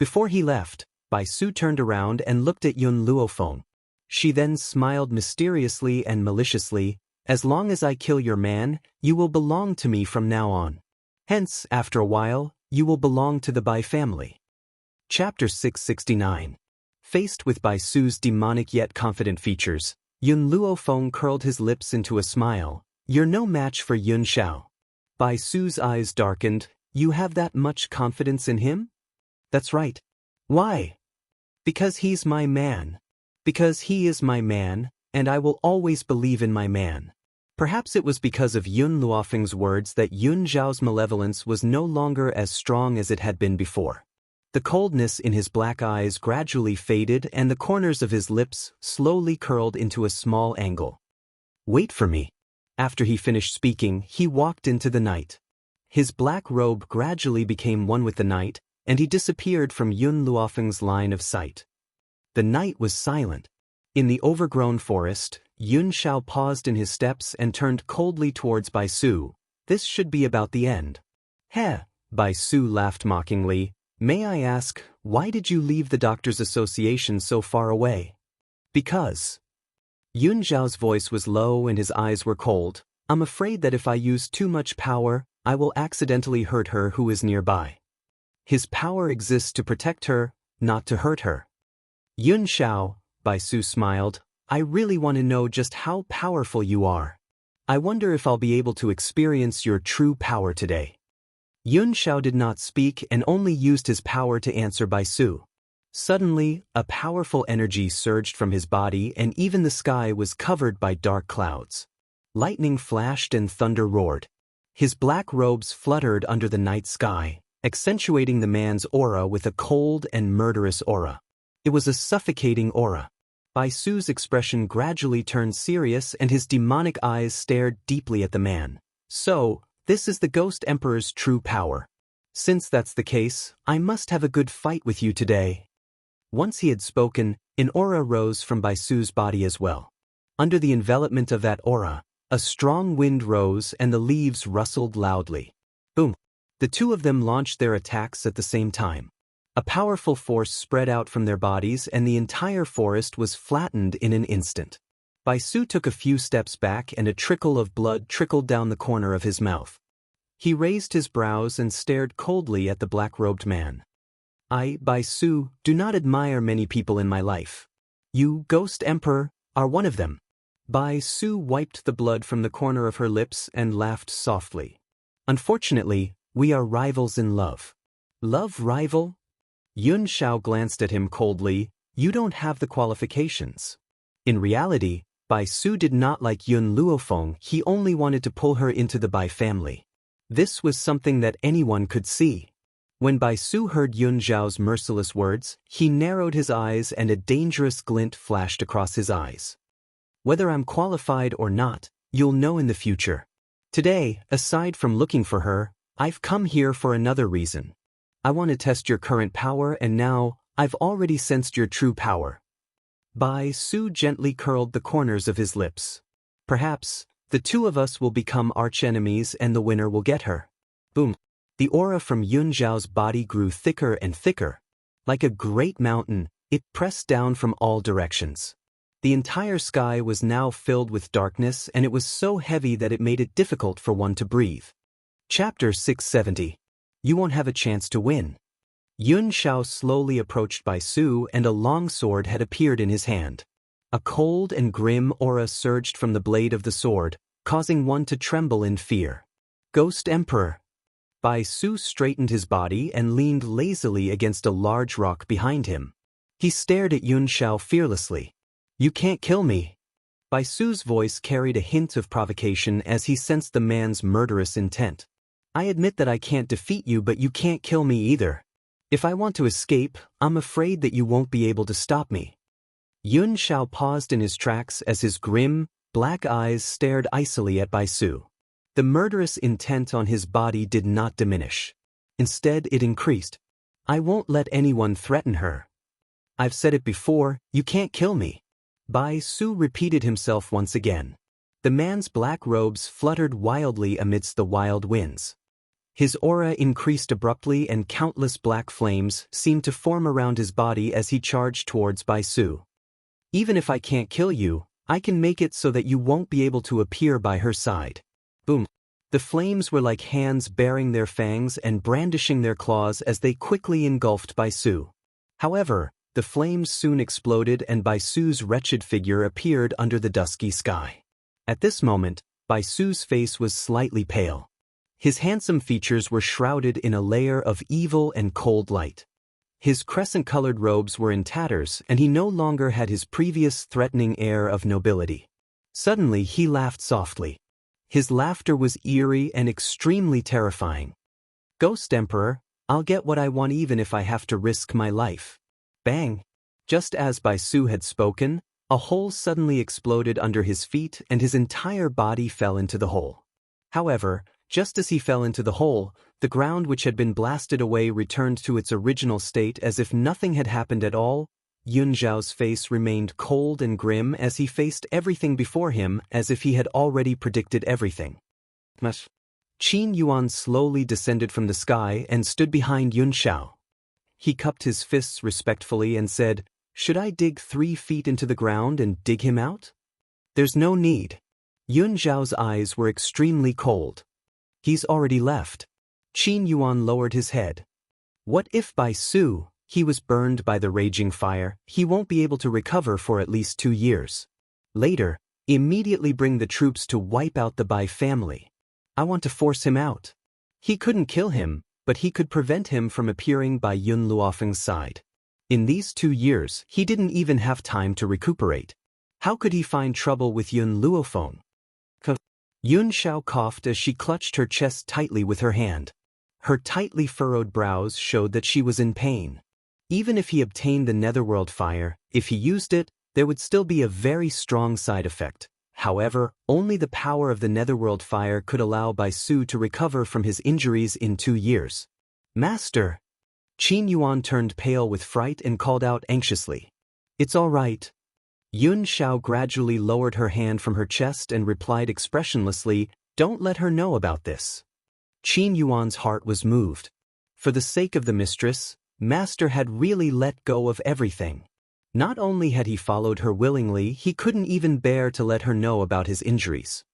Before he left, Bai Su turned around and looked at Yun Luofeng. She then smiled mysteriously and maliciously, "As long as I kill your man, you will belong to me from now on. Hence, after a while, you will belong to the Bai family." Chapter 669. Faced with Bai Su's demonic yet confident features, Yun Luofeng curled his lips into a smile. "You're no match for Yun Xiao." Bai Su's eyes darkened. "You have that much confidence in him?" "That's right." "Why?" "Because he's my man. Because he is my man, and I will always believe in my man." Perhaps it was because of Yun Luofeng's words that Yun Zhao's malevolence was no longer as strong as it had been before. The coldness in his black eyes gradually faded and the corners of his lips slowly curled into a small angle. "Wait for me." After he finished speaking, he walked into the night. His black robe gradually became one with the night, and he disappeared from Yun Luofeng's line of sight. The night was silent. In the overgrown forest, Yun Xiao paused in his steps and turned coldly towards Bai Su. "This should be about the end." "Heh," Bai Su laughed mockingly. "May I ask, why did you leave the Doctors' Association so far away?" "Because." Yun Zhao's voice was low and his eyes were cold. "I'm afraid that if I use too much power, I will accidentally hurt her who is nearby. His power exists to protect her, not to hurt her. Yun Xiao, Bai Su smiled, I really want to know just how powerful you are. I wonder if I'll be able to experience your true power today. Yun Xiao did not speak and only used his power to answer Bai Su. Suddenly, a powerful energy surged from his body and even the sky was covered by dark clouds. Lightning flashed and thunder roared. His black robes fluttered under the night sky, accentuating the man's aura with a cold and murderous aura. It was a suffocating aura. Bai Su's expression gradually turned serious and his demonic eyes stared deeply at the man. So, this is the Ghost Emperor's true power. Since that's the case, I must have a good fight with you today. Once he had spoken, an aura rose from Bai Su's body as well. Under the envelopment of that aura, a strong wind rose and the leaves rustled loudly. Boom! The two of them launched their attacks at the same time. A powerful force spread out from their bodies and the entire forest was flattened in an instant. Bai Su took a few steps back and a trickle of blood trickled down the corner of his mouth. He raised his brows and stared coldly at the black-robed man. I, Bai Su, do not admire many people in my life. You, Ghost Emperor, are one of them. Bai Su wiped the blood from the corner of her lips and laughed softly. Unfortunately, we are rivals in love. Love rival? Yun Xiao glanced at him coldly, you don't have the qualifications. In reality, Bai Su did not like Yun Luofeng, he only wanted to pull her into the Bai family. This was something that anyone could see. When Bai Su heard Yun Xiao's merciless words, he narrowed his eyes and a dangerous glint flashed across his eyes. Whether I'm qualified or not, you'll know in the future. Today, aside from looking for her, I've come here for another reason. I want to test your current power and now, I've already sensed your true power. Bai Su gently curled the corners of his lips. Perhaps, the two of us will become archenemies and the winner will get her. Boom. The aura from Yun Xiao's body grew thicker and thicker. Like a great mountain, it pressed down from all directions. The entire sky was now filled with darkness and it was so heavy that it made it difficult for one to breathe. Chapter 670. You won't have a chance to win. Yun Xiao slowly approached Bai Su and a long sword had appeared in his hand. A cold and grim aura surged from the blade of the sword, causing one to tremble in fear. Ghost Emperor. Bai Su straightened his body and leaned lazily against a large rock behind him. He stared at Yun Xiao fearlessly. You can't kill me. Bai Su's voice carried a hint of provocation as he sensed the man's murderous intent. I admit that I can't defeat you, but you can't kill me either. If I want to escape, I'm afraid that you won't be able to stop me. Yun Xiao paused in his tracks as his grim, black eyes stared icily at Bai Su. The murderous intent on his body did not diminish. Instead, it increased. I won't let anyone threaten her. I've said it before, you can't kill me. Bai Su repeated himself once again. The man's black robes fluttered wildly amidst the wild winds. His aura increased abruptly and countless black flames seemed to form around his body as he charged towards Bai Su. Even if I can't kill you, I can make it so that you won't be able to appear by her side. Boom. The flames were like hands baring their fangs and brandishing their claws as they quickly engulfed Bai Su. However, the flames soon exploded and Bai Su's wretched figure appeared under the dusky sky. At this moment, Bai Su's face was slightly pale. His handsome features were shrouded in a layer of evil and cold light. His crescent-colored robes were in tatters and he no longer had his previous threatening air of nobility. Suddenly he laughed softly. His laughter was eerie and extremely terrifying. Ghost Emperor, I'll get what I want even if I have to risk my life. Bang! Just as Bai Su had spoken, a hole suddenly exploded under his feet and his entire body fell into the hole. However, just as he fell into the hole, the ground which had been blasted away returned to its original state as if nothing had happened at all. Yun Xiao's face remained cold and grim as he faced everything before him as if he had already predicted everything. Qin Yuan slowly descended from the sky and stood behind Yun Xiao. He cupped his fists respectfully and said, Should I dig 3 feet into the ground and dig him out? There's no need. Yun Xiao's eyes were extremely cold. He's already left. Qin Yuan lowered his head. What if by Su, he was burned by the raging fire? He won't be able to recover for at least 2 years. Later, immediately bring the troops to wipe out the Bai family. I want to force him out. He couldn't kill him, but he could prevent him from appearing by Yun Luofeng's side. In these 2 years, he didn't even have time to recuperate. How could he find trouble with Yun Luofeng? Yun Xiao coughed as she clutched her chest tightly with her hand. Her tightly furrowed brows showed that she was in pain. Even if he obtained the netherworld fire, if he used it, there would still be a very strong side effect. However, only the power of the netherworld fire could allow Bai Su to recover from his injuries in 2 years. Master! Qin Yuan turned pale with fright and called out anxiously. It's all right. Yun Xiao gradually lowered her hand from her chest and replied expressionlessly, don't let her know about this. Qin Yuan's heart was moved. For the sake of the mistress, Master had really let go of everything. Not only had he followed her willingly, he couldn't even bear to let her know about his injuries.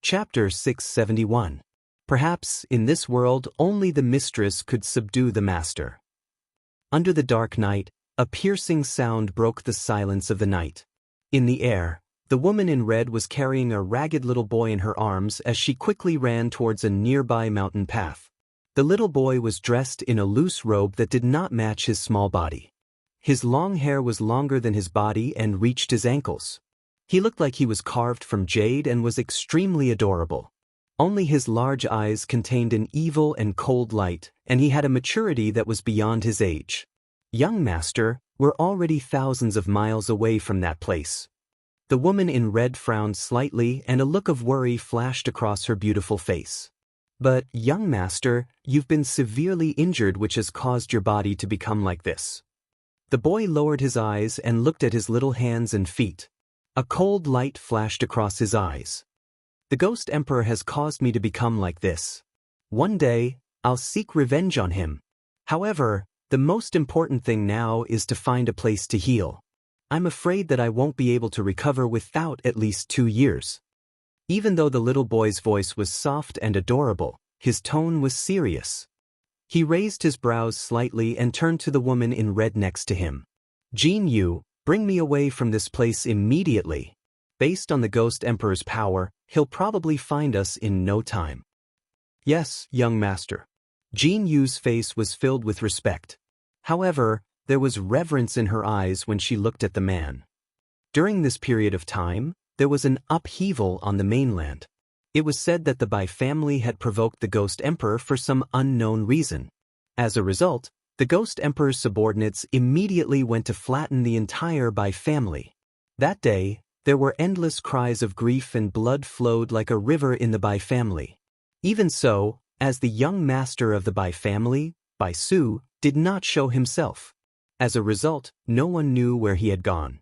Chapter 671. Perhaps, in this world, only the mistress could subdue the master. Under the dark night, a piercing sound broke the silence of the night. In the air, the woman in red was carrying a ragged little boy in her arms as she quickly ran towards a nearby mountain path. The little boy was dressed in a loose robe that did not match his small body. His long hair was longer than his body and reached his ankles. He looked like he was carved from jade and was extremely adorable. Only his large eyes contained an evil and cold light, and he had a maturity that was beyond his age. Young master, we're already thousands of miles away from that place. The woman in red frowned slightly and a look of worry flashed across her beautiful face. But, young master, you've been severely injured, which has caused your body to become like this. The boy lowered his eyes and looked at his little hands and feet. A cold light flashed across his eyes. The Ghost Emperor has caused me to become like this. One day, I'll seek revenge on him. However, the most important thing now is to find a place to heal. I'm afraid that I won't be able to recover without at least 2 years. Even though the little boy's voice was soft and adorable, his tone was serious. He raised his brows slightly and turned to the woman in red next to him. Jin Yu, bring me away from this place immediately. Based on the Ghost Emperor's power, he'll probably find us in no time. Yes, young master. Jin Yu's face was filled with respect. However, there was reverence in her eyes when she looked at the man. During this period of time, there was an upheaval on the mainland. It was said that the Bai family had provoked the Ghost Emperor for some unknown reason. As a result, the Ghost Emperor's subordinates immediately went to flatten the entire Bai family. That day, there were endless cries of grief and blood flowed like a river in the Bai family. Even so, as the young master of the Bai family, Bai Su, did not show himself. As a result, no one knew where he had gone.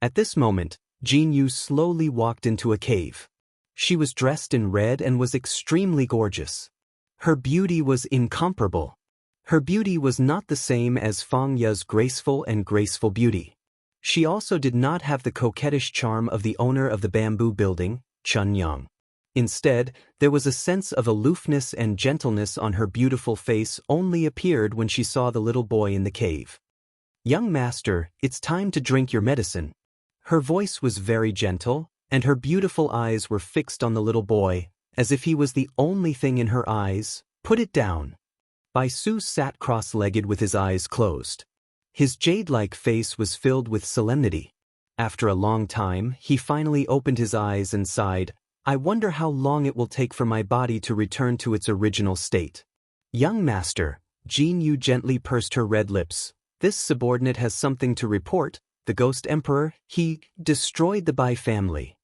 At this moment, Jin Yu slowly walked into a cave. She was dressed in red and was extremely gorgeous. Her beauty was incomparable. Her beauty was not the same as Feng Ye's graceful beauty. She also did not have the coquettish charm of the owner of the bamboo building, Chun Yang. Instead, there was a sense of aloofness and gentleness on her beautiful face only appeared when she saw the little boy in the cave. Young master, it's time to drink your medicine. Her voice was very gentle, and her beautiful eyes were fixed on the little boy, as if he was the only thing in her eyes. Put it down. Bai Su sat cross-legged with his eyes closed. His jade-like face was filled with solemnity. After a long time, he finally opened his eyes and sighed, I wonder how long it will take for my body to return to its original state. Young master, Jin Yu gently pursed her red lips. This subordinate has something to report. The Ghost Emperor, he destroyed the Bai family.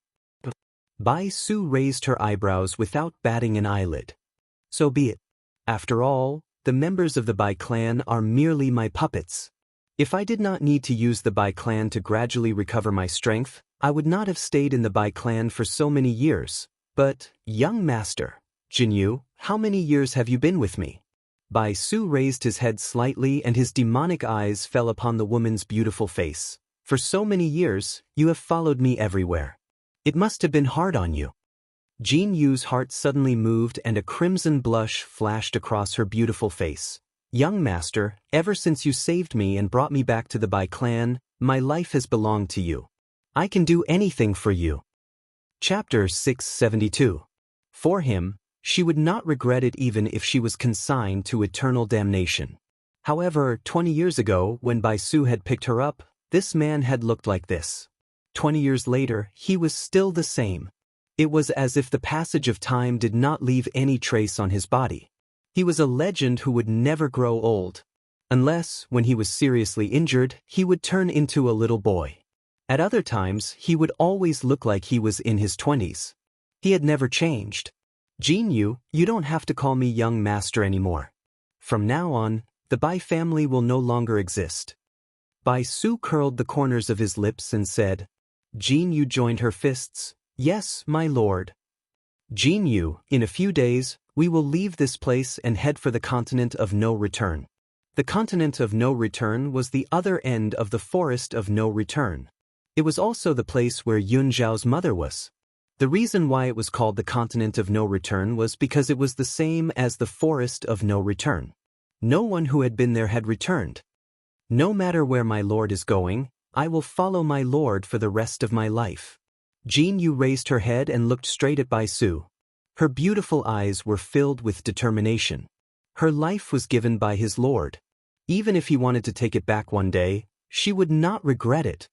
Bai Su raised her eyebrows without batting an eyelid. So be it. After all, the members of the Bai clan are merely my puppets. If I did not need to use the Bai clan to gradually recover my strength, I would not have stayed in the Bai clan for so many years. But, young master, Jin Yu, how many years have you been with me? Bai Su raised his head slightly and his demonic eyes fell upon the woman's beautiful face. For so many years, you have followed me everywhere. It must have been hard on you. Jin Yu's heart suddenly moved and a crimson blush flashed across her beautiful face. Young master, ever since you saved me and brought me back to the Bai clan, my life has belonged to you. I can do anything for you. Chapter 672. For him, she would not regret it even if she was consigned to eternal damnation. However, 20 years ago, when Bai Su had picked her up, this man had looked like this. 20 years later, he was still the same. It was as if the passage of time did not leave any trace on his body. He was a legend who would never grow old. Unless, when he was seriously injured, he would turn into a little boy. At other times, he would always look like he was in his 20s. He had never changed. Jin Yu, you don't have to call me young master anymore. From now on, the Bai family will no longer exist. Bai Su curled the corners of his lips and said. Jin Yu joined her fists. Yes, my lord. Jin Yu, in a few days, we will leave this place and head for the continent of no return. The continent of no return was the other end of the forest of no return. It was also the place where Yun Zhao's mother was. The reason why it was called the continent of no return was because it was the same as the forest of no return. No one who had been there had returned. No matter where my lord is going, I will follow my lord for the rest of my life. Jin Yu raised her head and looked straight at Bai Su. Her beautiful eyes were filled with determination. Her life was given by his lord. Even if he wanted to take it back one day, she would not regret it.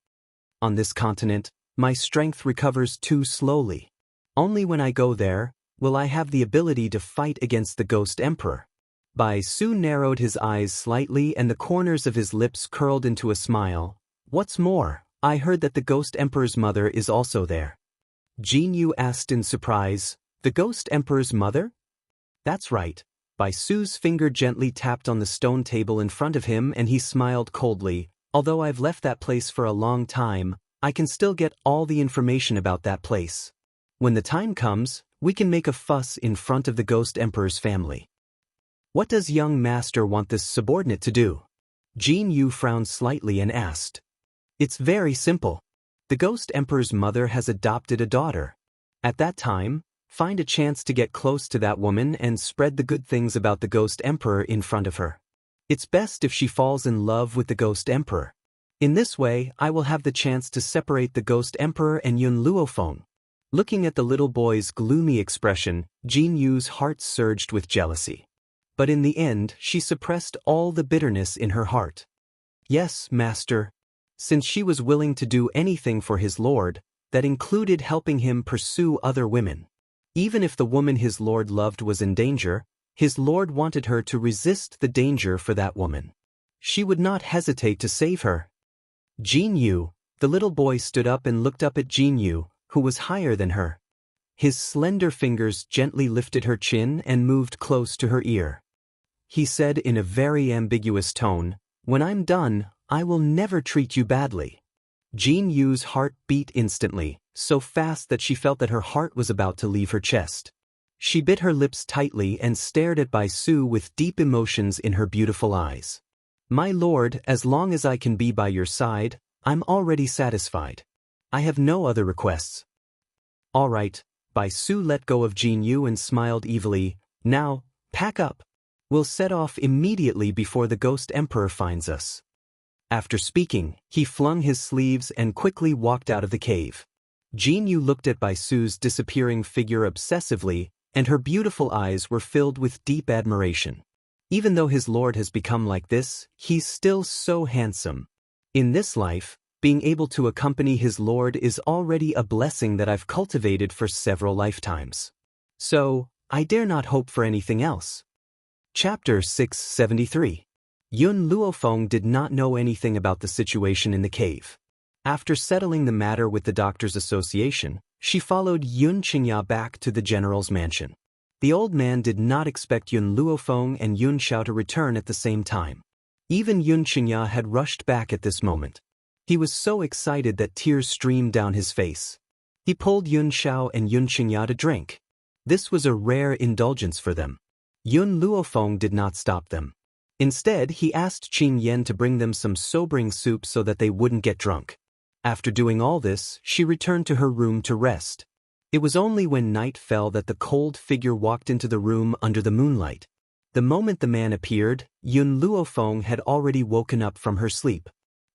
On this continent, my strength recovers too slowly. Only when I go there, will I have the ability to fight against the Ghost Emperor. Bai Su narrowed his eyes slightly and the corners of his lips curled into a smile. What's more, I heard that the Ghost Emperor's mother is also there. Jin Yu asked in surprise, the Ghost Emperor's mother? That's right. Bai Su's finger gently tapped on the stone table in front of him and he smiled coldly. Although I've left that place for a long time, I can still get all the information about that place. When the time comes, we can make a fuss in front of the Ghost Emperor's family. What does young master want this subordinate to do? Jin Yu frowned slightly and asked. It's very simple. The Ghost Emperor's mother has adopted a daughter. At that time, find a chance to get close to that woman and spread the good things about the Ghost Emperor in front of her. It's best if she falls in love with the Ghost Emperor. In this way, I will have the chance to separate the Ghost Emperor and Yun Luofeng. Looking at the little boy's gloomy expression, Jin Yu's heart surged with jealousy. But in the end, she suppressed all the bitterness in her heart. Yes, master. Since she was willing to do anything for his lord, that included helping him pursue other women. Even if the woman his lord loved was in danger, his lord wanted her to resist the danger for that woman. She would not hesitate to save her. Jin Yu, the little boy stood up and looked up at Jin Yu, who was higher than her. His slender fingers gently lifted her chin and moved close to her ear. He said in a very ambiguous tone, when I'm done, I will never treat you badly. Jin Yu's heart beat instantly, so fast that she felt that her heart was about to leave her chest. She bit her lips tightly and stared at Bai Su with deep emotions in her beautiful eyes. My lord, as long as I can be by your side, I'm already satisfied. I have no other requests. All right, Bai Su let go of Jin Yu and smiled evilly. Now, pack up. We'll set off immediately before the Ghost Emperor finds us. After speaking, he flung his sleeves and quickly walked out of the cave. Jin Yu looked at Bai Su's disappearing figure obsessively, and her beautiful eyes were filled with deep admiration. Even though his lord has become like this, he's still so handsome. In this life, being able to accompany his lord is already a blessing that I've cultivated for several lifetimes. So, I dare not hope for anything else. Chapter 673. Yun Luofeng did not know anything about the situation in the cave. After settling the matter with the Doctors' Association, she followed Yun Xianxia back to the general's mansion. The old man did not expect Yun Luofeng and Yun Xiao to return at the same time. Even Yun Xianxia had rushed back at this moment. He was so excited that tears streamed down his face. He pulled Yun Xiao and Yun Xianxia to drink. This was a rare indulgence for them. Yun Luofeng did not stop them. Instead, he asked Qin Yan to bring them some sobering soup so that they wouldn't get drunk. After doing all this, she returned to her room to rest. It was only when night fell that the cold figure walked into the room under the moonlight. The moment the man appeared, Yun Luofeng had already woken up from her sleep.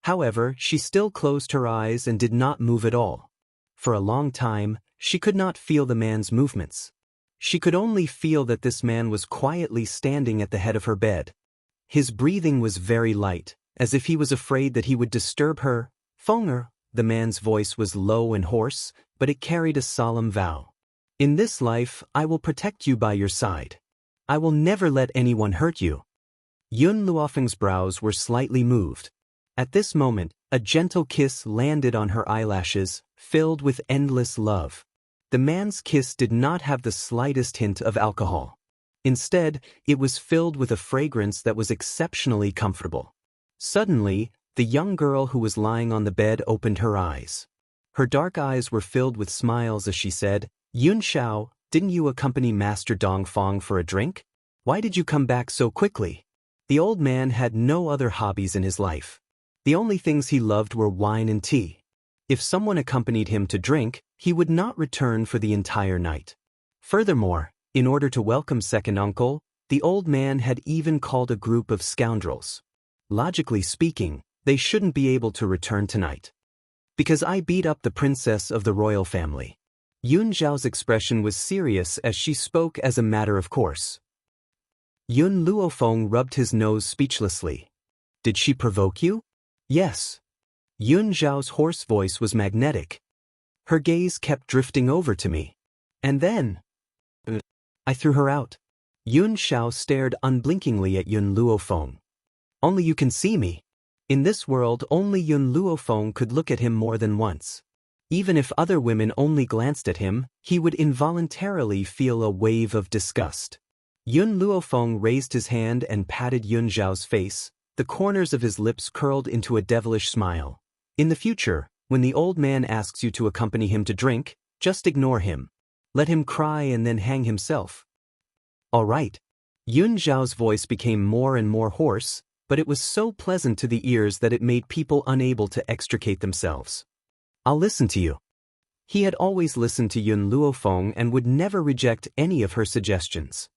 However, she still closed her eyes and did not move at all. For a long time, she could not feel the man's movements. She could only feel that this man was quietly standing at the head of her bed. His breathing was very light, as if he was afraid that he would disturb her. Fenger, the man's voice was low and hoarse, but it carried a solemn vow. In this life, I will protect you by your side. I will never let anyone hurt you. Yun Luofeng's brows were slightly moved. At this moment, a gentle kiss landed on her eyelashes, filled with endless love. The man's kiss did not have the slightest hint of alcohol. Instead, it was filled with a fragrance that was exceptionally comfortable. Suddenly, the young girl who was lying on the bed opened her eyes. Her dark eyes were filled with smiles as she said, "Yun Xiao, didn't you accompany Master Dongfang for a drink? Why did you come back so quickly?" The old man had no other hobbies in his life. The only things he loved were wine and tea. If someone accompanied him to drink, he would not return for the entire night. Furthermore, in order to welcome second uncle, the old man had even called a group of scoundrels. Logically speaking, they shouldn't be able to return tonight. Because I beat up the princess of the royal family. Yun Zhao's expression was serious as she spoke as a matter of course. Yun Luofeng rubbed his nose speechlessly. Did she provoke you? Yes. Yun Zhao's hoarse voice was magnetic. Her gaze kept drifting over to me. And then I threw her out. Yun Xiao stared unblinkingly at Yun Luofeng. Only you can see me. In this world, only Yun Luofeng could look at him more than once. Even if other women only glanced at him, he would involuntarily feel a wave of disgust. Yun Luofeng raised his hand and patted Yun Zhao's face. The corners of his lips curled into a devilish smile. In the future, when the old man asks you to accompany him to drink, just ignore him. Let him cry and then hang himself. All right. Yun Zhao's voice became more and more hoarse, but it was so pleasant to the ears that it made people unable to extricate themselves. I'll listen to you. He had always listened to Yun Luofeng and would never reject any of her suggestions.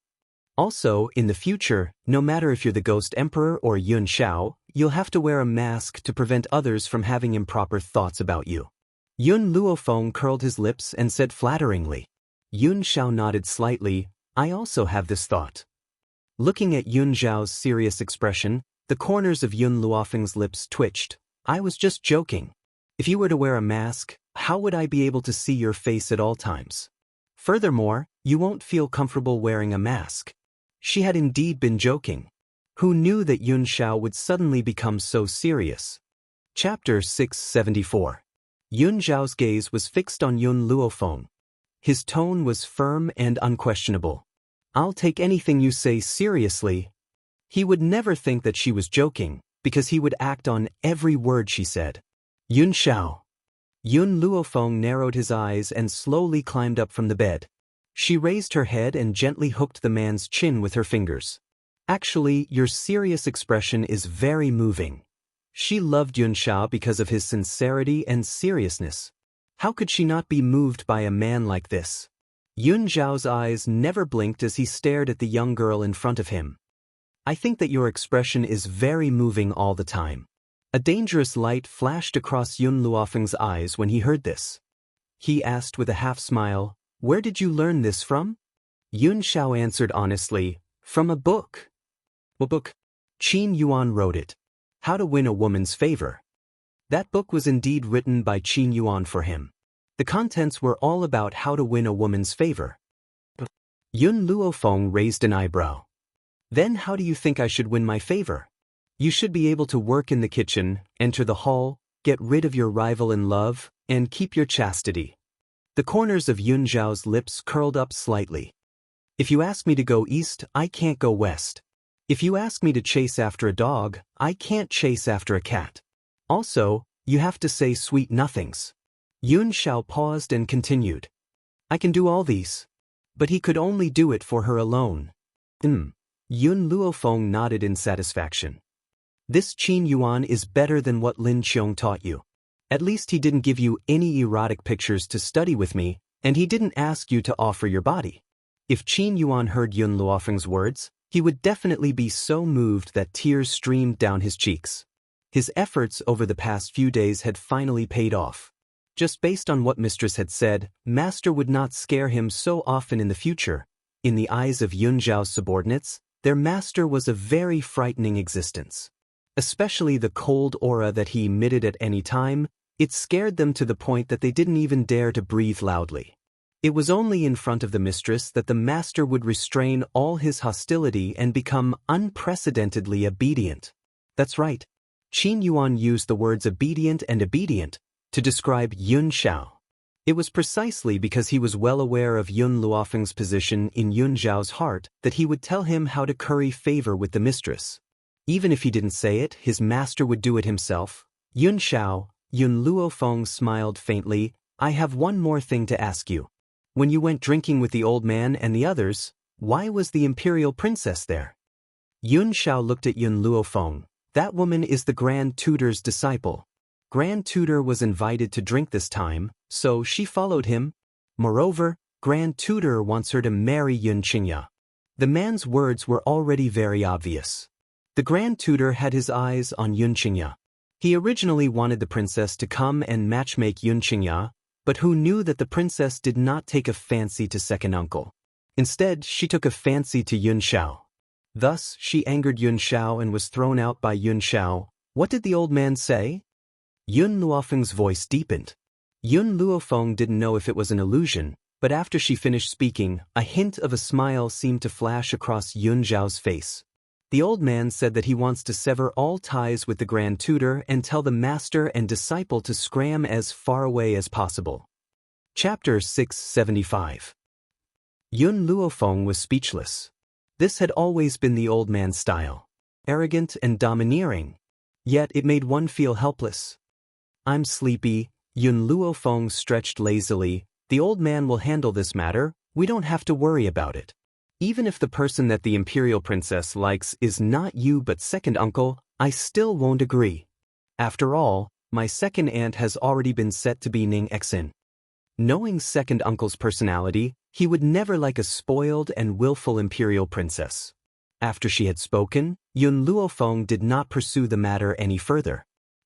Also, in the future, no matter if you're the Ghost Emperor or Yun Xiao, you'll have to wear a mask to prevent others from having improper thoughts about you. Yun Luofeng curled his lips and said flatteringly. Yun Xiao nodded slightly. I also have this thought. Looking at Yun Zhao's serious expression, the corners of Yun Luofeng's lips twitched. I was just joking. If you were to wear a mask, how would I be able to see your face at all times? Furthermore, you won't feel comfortable wearing a mask. She had indeed been joking. Who knew that Yun Xiao would suddenly become so serious? Chapter 674. Yun Zhao's gaze was fixed on Yun Luofeng. His tone was firm and unquestionable. I'll take anything you say seriously. He would never think that she was joking, because he would act on every word she said. Yun Xiao. Yun Luofeng narrowed his eyes and slowly climbed up from the bed. She raised her head and gently hooked the man's chin with her fingers. Actually, your serious expression is very moving. She loved Yun Xiao because of his sincerity and seriousness. How could she not be moved by a man like this? Yun Zhao's eyes never blinked as he stared at the young girl in front of him. I think that your expression is very moving all the time. A dangerous light flashed across Yun Luofeng's eyes when he heard this. He asked with a half-smile, Where did you learn this from? Yun Xiao answered honestly, From a book. What book? Qin Yuan wrote it. How to Win a Woman's Favor. That book was indeed written by Qin Yuan for him. The contents were all about how to win a woman's favor. Yun Luofeng raised an eyebrow. Then how do you think I should win my favor? You should be able to work in the kitchen, enter the hall, get rid of your rival in love, and keep your chastity. The corners of Yun Zhao's lips curled up slightly. If you ask me to go east, I can't go west. If you ask me to chase after a dog, I can't chase after a cat. Also, you have to say sweet nothings. Yun Xiao paused and continued. I can do all these. But he could only do it for her alone. Yun Luofeng nodded in satisfaction. This Qin Yuan is better than what Lin Qiong taught you. At least he didn't give you any erotic pictures to study with me, And he didn't ask you to offer your body. If Qin Yuan heard Yun Luofeng's words, he would definitely be so moved that tears streamed down his cheeks. His efforts over the past few days had finally paid off. Just based on what Mistress had said, Master would not scare him so often in the future. In the eyes of Yun Zhao's subordinates, their master was a very frightening existence. Especially the cold aura that he emitted at any time, it scared them to the point that they didn't even dare to breathe loudly. It was only in front of the mistress that the master would restrain all his hostility and become unprecedentedly obedient. That's right. Qin Yuan used the words obedient and obedient to describe Yun Xiao. It was precisely because he was well aware of Yun Luofeng's position in Yun Zhao's heart that he would tell him how to curry favor with the mistress. Even if he didn't say it, his master would do it himself. Yun Xiao, Yun Luofeng smiled faintly. I have one more thing to ask you. When you went drinking with the old man and the others, why was the imperial princess there? Yun Xiao looked at Yun Luofeng. That woman is the Grand Tutor's disciple. Grand Tutor was invited to drink this time, so she followed him. Moreover, Grand Tutor wants her to marry Yun Xianxia. The man's words were already very obvious. The Grand Tutor had his eyes on Yun Xianxia. He originally wanted the princess to come and matchmake Yun Xianxia, but who knew that the princess did not take a fancy to second uncle. Instead, she took a fancy to Yun Xiao. Thus, she angered Yun Xiao and was thrown out by Yun Xiao. What did the old man say? Yun Luofeng's voice deepened. Yun Luofeng didn't know if it was an illusion, but after she finished speaking, a hint of a smile seemed to flash across Yun Zhao's face. The old man said that he wants to sever all ties with the Grand Tutor and tell the master and disciple to scram as far away as possible. Chapter 675. Yun Luofeng was speechless. This had always been the old man's style. Arrogant and domineering. Yet it made one feel helpless. I'm sleepy. Yun Luofeng stretched lazily. The old man will handle this matter. We don't have to worry about it. Even if the person that the imperial princess likes is not you but second uncle, I still won't agree. After all, my second aunt has already been set to be Ning Xin. Knowing second uncle's personality, he would never like a spoiled and willful imperial princess. After she had spoken, Yun Luofeng did not pursue the matter any further.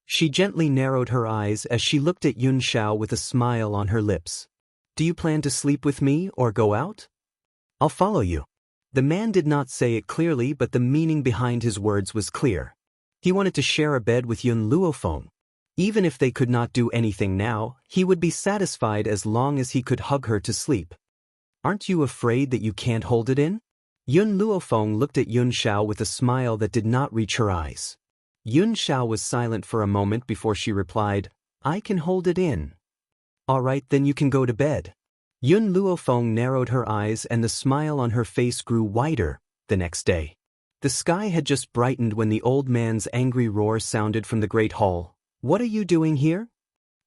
She gently narrowed her eyes as she looked at Yun Xiao with a smile on her lips. Do you plan to sleep with me or go out? I'll follow you. The man did not say it clearly, but the meaning behind his words was clear. He wanted to share a bed with Yun Luofeng. Even if they could not do anything now, he would be satisfied as long as he could hug her to sleep. Aren't you afraid that you can't hold it in? Yun Luofeng looked at Yun Xiao with a smile that did not reach her eyes. Yun Xiao was silent for a moment before she replied, I can hold it in. All right, then you can go to bed. Yun Luofeng narrowed her eyes and the smile on her face grew wider. The next day, the sky had just brightened when the old man's angry roar sounded from the great hall. What are you doing here?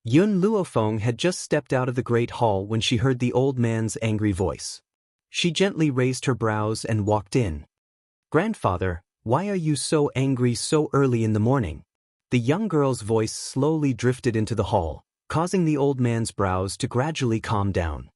Yun Luofeng had just stepped out of the great hall when she heard the old man's angry voice. She gently raised her brows and walked in. Grandfather, why are you so angry so early in the morning? The young girl's voice slowly drifted into the hall, causing the old man's brows to gradually calm down.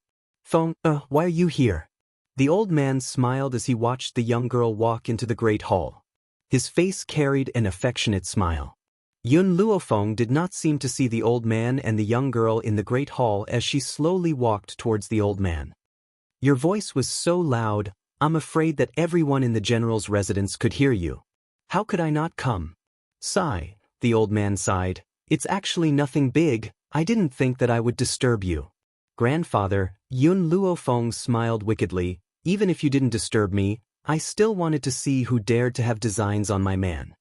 Feng, why are you here? The old man smiled as he watched the young girl walk into the great hall. His face carried an affectionate smile. Yun Luofeng did not seem to see the old man and the young girl in the great hall as she slowly walked towards the old man. Your voice was so loud, I'm afraid that everyone in the general's residence could hear you. How could I not come? Sigh, the old man sighed. It's actually nothing big, I didn't think that I would disturb you. Grandfather, Yun Luofeng smiled wickedly, even if you didn't disturb me, I still wanted to see who dared to have designs on my man.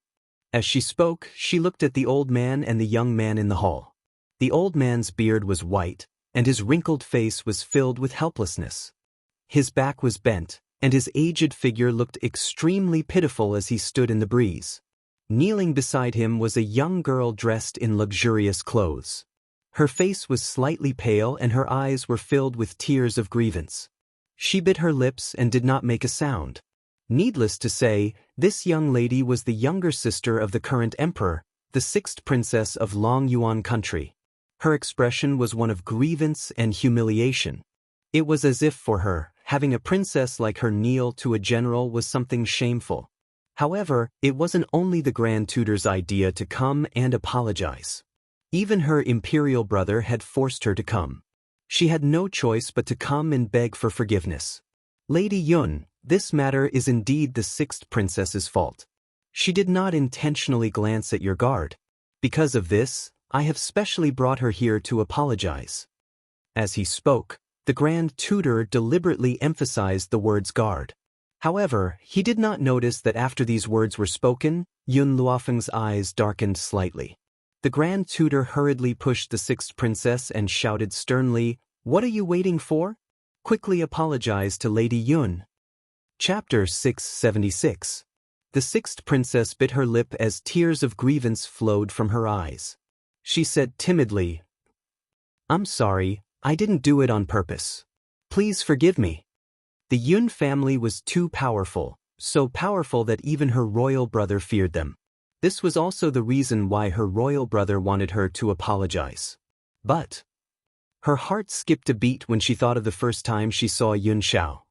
As she spoke, she looked at the old man and the young man in the hall. The old man's beard was white, and his wrinkled face was filled with helplessness. His back was bent, and his aged figure looked extremely pitiful as he stood in the breeze. Kneeling beside him was a young girl dressed in luxurious clothes. Her face was slightly pale and her eyes were filled with tears of grievance. She bit her lips and did not make a sound. Needless to say, this young lady was the younger sister of the current emperor, the sixth princess of Long Yuan country. Her expression was one of grievance and humiliation. It was as if for her, having a princess like her kneel to a general was something shameful. However, it wasn't only the Grand Tutor's idea to come and apologize. Even her imperial brother had forced her to come. She had no choice but to come and beg for forgiveness. Lady Yun, this matter is indeed the sixth princess's fault. She did not intentionally glance at your guard. Because of this, I have specially brought her here to apologize. As he spoke, the Grand Tutor deliberately emphasized the words guard. However, he did not notice that after these words were spoken, Yun Luofeng's eyes darkened slightly. The Grand Tutor hurriedly pushed the sixth princess and shouted sternly, "What are you waiting for? Quickly apologize to Lady Yun." Chapter 676. The sixth princess bit her lip as tears of grievance flowed from her eyes. She said timidly, "I'm sorry, I didn't do it on purpose. Please forgive me." The Yun family was too powerful, so powerful that even her royal brother feared them. This was also the reason why her royal brother wanted her to apologize. But her heart skipped a beat when she thought of the first time she saw Yun Xiao.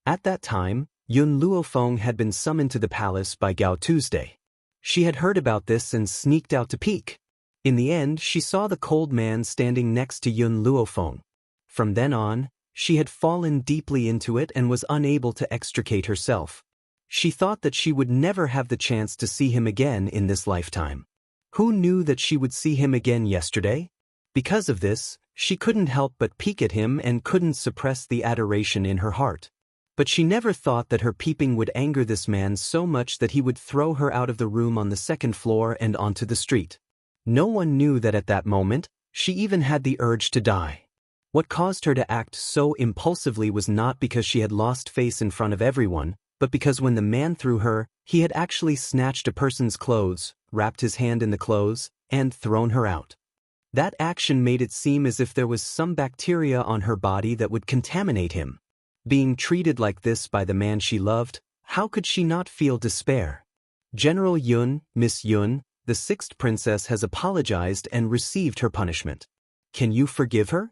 At that time, Yun Luofeng had been summoned to the palace by Gao Tuesday. She had heard about this and sneaked out to peek. In the end, she saw the cold man standing next to Yun Luofeng. From then on, she had fallen deeply into it and was unable to extricate herself. She thought that she would never have the chance to see him again in this lifetime. Who knew that she would see him again yesterday? Because of this, she couldn't help but peek at him and couldn't suppress the adoration in her heart. But she never thought that her peeping would anger this man so much that he would throw her out of the room on the second floor and onto the street. No one knew that at that moment, she even had the urge to die. What caused her to act so impulsively was not because she had lost face in front of everyone, but because when the man threw her, he had actually snatched a person's clothes, wrapped his hand in the clothes, and thrown her out. That action made it seem as if there was some bacteria on her body that would contaminate him. Being treated like this by the man she loved, how could she not feel despair? General Yun, Miss Yun, the sixth princess has apologized and received her punishment. Can you forgive her?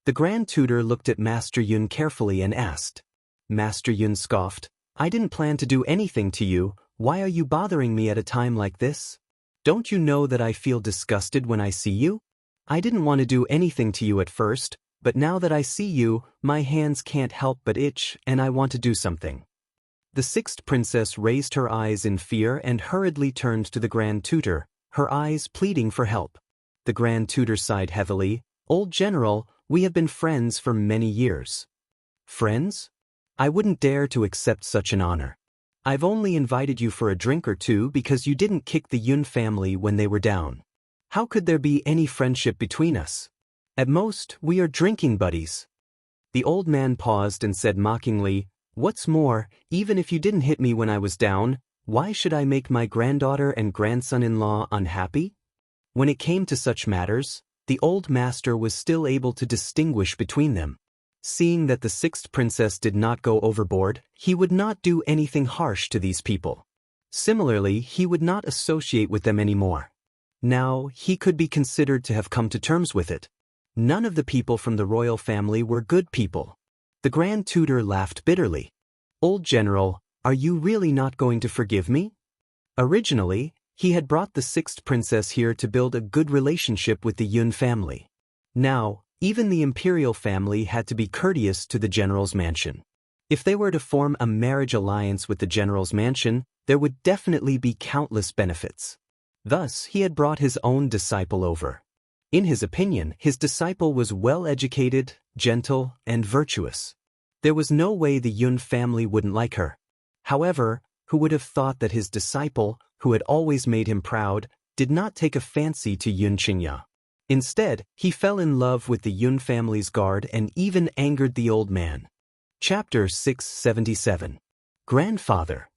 The Grand Tutor looked at Master Yun carefully and asked. Master Yun scoffed, "I didn't plan to do anything to you, why are you bothering me at a time like this? Don't you know that I feel disgusted when I see you? I didn't want to do anything to you at first, but now that I see you, my hands can't help but itch and I want to do something." The sixth princess raised her eyes in fear and hurriedly turned to the Grand Tutor, her eyes pleading for help. The Grand Tutor sighed heavily, "Old General, we have been friends for many years." "Friends? I wouldn't dare to accept such an honor. I've only invited you for a drink or two because you didn't kick the Yun family when they were down. How could there be any friendship between us? At most, we are drinking buddies." The old man paused and said mockingly, "What's more, even if you didn't hit me when I was down, why should I make my granddaughter and grandson-in-law unhappy?" When it came to such matters, the old master was still able to distinguish between them. Seeing that the sixth princess did not go overboard, he would not do anything harsh to these people. Similarly, he would not associate with them anymore. Now, he could be considered to have come to terms with it. None of the people from the royal family were good people. The Grand Tutor laughed bitterly. "Old General, are you really not going to forgive me?" Originally, he had brought the sixth princess here to build a good relationship with the Yun family. Now, even the imperial family had to be courteous to the general's mansion. If they were to form a marriage alliance with the general's mansion, there would definitely be countless benefits. Thus, he had brought his own disciple over. In his opinion, his disciple was well-educated, gentle, and virtuous. There was no way the Yun family wouldn't like her. However, who would have thought that his disciple, who had always made him proud, did not take a fancy to Yun Xianxia. Instead, he fell in love with the Yun family's guard and even angered the old man. Chapter 677. Grandfather.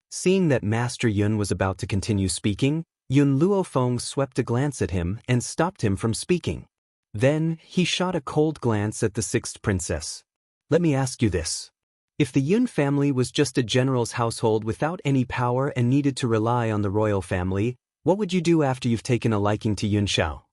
Seeing that Master Yun was about to continue speaking, Yun Luofeng swept a glance at him and stopped him from speaking. Then, he shot a cold glance at the sixth princess. "Let me ask you this. If the Yun family was just a general's household without any power and needed to rely on the royal family, what would you do after you've taken a liking to Yun Xiao?"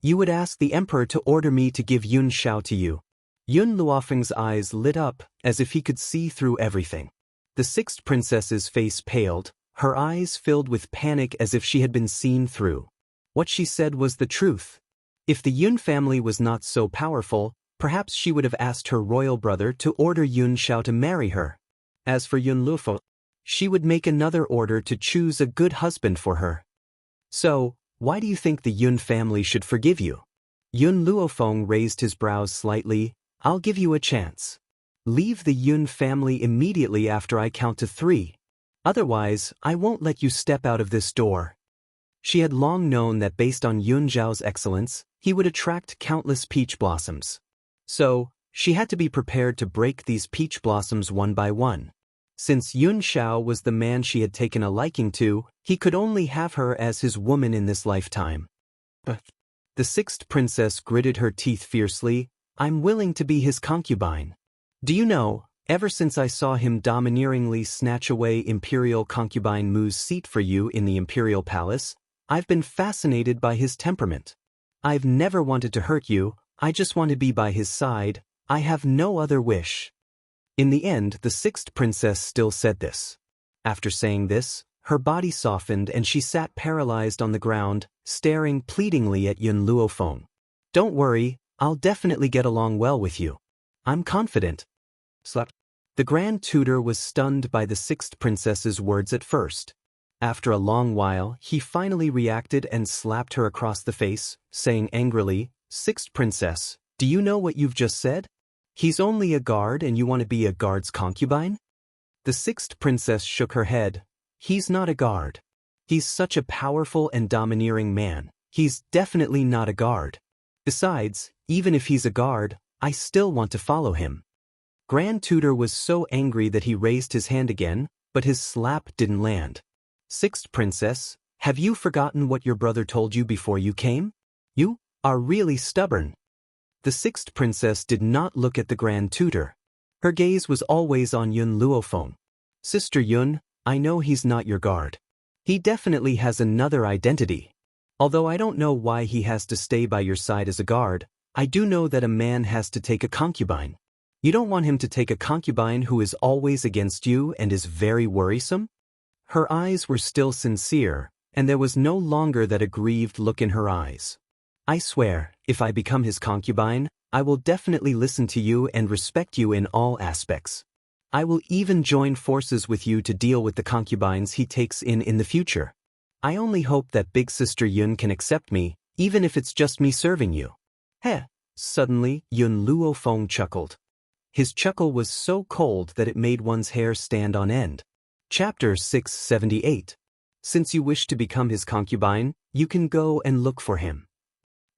You would ask the emperor to order me to give Yun Xiao to you. Yun Luofeng's eyes lit up, as if he could see through everything. The sixth princess's face paled, her eyes filled with panic as if she had been seen through. What she said was the truth. If the Yun family was not so powerful, perhaps she would have asked her royal brother to order Yun Xiao to marry her. As for Yun Luofeng, she would make another order to choose a good husband for her. So, why do you think the Yun family should forgive you? Yun Luofeng raised his brows slightly. I'll give you a chance. Leave the Yun family immediately after I count to 3. Otherwise, I won't let you step out of this door. She had long known that based on Yun Zhao's excellence, he would attract countless peach blossoms. So, she had to be prepared to break these peach blossoms one by one. Since Yun Xiao was the man she had taken a liking to, he could only have her as his woman in this lifetime. But the sixth princess gritted her teeth fiercely. I'm willing to be his concubine. Do you know, ever since I saw him domineeringly snatch away Imperial concubine Mu's seat for you in the Imperial Palace, I've been fascinated by his temperament. I've never wanted to hurt you, I just want to be by his side, I have no other wish. In the end, the sixth princess still said this. After saying this, her body softened and she sat paralyzed on the ground, staring pleadingly at Yun Luofeng. Don't worry, I'll definitely get along well with you. I'm confident. Slap. The Grand Tutor was stunned by the sixth princess's words at first. After a long while, he finally reacted and slapped her across the face, saying angrily, Sixth princess, do you know what you've just said? He's only a guard and you want to be a guard's concubine? The sixth princess shook her head. He's not a guard. He's such a powerful and domineering man. He's definitely not a guard. Besides, even if he's a guard, I still want to follow him. Grand Tutor was so angry that he raised his hand again, but his slap didn't land. Sixth princess, have you forgotten what your brother told you before you came? You are really stubborn. The sixth princess did not look at the Grand Tutor. Her gaze was always on Yun Luofeng. Sister Yun, I know he's not your guard. He definitely has another identity. Although I don't know why he has to stay by your side as a guard, I do know that a man has to take a concubine. You don't want him to take a concubine who is always against you and is very worrisome? Her eyes were still sincere, and there was no longer that aggrieved look in her eyes. I swear, if I become his concubine, I will definitely listen to you and respect you in all aspects. I will even join forces with you to deal with the concubines he takes in the future. I only hope that Big Sister Yun can accept me, even if it's just me serving you. Heh! Suddenly, Yun Luofeng chuckled. His chuckle was so cold that it made one's hair stand on end. Chapter 678. Since you wish to become his concubine, you can go and look for him.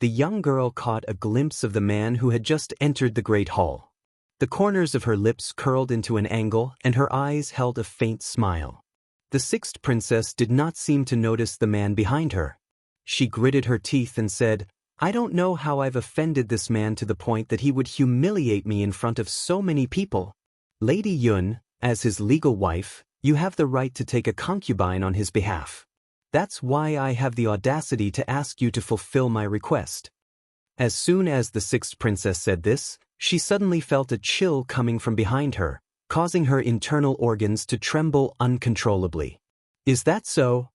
The young girl caught a glimpse of the man who had just entered the great hall. The corners of her lips curled into an angle and her eyes held a faint smile. The sixth princess did not seem to notice the man behind her. She gritted her teeth and said, I don't know how I've offended this man to the point that he would humiliate me in front of so many people. Lady Yun, as his legal wife, you have the right to take a concubine on his behalf. That's why I have the audacity to ask you to fulfill my request. As soon as the sixth princess said this, she suddenly felt a chill coming from behind her, causing her internal organs to tremble uncontrollably. Is that so?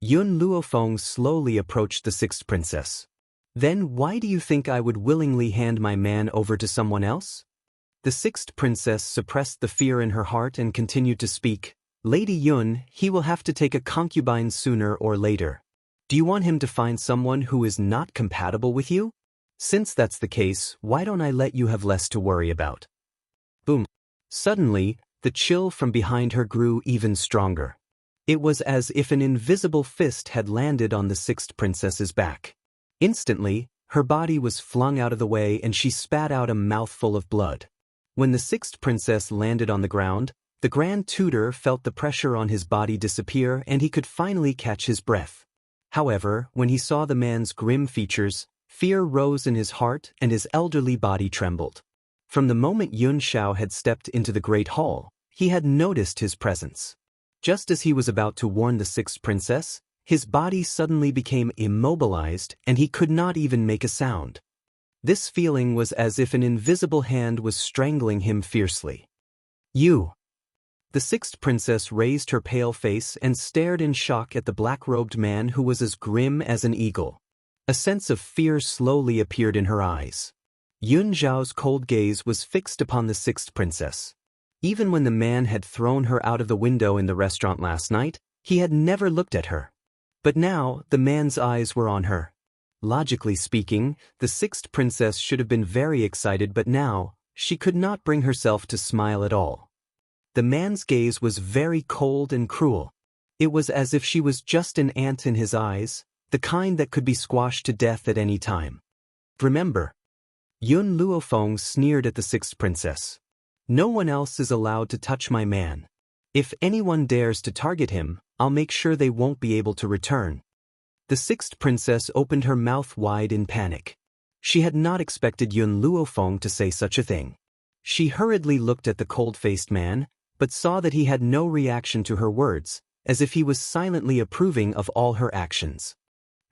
Yun Luofeng slowly approached the sixth princess. Then why do you think I would willingly hand my man over to someone else? The sixth princess suppressed the fear in her heart and continued to speak. Lady Yun, he will have to take a concubine sooner or later. Do you want him to find someone who is not compatible with you? Since that's the case, why don't I let you have less to worry about? Boom. Suddenly, the chill from behind her grew even stronger. It was as if an invisible fist had landed on the sixth princess's back. Instantly, her body was flung out of the way and she spat out a mouthful of blood. When the sixth princess landed on the ground, the Grand Tutor felt the pressure on his body disappear and he could finally catch his breath. However, when he saw the man's grim features, fear rose in his heart and his elderly body trembled. From the moment Yun Xiao had stepped into the Great Hall, he had noticed his presence. Just as he was about to warn the sixth princess, his body suddenly became immobilized and he could not even make a sound. This feeling was as if an invisible hand was strangling him fiercely. You. The sixth princess raised her pale face and stared in shock at the black-robed man who was as grim as an eagle. A sense of fear slowly appeared in her eyes. Yun Zhao's cold gaze was fixed upon the sixth princess. Even when the man had thrown her out of the window in the restaurant last night, he had never looked at her. But now, the man's eyes were on her. Logically speaking, the sixth princess should have been very excited, but now, she could not bring herself to smile at all. The man's gaze was very cold and cruel. It was as if she was just an ant in his eyes, the kind that could be squashed to death at any time. Remember. Yun Luofeng sneered at the sixth princess. No one else is allowed to touch my man. If anyone dares to target him, I'll make sure they won't be able to return. The sixth princess opened her mouth wide in panic. She had not expected Yun Luofeng to say such a thing. She hurriedly looked at the cold-faced man, but saw that he had no reaction to her words, as if he was silently approving of all her actions.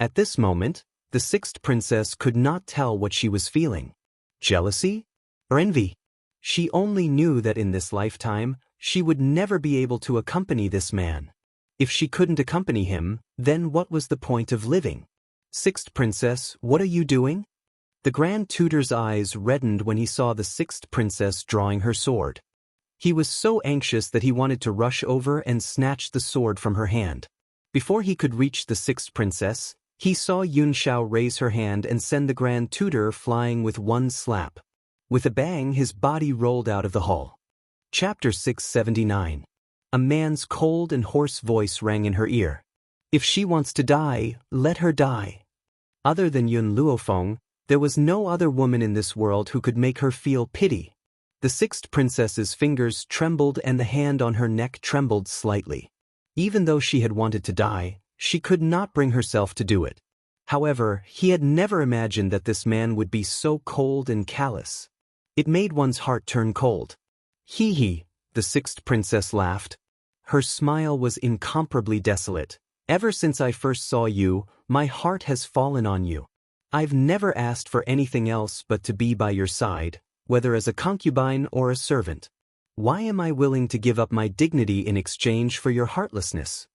At this moment, the sixth princess could not tell what she was feeling. Jealousy? Or envy? She only knew that in this lifetime, she would never be able to accompany this man. If she couldn't accompany him, then what was the point of living? Sixth princess, what are you doing? The Grand Tutor's eyes reddened when he saw the sixth princess drawing her sword. He was so anxious that he wanted to rush over and snatch the sword from her hand. Before he could reach the sixth princess, he saw Yun Xiao raise her hand and send the Grand Tutor flying with one slap. With a bang, his body rolled out of the hall. Chapter 679. A man's cold and hoarse voice rang in her ear. If she wants to die, let her die. Other than Yun Luofeng, there was no other woman in this world who could make her feel pity. The sixth princess's fingers trembled and the hand on her neck trembled slightly. Even though she had wanted to die, she could not bring herself to do it. However, he had never imagined that this man would be so cold and callous. It made one's heart turn cold. Hee hee, the sixth princess laughed. Her smile was incomparably desolate. Ever since I first saw you, my heart has fallen on you. I've never asked for anything else but to be by your side, whether as a concubine or a servant. Why am I willing to give up my dignity in exchange for your heartlessness?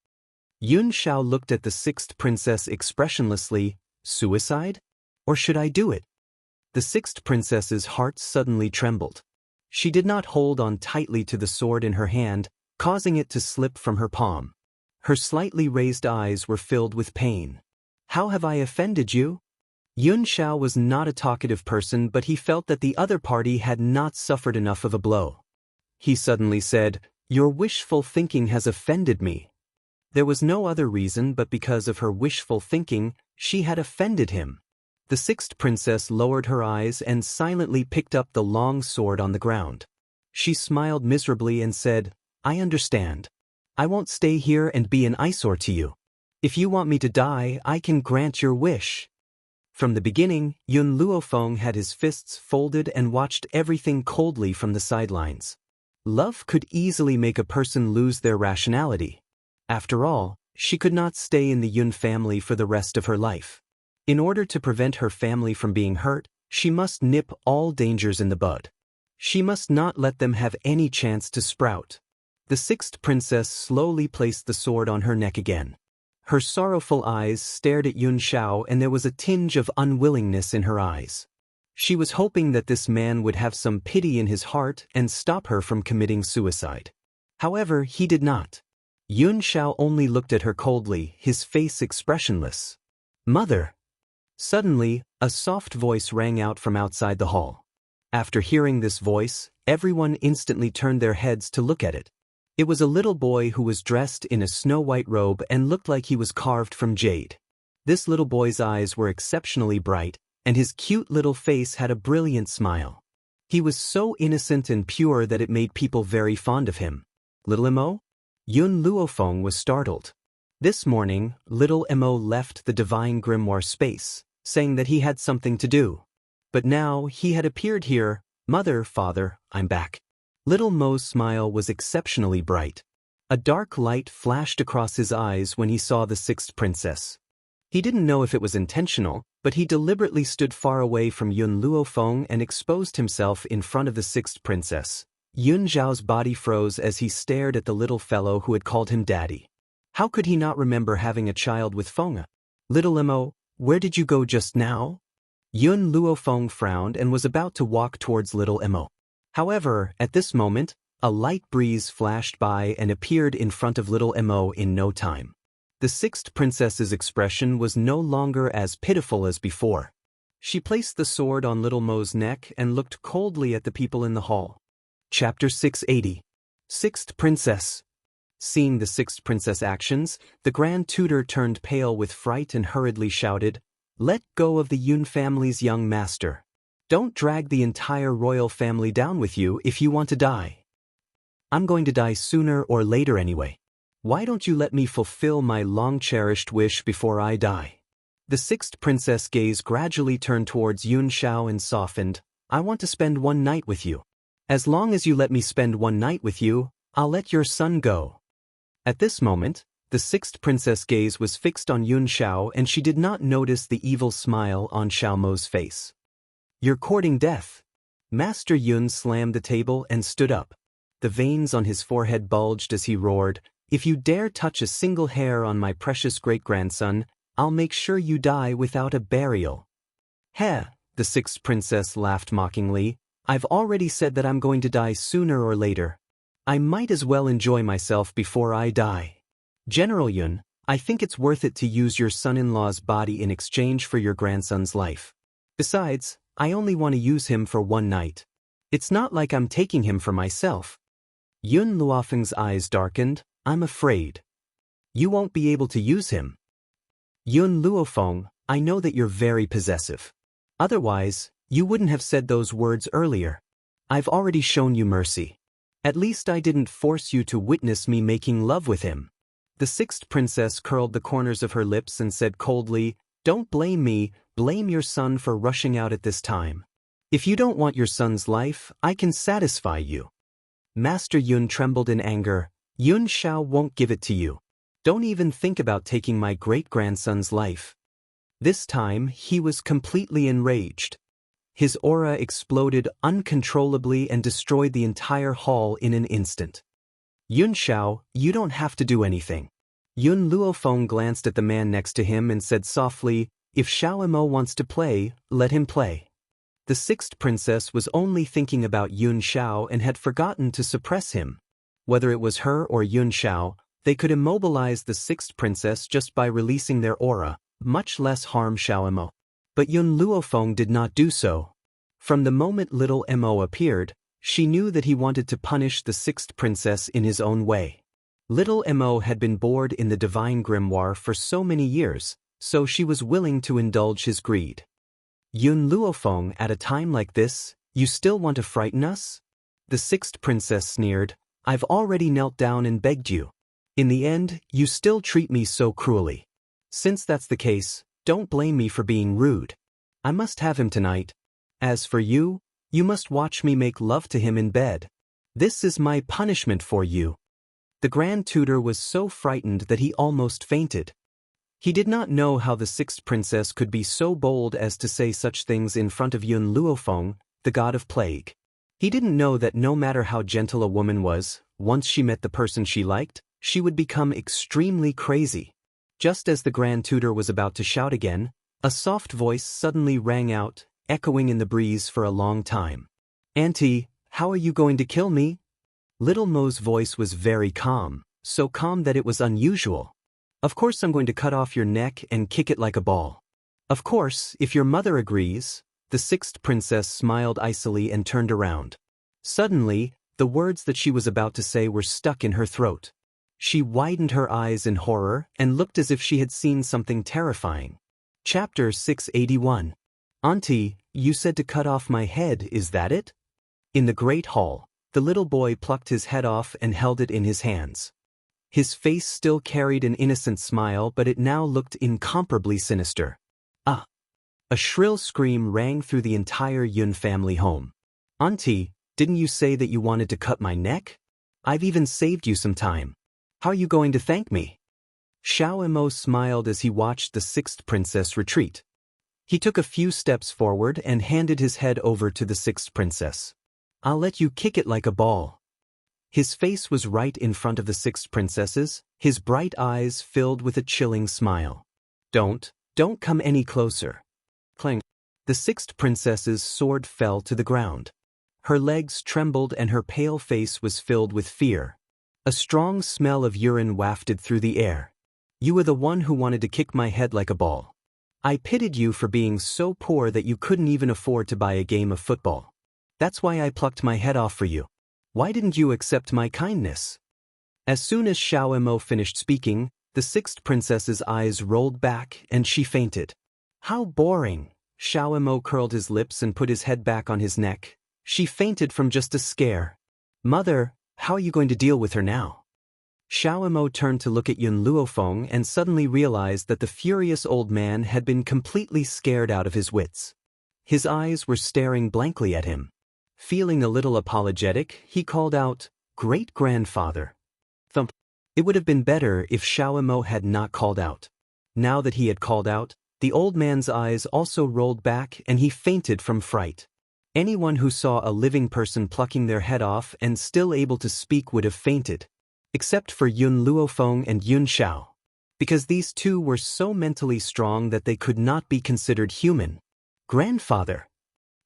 Yun Xiao looked at the sixth princess expressionlessly. Suicide? Or should I do it? The sixth princess's heart suddenly trembled. She did not hold on tightly to the sword in her hand, causing it to slip from her palm. Her slightly raised eyes were filled with pain. How have I offended you? Yun Xiao was not a talkative person, but he felt that the other party had not suffered enough of a blow. He suddenly said, "Your wishful thinking has offended me." There was no other reason but because of her wishful thinking, she had offended him. The sixth princess lowered her eyes and silently picked up the long sword on the ground. She smiled miserably and said, "I understand. I won't stay here and be an eyesore to you. If you want me to die, I can grant your wish." From the beginning, Yun Luofeng had his fists folded and watched everything coldly from the sidelines. Love could easily make a person lose their rationality. After all, she could not stay in the Yun family for the rest of her life. In order to prevent her family from being hurt, she must nip all dangers in the bud. She must not let them have any chance to sprout. The sixth princess slowly placed the sword on her neck again. Her sorrowful eyes stared at Yun Xiao and there was a tinge of unwillingness in her eyes. She was hoping that this man would have some pity in his heart and stop her from committing suicide. However, he did not. Yun Xiao only looked at her coldly, his face expressionless. "Mother!" Suddenly, a soft voice rang out from outside the hall. After hearing this voice, everyone instantly turned their heads to look at it. It was a little boy who was dressed in a snow-white robe and looked like he was carved from jade. This little boy's eyes were exceptionally bright, and his cute little face had a brilliant smile. He was so innocent and pure that it made people very fond of him. Little Mo? Yun Luofeng was startled. This morning, little Mo left the divine grimoire space, saying that he had something to do. But now he had appeared here. "Mother, father, I'm back." Little Mo's smile was exceptionally bright. A dark light flashed across his eyes when he saw the sixth princess. He didn't know if it was intentional, but he deliberately stood far away from Yun Luofeng and exposed himself in front of the sixth princess. Yun Zhao's body froze as he stared at the little fellow who had called him daddy. How could he not remember having a child with Feng? Little Imo, where did you go just now? Yun Luofeng frowned and was about to walk towards little Imo. However, at this moment, a light breeze flashed by and appeared in front of little Imo in no time. The sixth princess's expression was no longer as pitiful as before. She placed the sword on little Mo's neck and looked coldly at the people in the hall. Chapter 680. Sixth Princess. Seeing the sixth princess' actions, the Grand Tutor turned pale with fright and hurriedly shouted, "Let go of the Yun family's young master. Don't drag the entire royal family down with you if you want to die. I'm going to die sooner or later anyway. Why don't you let me fulfill my long-cherished wish before I die?" The sixth princess' gaze gradually turned towards Yun Xiao and softened. "I want to spend one night with you. As long as you let me spend one night with you, I'll let your son go." At this moment, the sixth princess' gaze was fixed on Yun Xiao and she did not notice the evil smile on Xiao Mo's face. "You're courting death." Master Yun slammed the table and stood up. The veins on his forehead bulged as he roared, "If you dare touch a single hair on my precious great-grandson, I'll make sure you die without a burial." "Heh," the sixth princess laughed mockingly, "I've already said that I'm going to die sooner or later. I might as well enjoy myself before I die. General Yun, I think it's worth it to use your son-in-law's body in exchange for your grandson's life. Besides, I only want to use him for one night. It's not like I'm taking him for myself." Yun Luofeng's eyes darkened. "I'm afraid you won't be able to use him." "Yun Luofeng, I know that you're very possessive. Otherwise, you wouldn't have said those words earlier. I've already shown you mercy. At least I didn't force you to witness me making love with him." The sixth princess curled the corners of her lips and said coldly, "Don't blame me, blame your son for rushing out at this time. If you don't want your son's life, I can satisfy you." Master Yun trembled in anger. "Yun Xiao won't give it to you. Don't even think about taking my great-grandson's life." This time, he was completely enraged. His aura exploded uncontrollably and destroyed the entire hall in an instant. "Yun Xiao, you don't have to do anything." Yun Luofeng glanced at the man next to him and said softly, "If Xiao Imo wants to play, let him play." The sixth princess was only thinking about Yun Xiao and had forgotten to suppress him. Whether it was her or Yun Xiao, they could immobilize the sixth princess just by releasing their aura, much less harm Xiao Imo. But Yun Luofeng did not do so. From the moment little Imo appeared, she knew that he wanted to punish the sixth princess in his own way. Little Imo had been bored in the divine grimoire for so many years, so she was willing to indulge his greed. "Yun Luofeng, at a time like this, you still want to frighten us?" The sixth princess sneered, "I've already knelt down and begged you. In the end, you still treat me so cruelly. Since that's the case, don't blame me for being rude. I must have him tonight. As for you, you must watch me make love to him in bed. This is my punishment for you." The Grand Tutor was so frightened that he almost fainted. He did not know how the sixth princess could be so bold as to say such things in front of Yun Luofeng, the god of plague. He didn't know that no matter how gentle a woman was, once she met the person she liked, she would become extremely crazy. Just as the Grand Tutor was about to shout again, a soft voice suddenly rang out, echoing in the breeze for a long time. "Auntie, how are you going to kill me?" Little Mo's voice was very calm, so calm that it was unusual. "Of course I'm going to cut off your neck and kick it like a ball." "Of course, if your mother agrees." The sixth princess smiled icily and turned around. Suddenly, the words that she was about to say were stuck in her throat. She widened her eyes in horror and looked as if she had seen something terrifying. Chapter 681. "Auntie, you said to cut off my head, is that it?" In the great hall, the little boy plucked his head off and held it in his hands. His face still carried an innocent smile, but it now looked incomparably sinister. "Ah!" A shrill scream rang through the entire Yun family home. "Auntie, didn't you say that you wanted to cut my neck? I've even saved you some time. How are you going to thank me?" Xiao Imo smiled as he watched the sixth princess retreat. He took a few steps forward and handed his head over to the sixth princess. I'll let you kick it like a ball. His face was right in front of the sixth princess's, his bright eyes filled with a chilling smile. Don't come any closer. Clang. The sixth princess's sword fell to the ground. Her legs trembled and her pale face was filled with fear. A strong smell of urine wafted through the air. You were the one who wanted to kick my head like a ball. I pitied you for being so poor that you couldn't even afford to buy a game of football. That's why I plucked my head off for you. Why didn't you accept my kindness? As soon as Xiaomo finished speaking, the sixth princess's eyes rolled back and she fainted. How boring! Xiaomo curled his lips and put his head back on his neck. She fainted from just a scare. Mother, how are you going to deal with her now? Xiaomo turned to look at Yun Luofeng and suddenly realized that the furious old man had been completely scared out of his wits. His eyes were staring blankly at him. Feeling a little apologetic, he called out, "Great-grandfather." Thump. It would have been better if Xiaomo had not called out. Now that he had called out, the old man's eyes also rolled back and he fainted from fright. Anyone who saw a living person plucking their head off and still able to speak would have fainted. Except for Yun Luofeng and Yun Xiao. Because these two were so mentally strong that they could not be considered human. Grandfather.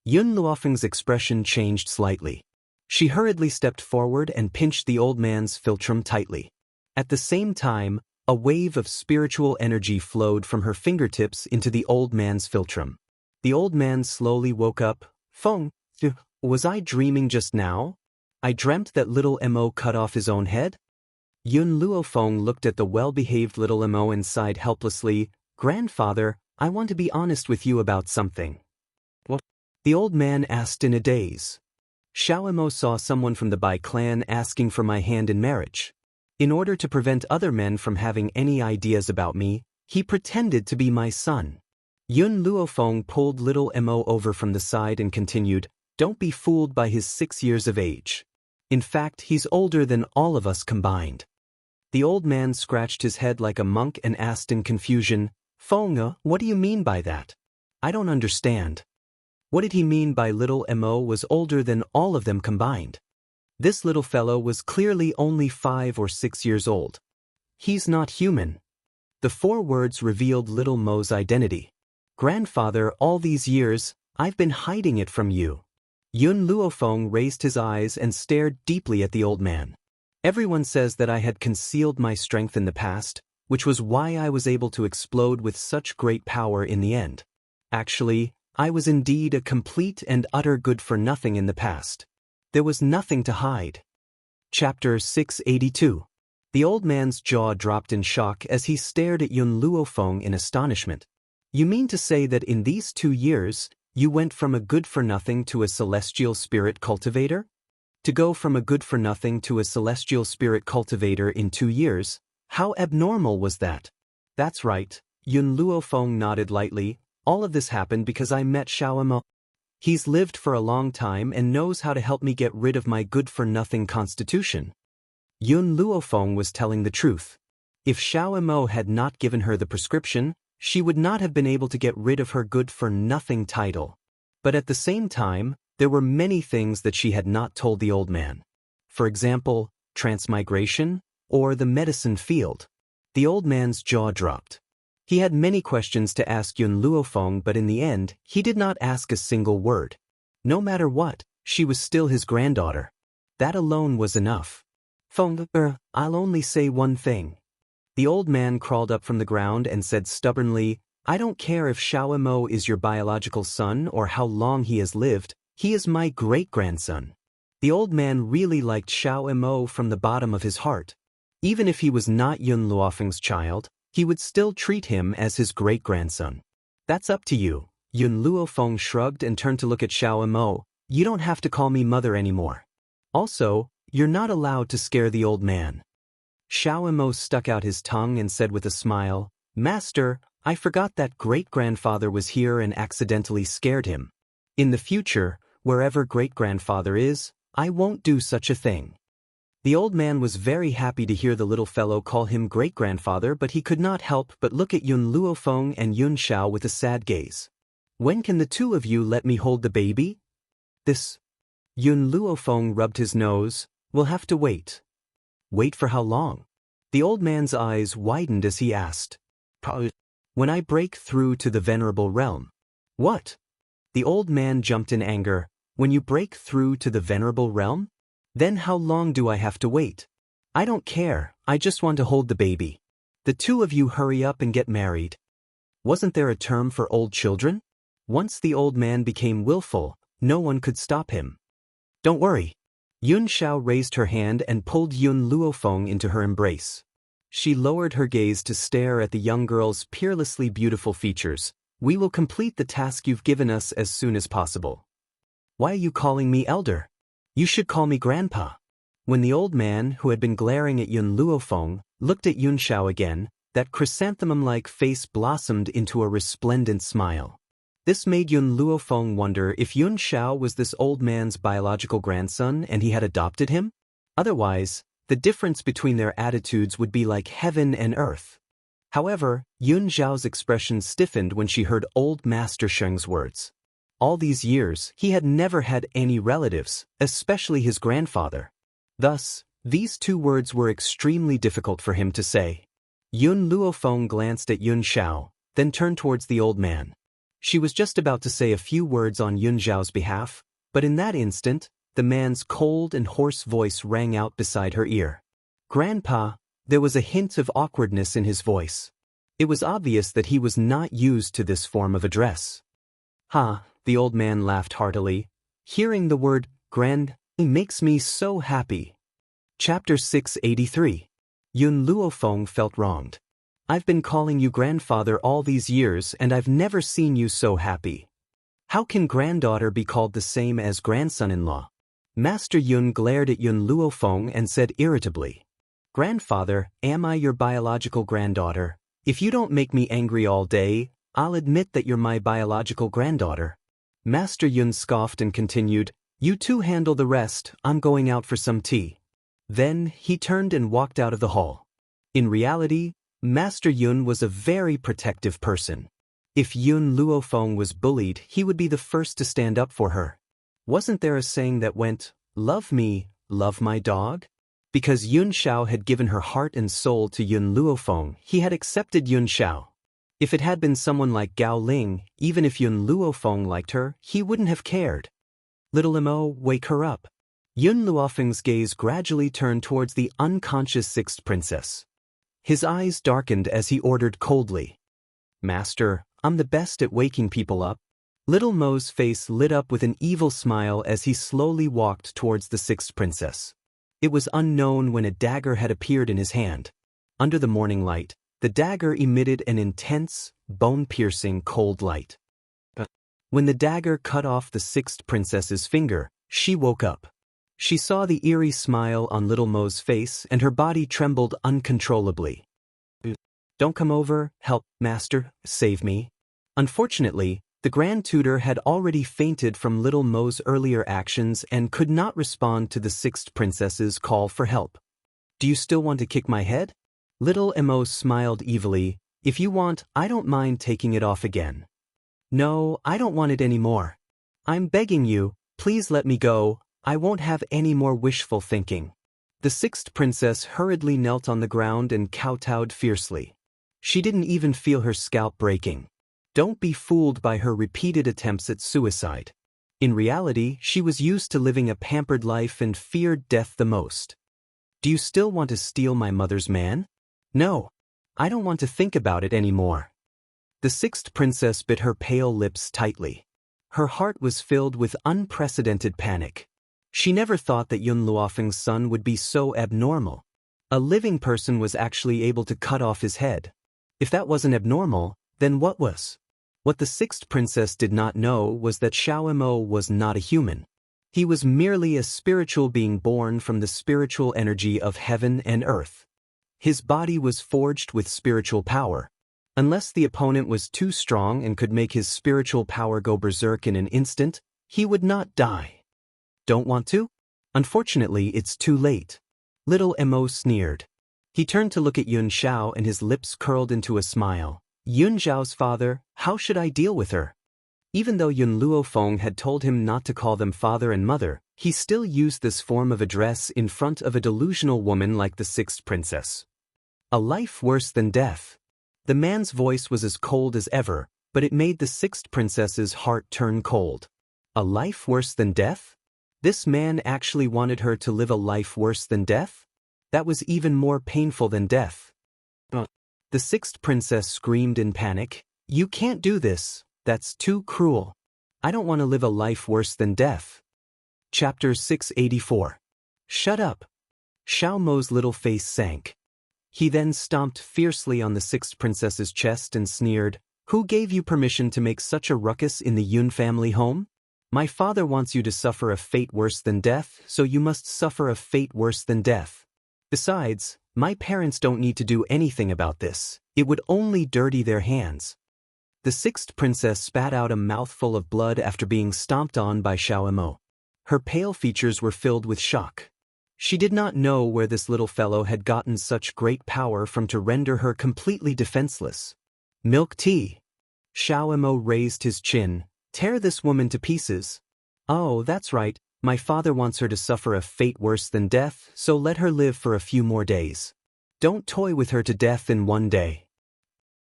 Yun Luofeng's expression changed slightly. She hurriedly stepped forward and pinched the old man's philtrum tightly. At the same time, a wave of spiritual energy flowed from her fingertips into the old man's philtrum. The old man slowly woke up. Feng, was I dreaming just now? I dreamt that little Mo cut off his own head? Yun Luofeng looked at the well-behaved little Mo and sighed helplessly. Grandfather, I want to be honest with you about something. What? The old man asked in a daze. Xiaomo saw someone from the Bai clan asking for my hand in marriage. In order to prevent other men from having any ideas about me, he pretended to be my son. Yun Luofeng pulled little Mo over from the side and continued, Don't be fooled by his 6 years of age. In fact, he's older than all of us combined. The old man scratched his head like a monk and asked in confusion, Feng, what do you mean by that? I don't understand. What did he mean by little Mo was older than all of them combined? This little fellow was clearly only 5 or 6 years old. He's not human. The 4 words revealed little Mo's identity. Grandfather, all these years, I've been hiding it from you. Yun Luofeng raised his eyes and stared deeply at the old man. Everyone says that I had concealed my strength in the past, which was why I was able to explode with such great power in the end. Actually, I was indeed a complete and utter good-for-nothing in the past. There was nothing to hide. Chapter 682. The old man's jaw dropped in shock as he stared at Yun Luofeng in astonishment. You mean to say that in these 2 years, you went from a good-for-nothing to a celestial spirit cultivator? To go from a good-for-nothing to a celestial spirit cultivator in 2 years, how abnormal was that? That's right, Yun Luofeng nodded lightly. All of this happened because I met Xiaomo. He's lived for a long time and knows how to help me get rid of my good-for-nothing constitution. Yun Luofeng was telling the truth. If Xiaomo had not given her the prescription, she would not have been able to get rid of her good-for-nothing title. But at the same time, there were many things that she had not told the old man. For example, transmigration, or the medicine field. The old man's jaw dropped. He had many questions to ask Yun Luofeng, but in the end, he did not ask a single word. No matter what, she was still his granddaughter. That alone was enough. Feng, I'll only say one thing. The old man crawled up from the ground and said stubbornly, I don't care if Xiaomo is your biological son or how long he has lived, he is my great-grandson. The old man really liked Xiaomo from the bottom of his heart. Even if he was not Yun Luofeng's child, he would still treat him as his great-grandson. That's up to you. Yun Luofeng shrugged and turned to look at Xiaomo. You don't have to call me mother anymore. Also, you're not allowed to scare the old man. Xiaomo stuck out his tongue and said with a smile, Master, I forgot that great-grandfather was here and accidentally scared him. In the future, wherever great-grandfather is, I won't do such a thing. The old man was very happy to hear the little fellow call him great-grandfather, but he could not help but look at Yun Luofeng and Yun Xiao with a sad gaze. When can the two of you let me hold the baby? This. Yun Luofeng rubbed his nose. We'll have to wait. Wait for how long? The old man's eyes widened as he asked. Probably when I break through to the venerable realm. What? The old man jumped in anger. When you break through to the venerable realm? Then how long do I have to wait? I don't care, I just want to hold the baby. The two of you hurry up and get married. Wasn't there a term for old children? Once the old man became willful, no one could stop him. Don't worry. Yun Xiao raised her hand and pulled Yun Luofeng into her embrace. She lowered her gaze to stare at the young girl's peerlessly beautiful features. We will complete the task you've given us as soon as possible. Why are you calling me elder? You should call me grandpa. When the old man, who had been glaring at Yun Luofeng, looked at Yun Xiao again, that chrysanthemum-like face blossomed into a resplendent smile. This made Yun Luofeng wonder if Yun Xiao was this old man's biological grandson and he had adopted him? Otherwise, the difference between their attitudes would be like heaven and earth. However, Yun Xiao's expression stiffened when she heard old Master Sheng's words. All these years, he had never had any relatives, especially his grandfather. Thus, these two words were extremely difficult for him to say. Yun Luofeng glanced at Yun Xiao, then turned towards the old man. She was just about to say a few words on Yun Xiao's behalf, but in that instant, the man's cold and hoarse voice rang out beside her ear. Grandpa, there was a hint of awkwardness in his voice. It was obvious that he was not used to this form of address. Ha, the old man laughed heartily. Hearing the word, grand, makes me so happy. Chapter 683. Yun Luofeng felt wronged. I've been calling you grandfather all these years and I've never seen you so happy. How can granddaughter be called the same as grandson-in-law? Master Yun glared at Yun Luofeng and said irritably, Grandfather, am I your biological granddaughter? If you don't make me angry all day, I'll admit that you're my biological granddaughter. Master Yun scoffed and continued, You two handle the rest, I'm going out for some tea. Then, he turned and walked out of the hall. In reality, Master Yun was a very protective person. If Yun Luofeng was bullied, he would be the first to stand up for her. Wasn't there a saying that went, Love me, love my dog? Because Yun Xiao had given her heart and soul to Yun Luofeng, he had accepted Yun Xiao. If it had been someone like Gao Ling, even if Yun Luofeng liked her, he wouldn't have cared. Little Mo, wake her up. Yun Luofeng's gaze gradually turned towards the unconscious sixth princess. His eyes darkened as he ordered coldly, Master, I'm the best at waking people up. Little Mo's face lit up with an evil smile as he slowly walked towards the sixth princess. It was unknown when a dagger had appeared in his hand. Under the morning light, the dagger emitted an intense, bone-piercing cold light. But when the dagger cut off the sixth princess's finger, she woke up. She saw the eerie smile on Little Mo's face and her body trembled uncontrollably. Don't come over, help, Master, save me. Unfortunately, the Grand Tutor had already fainted from Little Mo's earlier actions and could not respond to the sixth princess's call for help. Do you still want to kick my head? Little Mo smiled evilly. If you want, I don't mind taking it off again. No, I don't want it anymore. I'm begging you, please let me go, I won't have any more wishful thinking. The sixth princess hurriedly knelt on the ground and kowtowed fiercely. She didn't even feel her scalp breaking. Don't be fooled by her repeated attempts at suicide. In reality, she was used to living a pampered life and feared death the most. Do you still want to steal my mother's man? No. I don't want to think about it anymore. The sixth princess bit her pale lips tightly. Her heart was filled with unprecedented panic. She never thought that Yun Luofeng's son would be so abnormal. A living person was actually able to cut off his head. If that wasn't abnormal, then what was? What the sixth princess did not know was that Xiao Mo was not a human. He was merely a spiritual being born from the spiritual energy of heaven and earth. His body was forged with spiritual power. Unless the opponent was too strong and could make his spiritual power go berserk in an instant, he would not die. Don't want to? Unfortunately, it's too late. Little Mo sneered. He turned to look at Yun Xiao and his lips curled into a smile. Yun Xiao's father, how should I deal with her? Even though Yun Luofeng had told him not to call them father and mother, he still used this form of address in front of a delusional woman like the sixth princess. A life worse than death. The man's voice was as cold as ever, but it made the sixth princess's heart turn cold. A life worse than death? This man actually wanted her to live a life worse than death? That was even more painful than death. The sixth princess screamed in panic, "You can't do this, that's too cruel. I don't want to live a life worse than death." Chapter 684. Shut up. Xiao Mo's little face sank. He then stomped fiercely on the sixth princess's chest and sneered, "Who gave you permission to make such a ruckus in the Yun family home? My father wants you to suffer a fate worse than death, so you must suffer a fate worse than death. Besides, my parents don't need to do anything about this. It would only dirty their hands." The sixth princess spat out a mouthful of blood after being stomped on by Xiao Mo. Her pale features were filled with shock. She did not know where this little fellow had gotten such great power from to render her completely defenseless. Milk tea. Xiao Mo raised his chin. Tear this woman to pieces. Oh, that's right. My father wants her to suffer a fate worse than death, so let her live for a few more days. Don't toy with her to death in one day.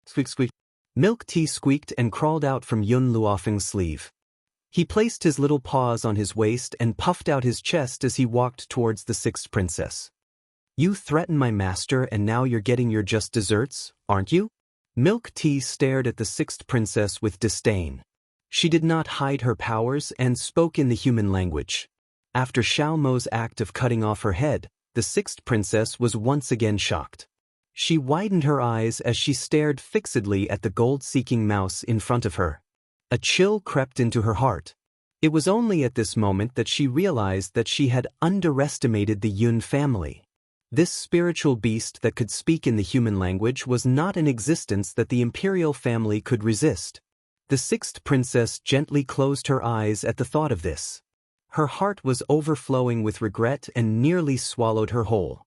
Squeak squeak. Milk tea squeaked and crawled out from Yun Luofeng's sleeve. He placed his little paws on his waist and puffed out his chest as he walked towards the sixth princess. You threaten my master and now you're getting your just desserts, aren't you? Milk tea stared at the sixth princess with disdain. She did not hide her powers and spoke in the human language. After Xiao Mo's act of cutting off her head, the sixth princess was once again shocked. She widened her eyes as she stared fixedly at the gold-seeking mouse in front of her. A chill crept into her heart. It was only at this moment that she realized that she had underestimated the Yun family. This spiritual beast that could speak in the human language was not an existence that the imperial family could resist. The sixth princess gently closed her eyes at the thought of this. Her heart was overflowing with regret and nearly swallowed her whole.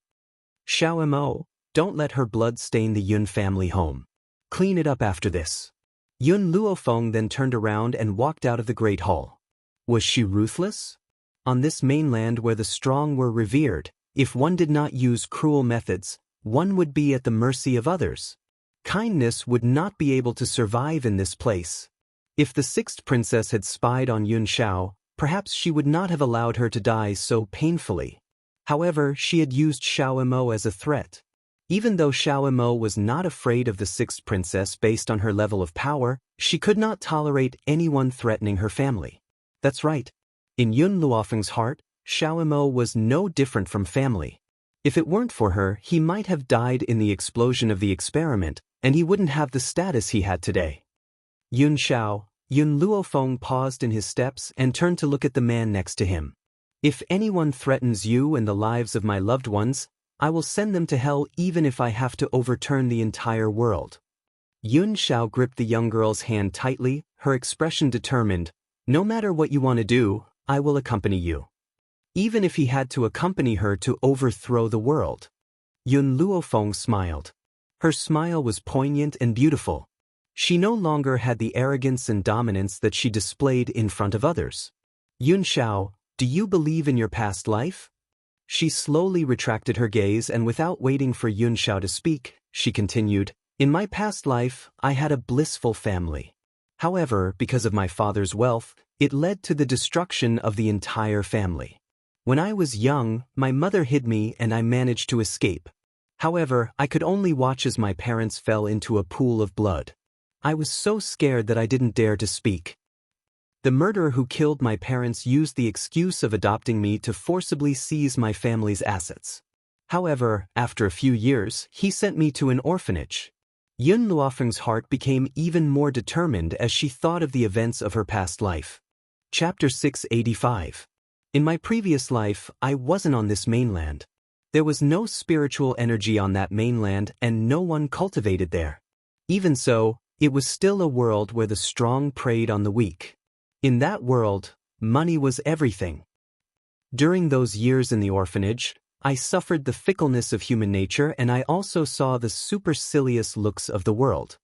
Xiao Mo, don't let her blood stain the Yun family home. Clean it up after this. Yun Luofeng then turned around and walked out of the great hall. Was she ruthless? On this mainland where the strong were revered, if one did not use cruel methods, one would be at the mercy of others. Kindness would not be able to survive in this place. If the sixth princess had spied on Yun Xiao, perhaps she would not have allowed her to die so painfully. However, she had used Xiao Mo as a threat. Even though Xiao Mo was not afraid of the sixth princess based on her level of power, she could not tolerate anyone threatening her family. That's right. In Yun Luofeng's heart, Xiao Mo was no different from family. If it weren't for her, he might have died in the explosion of the experiment, and he wouldn't have the status he had today. Yun Luofeng paused in his steps and turned to look at the man next to him. If anyone threatens you and the lives of my loved ones, I will send them to hell even if I have to overturn the entire world. Yun Xiao gripped the young girl's hand tightly, her expression determined. No matter what you want to do, I will accompany you. Even if he had to accompany her to overthrow the world. Yun Luofeng smiled. Her smile was poignant and beautiful. She no longer had the arrogance and dominance that she displayed in front of others. Yun Xiao, do you believe in your past life? She slowly retracted her gaze and without waiting for Yun Xiao to speak, she continued, in my past life, I had a blissful family. However, because of my father's wealth, it led to the destruction of the entire family. When I was young, my mother hid me and I managed to escape. However, I could only watch as my parents fell into a pool of blood. I was so scared that I didn't dare to speak. The murderer who killed my parents used the excuse of adopting me to forcibly seize my family's assets. However, after a few years, he sent me to an orphanage. Yun Luofeng's heart became even more determined as she thought of the events of her past life. Chapter 685. In my previous life, I wasn't on this mainland. There was no spiritual energy on that mainland and no one cultivated there. Even so, it was still a world where the strong preyed on the weak. In that world, money was everything. During those years in the orphanage, I suffered the fickleness of human nature and I also saw the supercilious looks of the world.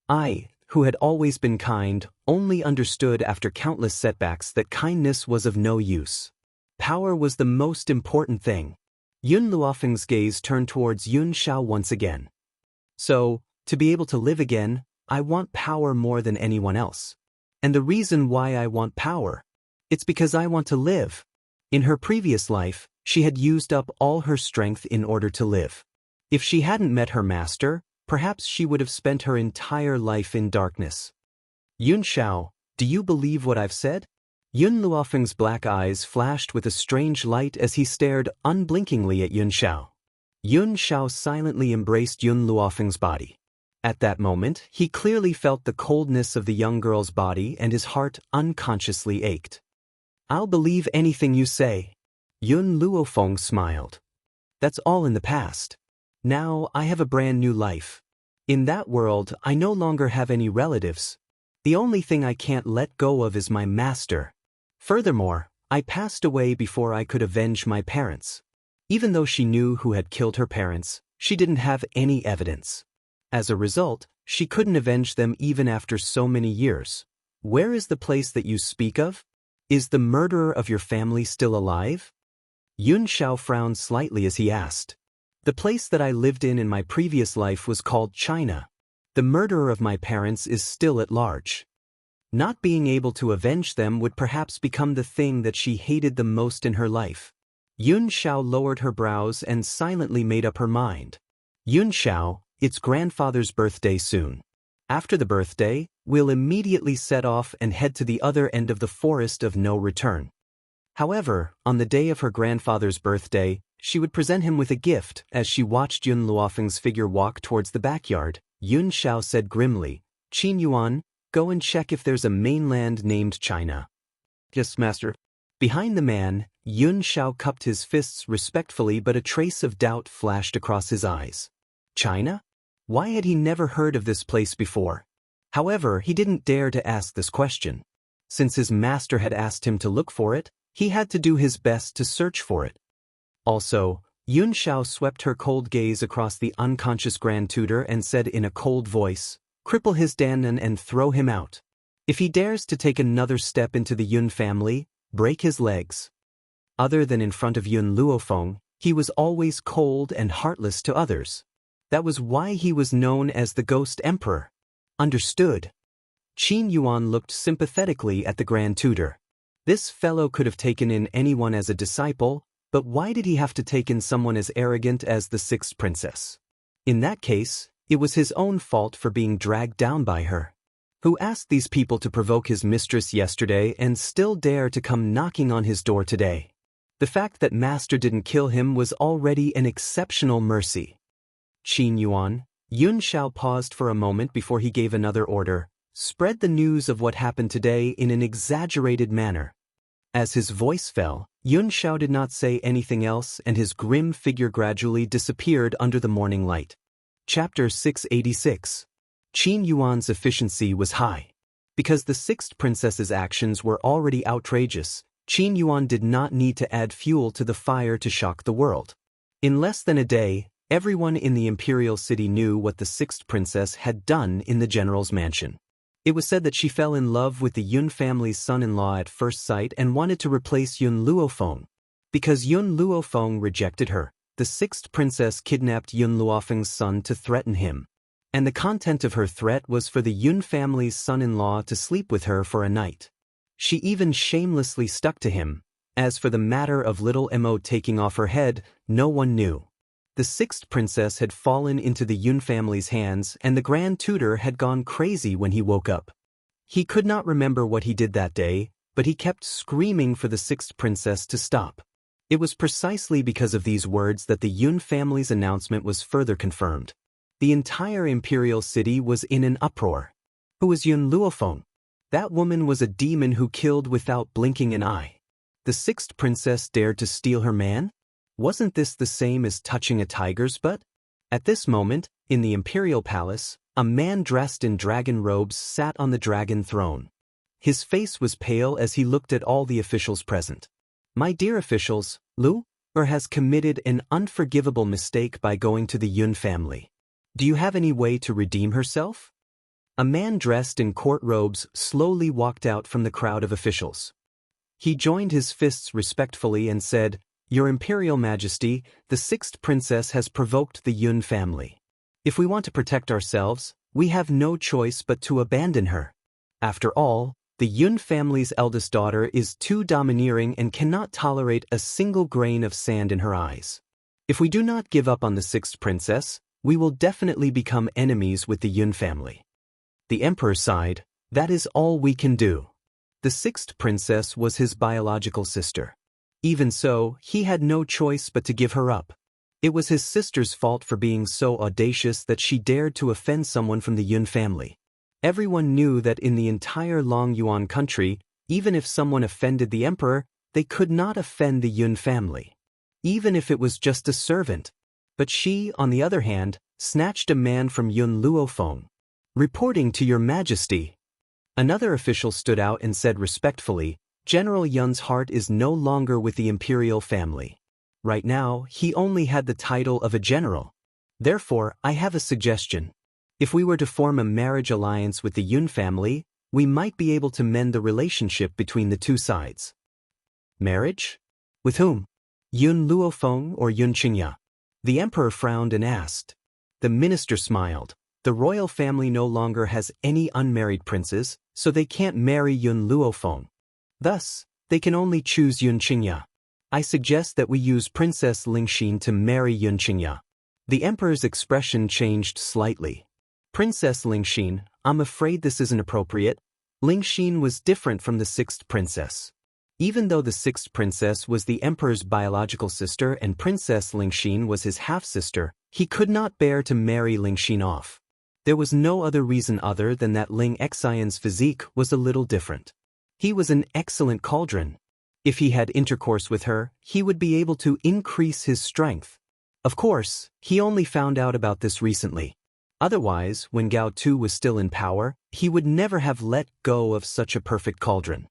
I, who had always been kind, only understood after countless setbacks that kindness was of no use. Power was the most important thing. Yun Luofeng's gaze turned towards Yun Xiao once again. So, to be able to live again, I want power more than anyone else. And the reason why I want power, it's because I want to live. In her previous life, she had used up all her strength in order to live. If she hadn't met her master, perhaps she would have spent her entire life in darkness. Yun Xiao, do you believe what I've said? Yun Luofeng's black eyes flashed with a strange light as he stared unblinkingly at Yun Xiao. Yun Xiao silently embraced Yun Luofeng's body. At that moment, he clearly felt the coldness of the young girl's body and his heart unconsciously ached. I'll believe anything you say. Yun Luofeng smiled. That's all in the past. Now I have a brand new life. In that world, I no longer have any relatives. The only thing I can't let go of is my master. Furthermore, I passed away before I could avenge my parents. Even though she knew who had killed her parents, she didn't have any evidence. As a result, she couldn't avenge them even after so many years. Where is the place that you speak of? Is the murderer of your family still alive? Yun Xiao frowned slightly as he asked. The place that I lived in my previous life was called China. The murderer of my parents is still at large. Not being able to avenge them would perhaps become the thing that she hated the most in her life. Yun Xiao lowered her brows and silently made up her mind. Yun Xiao, it's grandfather's birthday soon. After the birthday, we'll immediately set off and head to the other end of the forest of no return. However, on the day of her grandfather's birthday, she would present him with a gift. As she watched Yun Luofeng's figure walk towards the backyard, Yun Xiao said grimly, Qin Yuan, go and check if there's a mainland named China. Yes, master. Behind the man, Yun Xiao cupped his fists respectfully, but a trace of doubt flashed across his eyes. China? Why had he never heard of this place before? However, he didn't dare to ask this question. Since his master had asked him to look for it, he had to do his best to search for it. Also, Yun Xiao swept her cold gaze across the unconscious grand tutor and said in a cold voice, cripple his Danan and throw him out. If he dares to take another step into the Yun family, break his legs. Other than in front of Yun Luofeng, he was always cold and heartless to others. That was why he was known as the Ghost Emperor. Understood. Qin Yuan looked sympathetically at the Grand Tutor. This fellow could have taken in anyone as a disciple, but why did he have to take in someone as arrogant as the sixth princess? In that case, it was his own fault for being dragged down by her. Who asked these people to provoke his mistress yesterday and still dare to come knocking on his door today? The fact that Master didn't kill him was already an exceptional mercy. Qin Yuan, Yun Xiao paused for a moment before he gave another order. Spread the news of what happened today in an exaggerated manner. As his voice fell, Yun Xiao did not say anything else and his grim figure gradually disappeared under the morning light. Chapter 686. Qin Yuan's efficiency was high. Because the sixth princess's actions were already outrageous, Qin Yuan did not need to add fuel to the fire to shock the world. In less than a day, everyone in the imperial city knew what the sixth princess had done in the general's mansion. It was said that she fell in love with the Yun family's son-in-law at first sight and wanted to replace Yun Luofeng. Because Yun Luofeng rejected her, the sixth princess kidnapped Yun Luofeng's son to threaten him. And the content of her threat was for the Yun family's son-in-law to sleep with her for a night. She even shamelessly stuck to him. As for the matter of little Mo taking off her head, no one knew. The sixth princess had fallen into the Yun family's hands and the Grand Tutor had gone crazy when he woke up. He could not remember what he did that day, but he kept screaming for the sixth princess to stop. It was precisely because of these words that the Yun family's announcement was further confirmed. The entire imperial city was in an uproar. Who was Yun Luofeng? That woman was a demon who killed without blinking an eye. The sixth princess dared to steal her man? Wasn't this the same as touching a tiger's butt? At this moment, in the imperial palace, a man dressed in dragon robes sat on the dragon throne. His face was pale as he looked at all the officials present. My dear officials, Lu has committed an unforgivable mistake by going to the Yun family. Do you have any way to redeem herself? A man dressed in court robes slowly walked out from the crowd of officials. He joined his fists respectfully and said, "Your Imperial Majesty, the sixth princess has provoked the Yun family. If we want to protect ourselves, we have no choice but to abandon her. After all, the Yun family's eldest daughter is too domineering and cannot tolerate a single grain of sand in her eyes. If we do not give up on the sixth princess, we will definitely become enemies with the Yun family." The emperor sighed, "That is all we can do." The sixth princess was his biological sister. Even so, he had no choice but to give her up. It was his sister's fault for being so audacious that she dared to offend someone from the Yun family. Everyone knew that in the entire Long Yuan country, even if someone offended the emperor, they could not offend the Yun family, even if it was just a servant. But she, on the other hand, snatched a man from Yun Luofeng. "Reporting to your majesty." Another official stood out and said respectfully, "General Yun's heart is no longer with the imperial family. Right now, he only had the title of a general. Therefore, I have a suggestion. If we were to form a marriage alliance with the Yun family, we might be able to mend the relationship between the two sides." Marriage? With whom? Yun Luofeng or Yun Qingya? The emperor frowned and asked. The minister smiled. The royal family no longer has any unmarried princes, so they can't marry Yun Luofeng. Thus, they can only choose Yun Qingya. I suggest that we use Princess Lingxin to marry Yun Qingya. The emperor's expression changed slightly. Princess Lingxin, I'm afraid this isn't appropriate. Lingxin was different from the sixth princess. Even though the sixth princess was the emperor's biological sister and Princess Lingxin was his half-sister, he could not bear to marry Lingxin off. There was no other reason other than that Ling Xian's physique was a little different. He was an excellent cauldron. If he had intercourse with her, he would be able to increase his strength. Of course, he only found out about this recently. Otherwise, when Gao Tu was still in power, he would never have let go of such a perfect cauldron.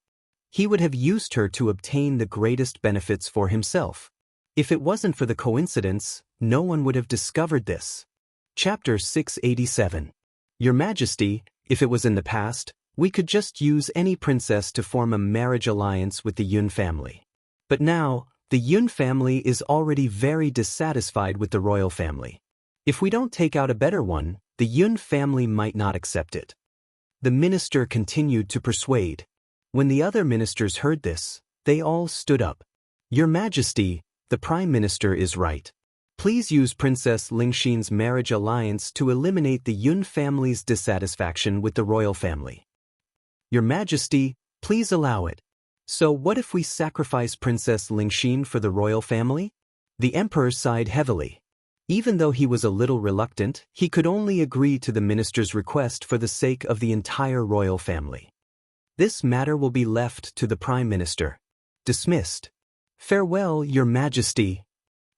He would have used her to obtain the greatest benefits for himself. If it wasn't for the coincidence, no one would have discovered this. Chapter 687. Your Majesty, if it was in the past, we could just use any princess to form a marriage alliance with the Yun family. But now, the Yun family is already very dissatisfied with the royal family. If we don't take out a better one, the Yun family might not accept it. The minister continued to persuade. When the other ministers heard this, they all stood up. Your Majesty, the Prime Minister is right. Please use Princess Lingxin's marriage alliance to eliminate the Yun family's dissatisfaction with the royal family. Your Majesty, please allow it. So what if we sacrifice Princess Lingxin for the royal family? The emperor sighed heavily. Even though he was a little reluctant, he could only agree to the minister's request for the sake of the entire royal family. This matter will be left to the Prime Minister. Dismissed. Farewell, Your Majesty.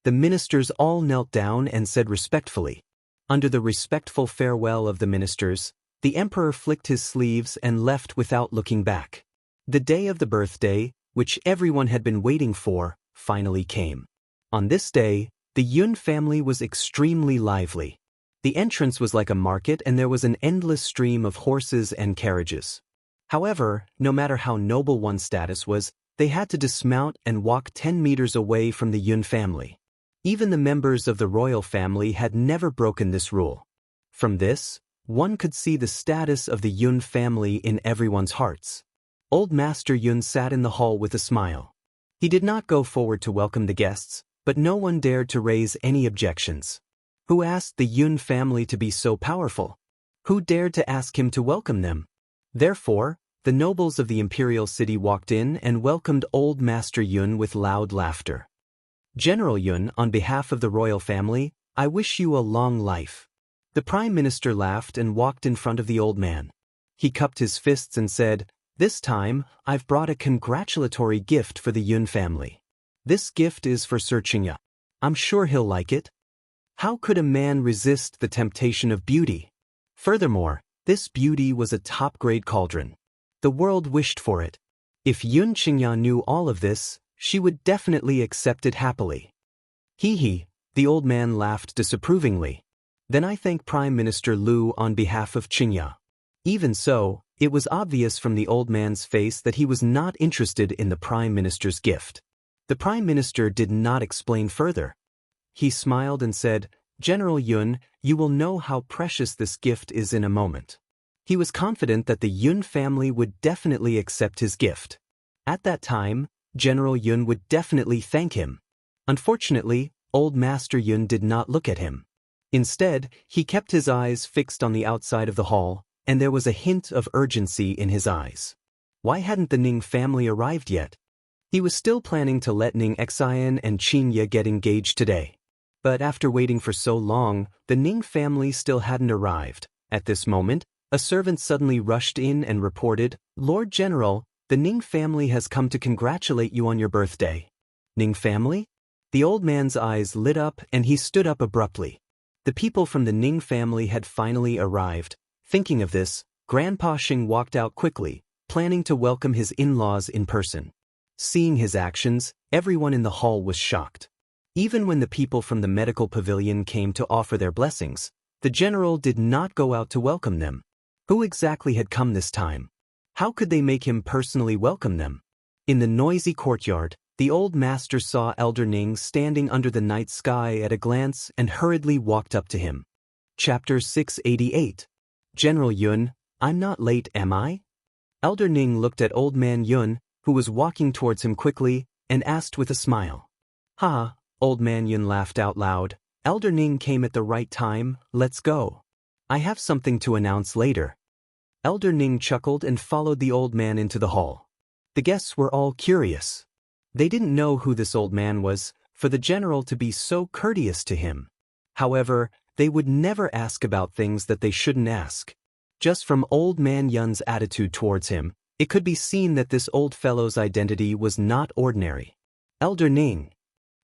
The ministers all knelt down and said respectfully. Under the respectful farewell of the ministers, the emperor flicked his sleeves and left without looking back. The day of the birthday, which everyone had been waiting for, finally came. On this day, the Yun family was extremely lively. The entrance was like a market and there was an endless stream of horses and carriages. However, no matter how noble one's status was, they had to dismount and walk 10 meters away from the Yun family. Even the members of the royal family had never broken this rule. From this, one could see the status of the Yun family in everyone's hearts. Old Master Yun sat in the hall with a smile. He did not go forward to welcome the guests, but no one dared to raise any objections. Who asked the Yun family to be so powerful? Who dared to ask him to welcome them? Therefore, the nobles of the imperial city walked in and welcomed Old Master Yun with loud laughter. General Yun, on behalf of the royal family, I wish you a long life. The Prime Minister laughed and walked in front of the old man. He cupped his fists and said, This time, I've brought a congratulatory gift for the Yun family. This gift is for Sir Qingya. I'm sure he'll like it. How could a man resist the temptation of beauty? Furthermore, this beauty was a top-grade cauldron. The world wished for it. If Yun Qingya knew all of this, she would definitely accept it happily. Hee, the old man laughed disapprovingly. Then I thank Prime Minister Lu on behalf of Qingya. Even so, it was obvious from the old man's face that he was not interested in the Prime Minister's gift. The Prime Minister did not explain further. He smiled and said, "General Yun, you will know how precious this gift is in a moment." He was confident that the Yun family would definitely accept his gift. At that time, General Yun would definitely thank him. Unfortunately, Old Master Yun did not look at him. Instead, he kept his eyes fixed on the outside of the hall, and there was a hint of urgency in his eyes. Why hadn't the Ning family arrived yet? He was still planning to let Ning Xian and Xianxia get engaged today. But after waiting for so long, the Ning family still hadn't arrived. At this moment, a servant suddenly rushed in and reported, "Lord General, the Ning family has come to congratulate you on your birthday." Ning family? The old man's eyes lit up and he stood up abruptly. The people from the Ning family had finally arrived. Thinking of this, Grandpa Xing walked out quickly, planning to welcome his in-laws in person. Seeing his actions, everyone in the hall was shocked. Even when the people from the medical pavilion came to offer their blessings, the general did not go out to welcome them. Who exactly had come this time? How could they make him personally welcome them? In the noisy courtyard, the old master saw Elder Ning standing under the night sky at a glance and hurriedly walked up to him. Chapter 688. General Yun, I'm not late, am I? Elder Ning looked at Old Man Yun, who was walking towards him quickly, and asked with a smile. "Ha," Old Man Yun laughed out loud. "Elder Ning came at the right time, let's go. I have something to announce later." Elder Ning chuckled and followed the old man into the hall. The guests were all curious. They didn't know who this old man was, for the general to be so courteous to him. However, they would never ask about things that they shouldn't ask. Just from Old Man Yun's attitude towards him, it could be seen that this old fellow's identity was not ordinary. Elder Ning.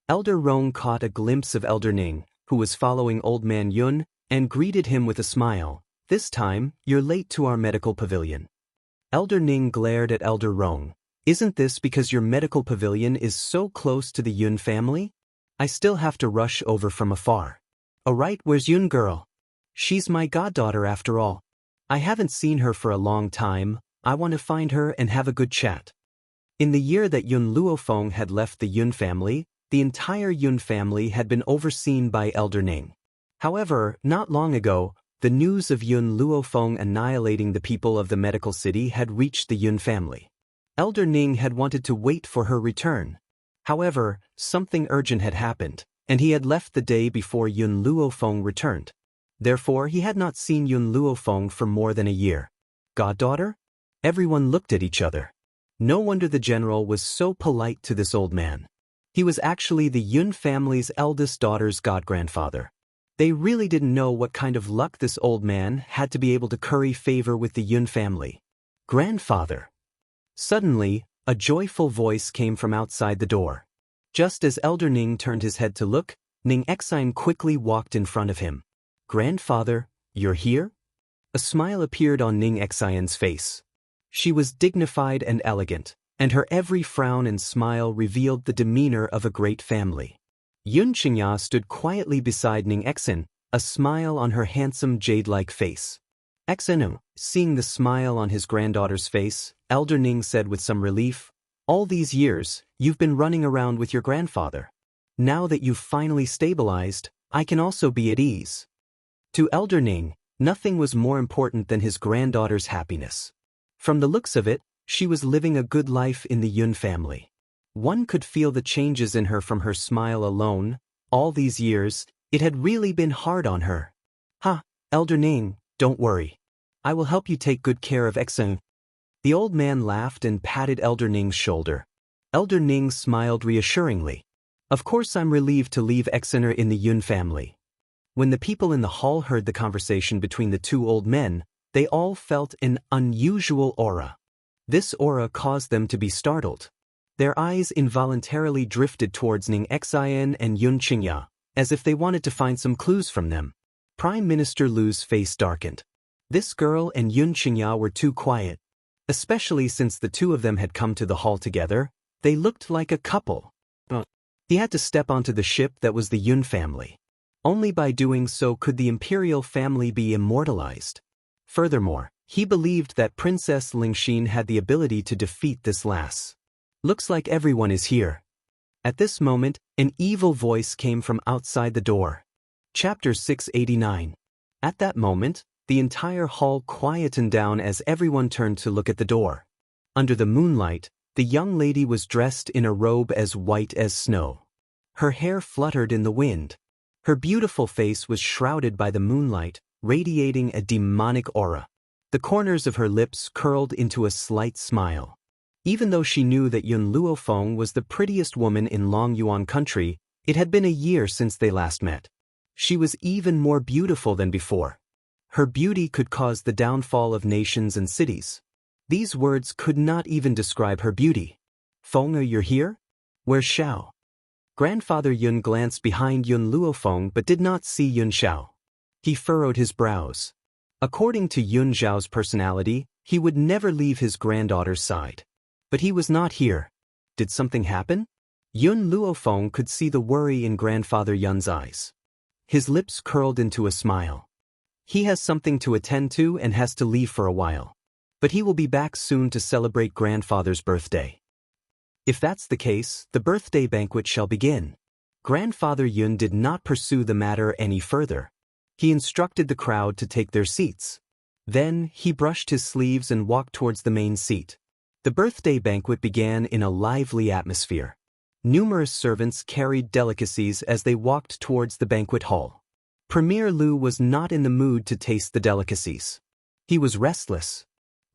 Elder Rong caught a glimpse of Elder Ning, who was following Old Man Yun, and greeted him with a smile. "This time, you're late to our medical pavilion." Elder Ning glared at Elder Rong. "Isn't this because your medical pavilion is so close to the Yun family? I still have to rush over from afar." "Alright, where's Yun girl? She's my goddaughter after all. I haven't seen her for a long time. I want to find her and have a good chat." In the year that Yun Luofeng had left the Yun family, the entire Yun family had been overseen by Elder Ning. However, not long ago, the news of Yun Luofeng annihilating the people of the medical city had reached the Yun family. Elder Ning had wanted to wait for her return. However, something urgent had happened, and he had left the day before Yun Luofeng returned. Therefore, he had not seen Yun Luofeng for more than a year. Goddaughter? Everyone looked at each other. No wonder the general was so polite to this old man. He was actually the Yun family's eldest daughter's godgrandfather. They really didn't know what kind of luck this old man had to be able to curry favor with the Yun family. "Grandfather." Suddenly, a joyful voice came from outside the door. Just as Elder Ning turned his head to look, Ning Xian quickly walked in front of him. "Grandfather, you're here?" A smile appeared on Ning Xian's face. She was dignified and elegant, and her every frown and smile revealed the demeanor of a great family. Yun Xianxia stood quietly beside Ning Xian, a smile on her handsome jade-like face. Xian, seeing the smile on his granddaughter's face, Elder Ning said with some relief, "All these years, you've been running around with your grandfather. Now that you've finally stabilized, I can also be at ease." To Elder Ning, nothing was more important than his granddaughter's happiness. From the looks of it, she was living a good life in the Yun family. One could feel the changes in her from her smile alone. All these years, it had really been hard on her. "Ha, Elder Ning, don't worry. I will help you take good care of Xian." The old man laughed and patted Elder Ning's shoulder. Elder Ning smiled reassuringly. "Of course I'm relieved to leave Xian in the Yun family." When the people in the hall heard the conversation between the two old men, they all felt an unusual aura. This aura caused them to be startled. Their eyes involuntarily drifted towards Ning Xian and Yun Xianxia, as if they wanted to find some clues from them. Prime Minister Lu's face darkened. This girl and Yun Xianxia were too quiet. Especially since the two of them had come to the hall together, they looked like a couple. He had to step onto the ship that was the Yun family. Only by doing so could the imperial family be immortalized. Furthermore, He believed that Princess Lingxin had the ability to defeat this lass. Looks like everyone is here. At this moment, an evil voice came from outside the door. Chapter 689. At that moment, the entire hall quietened down as everyone turned to look at the door. Under the moonlight, the young lady was dressed in a robe as white as snow. Her hair fluttered in the wind. Her beautiful face was shrouded by the moonlight, radiating a demonic aura. The corners of her lips curled into a slight smile. Even though she knew that Yun Luofeng was the prettiest woman in Long Yuan country, it had been a year since they last met. She was even more beautiful than before. Her beauty could cause the downfall of nations and cities. These words could not even describe her beauty. Feng, you're here? Where's Xiao? Grandfather Yun glanced behind Yun Luofeng but did not see Yun Xiao. He furrowed his brows. According to Yun Xiao's personality, he would never leave his granddaughter's side. But he was not here. Did something happen? Yun Luofeng could see the worry in Grandfather Yun's eyes. His lips curled into a smile. He has something to attend to and has to leave for a while. But he will be back soon to celebrate Grandfather's birthday. If that's the case, the birthday banquet shall begin. Grandfather Yun did not pursue the matter any further. He instructed the crowd to take their seats. Then, he brushed his sleeves and walked towards the main seat. The birthday banquet began in a lively atmosphere. Numerous servants carried delicacies as they walked towards the banquet hall. Premier Lu was not in the mood to taste the delicacies. He was restless.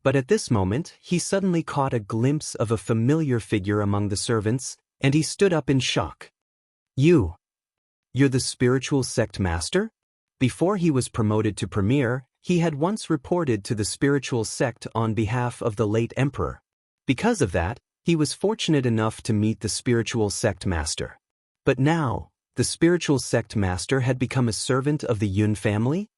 But at this moment, he suddenly caught a glimpse of a familiar figure among the servants, and he stood up in shock. You're the spiritual sect master? Before he was promoted to premier, he had once reported to the spiritual sect on behalf of the late emperor. Because of that, he was fortunate enough to meet the spiritual sect master. But now, the spiritual sect master had become a servant of the Yun family?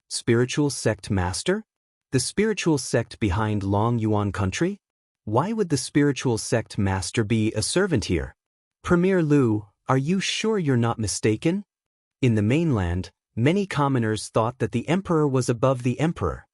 Spiritual sect master? The spiritual sect behind Long Yuan country? Why would the spiritual sect master be a servant here? Premier Lu, are you sure you're not mistaken? In the mainland, many commoners thought that the emperor was above the emperor.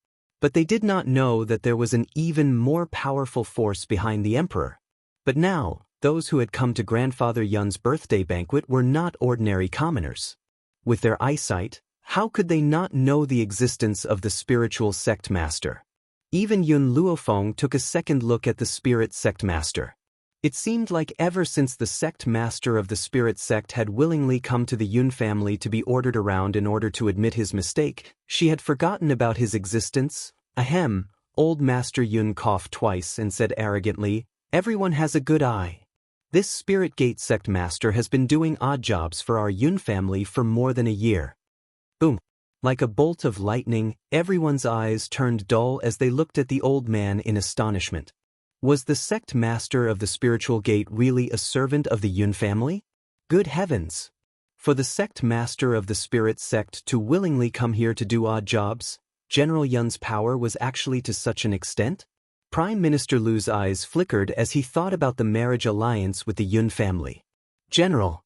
But they did not know that there was an even more powerful force behind the emperor. But now, those who had come to Grandfather Yun's birthday banquet were not ordinary commoners. With their eyesight, how could they not know the existence of the spiritual sect master? Even Yun Luofeng took a second look at the spirit sect master. It seemed like ever since the sect master of the spirit sect had willingly come to the Yun family to be ordered around in order to admit his mistake, she had forgotten about his existence. Ahem, old Master Yun coughed twice and said arrogantly, everyone has a good eye. This spirit gate sect master has been doing odd jobs for our Yun family for more than a year. Boom. Like a bolt of lightning, everyone's eyes turned dull as they looked at the old man in astonishment. Was the sect master of the spiritual gate really a servant of the Yun family? Good heavens! For the sect master of the spirit sect to willingly come here to do odd jobs, General Yun's power was actually to such an extent? Prime Minister Lu's eyes flickered as he thought about the marriage alliance with the Yun family. General.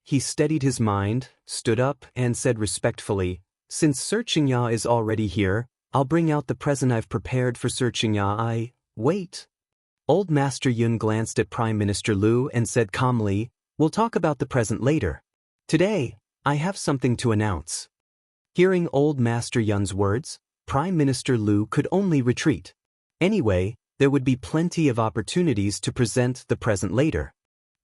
He steadied his mind, stood up, and said respectfully, since Sir Xianxia is already here, I'll bring out the present I've prepared for Sir Xianxia. Wait. Old Master Yun glanced at Prime Minister Lu and said calmly, we'll talk about the present later. Today, I have something to announce. Hearing Old Master Yun's words, Prime Minister Lu could only retreat. Anyway, there would be plenty of opportunities to present the present later.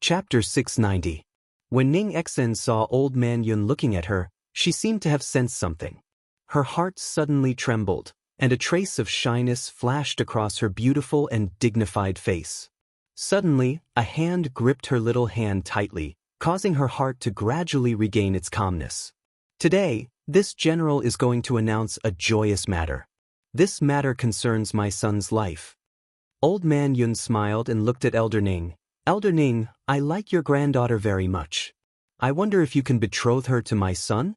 Chapter 690. When Ning Exen saw Old Man Yun looking at her, she seemed to have sensed something. Her heart suddenly trembled, and a trace of shyness flashed across her beautiful and dignified face. Suddenly, a hand gripped her little hand tightly, causing her heart to gradually regain its calmness. Today, this general is going to announce a joyous matter. This matter concerns my son's life. Old Man Yun smiled and looked at Elder Ning. Elder Ning, I like your granddaughter very much. I wonder if you can betroth her to my son?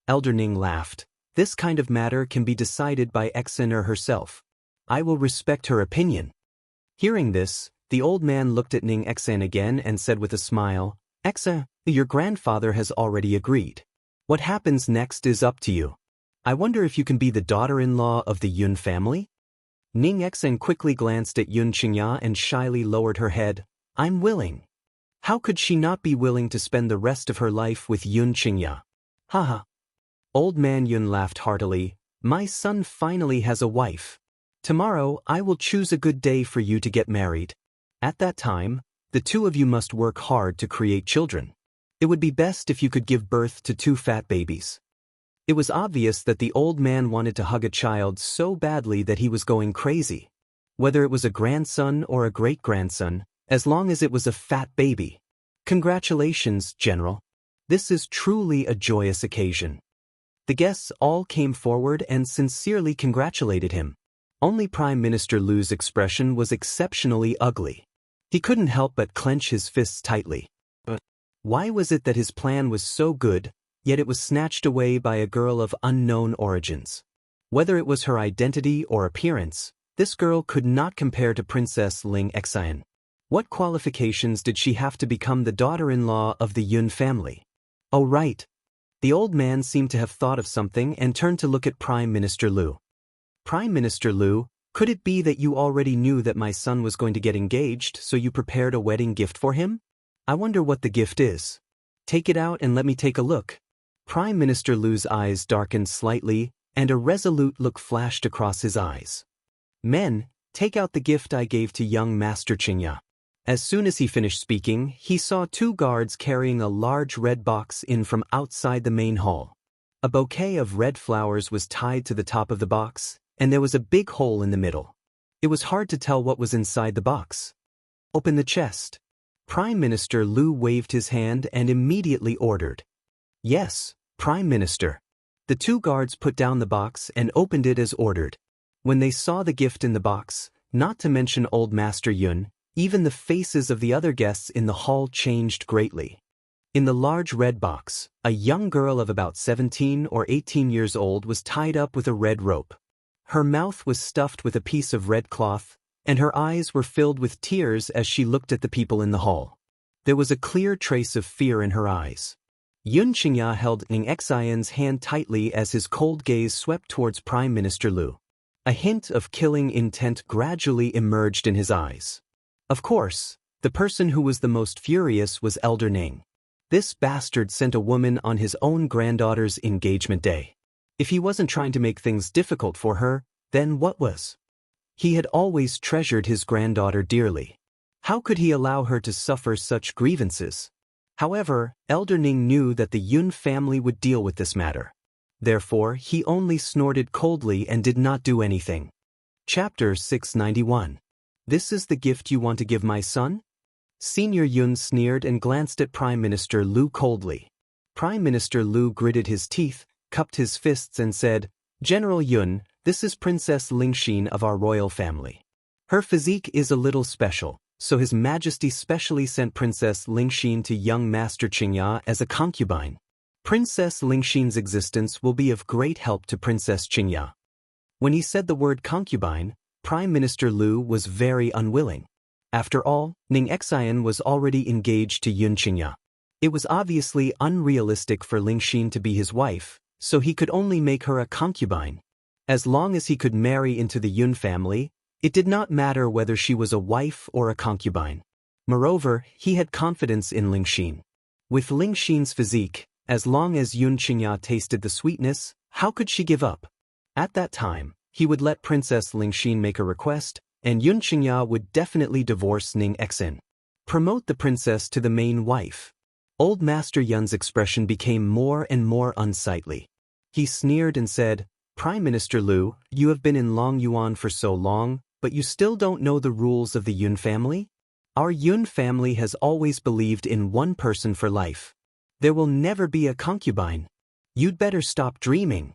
Elder Ning laughed. This kind of matter can be decided by Exener herself. I will respect her opinion. Hearing this, the old man looked at Ning Exen again and said with a smile, Exe, your grandfather has already agreed. What happens next is up to you. I wonder if you can be the daughter-in-law of the Yun family? Ning Xen quickly glanced at Yun Qingya and shyly lowered her head. I'm willing. How could she not be willing to spend the rest of her life with Yun Qingya? Haha. Old man Yun laughed heartily. My son finally has a wife. Tomorrow I will choose a good day for you to get married. At that time, the two of you must work hard to create children. It would be best if you could give birth to 2 fat babies. It was obvious that the old man wanted to hug a child so badly that he was going crazy. Whether it was a grandson or a great-grandson, as long as it was a fat baby. Congratulations, General. This is truly a joyous occasion. The guests all came forward and sincerely congratulated him. Only Prime Minister Lu's expression was exceptionally ugly. He couldn't help but clench his fists tightly. Why was it that his plan was so good, yet it was snatched away by a girl of unknown origins? Whether it was her identity or appearance, this girl could not compare to Princess Ling Xian. What qualifications did she have to become the daughter-in-law of the Yun family? Oh right. The old man seemed to have thought of something and turned to look at Prime Minister Lu. Prime Minister Lu, could it be that you already knew that my son was going to get engaged, so you prepared a wedding gift for him? I wonder what the gift is. Take it out and let me take a look. Prime Minister Lu's eyes darkened slightly, and a resolute look flashed across his eyes. Men, take out the gift I gave to young Master Qingya. As soon as he finished speaking, he saw 2 guards carrying a large red box in from outside the main hall. A bouquet of red flowers was tied to the top of the box, and there was a big hole in the middle. It was hard to tell what was inside the box. Open the chest. Prime Minister Lu waved his hand and immediately ordered. Yes, Prime Minister. The 2 guards put down the box and opened it as ordered. When they saw the gift in the box, not to mention old Master Yun, even the faces of the other guests in the hall changed greatly. In the large red box, a young girl of about 17 or 18 years old was tied up with a red rope. Her mouth was stuffed with a piece of red cloth, and her eyes were filled with tears as she looked at the people in the hall. There was a clear trace of fear in her eyes. Yun Qingya held Ning Xian's hand tightly as his cold gaze swept towards Prime Minister Lu. A hint of killing intent gradually emerged in his eyes. Of course, the person who was the most furious was Elder Ning. This bastard sent a woman on his own granddaughter's engagement day. If he wasn't trying to make things difficult for her, then what was? He had always treasured his granddaughter dearly. How could he allow her to suffer such grievances? However, Elder Ning knew that the Yun family would deal with this matter. Therefore, he only snorted coldly and did not do anything. Chapter 691. This is the gift you want to give my son? Senior Yun sneered and glanced at Prime Minister Lu coldly. Prime Minister Lu gritted his teeth, cupped his fists and said, General Yun, this is Princess Lingxin of our royal family. Her physique is a little special, so His Majesty specially sent Princess Lingxin to young Master Qingya as a concubine. Princess Lingxin's existence will be of great help to Princess Qingya. When he said the word concubine, Prime Minister Lu was very unwilling. After all, Ning Xian was already engaged to Yun Qingya. It was obviously unrealistic for Lingxin to be his wife, so he could only make her a concubine. As long as he could marry into the Yun family, it did not matter whether she was a wife or a concubine. Moreover, he had confidence in Lingxin. With Lingxin's physique, as long as Yun Qingya tasted the sweetness, how could she give up? At that time, he would let Princess Lingxin make a request, and Yun Qingya would definitely divorce Ning Xen. Promote the princess to the main wife. Old Master Yun's expression became more and more unsightly. He sneered and said, Prime Minister Lu, you have been in Long Yuan for so long, but you still don't know the rules of the Yun family? Our Yun family has always believed in one person for life. There will never be a concubine. You'd better stop dreaming.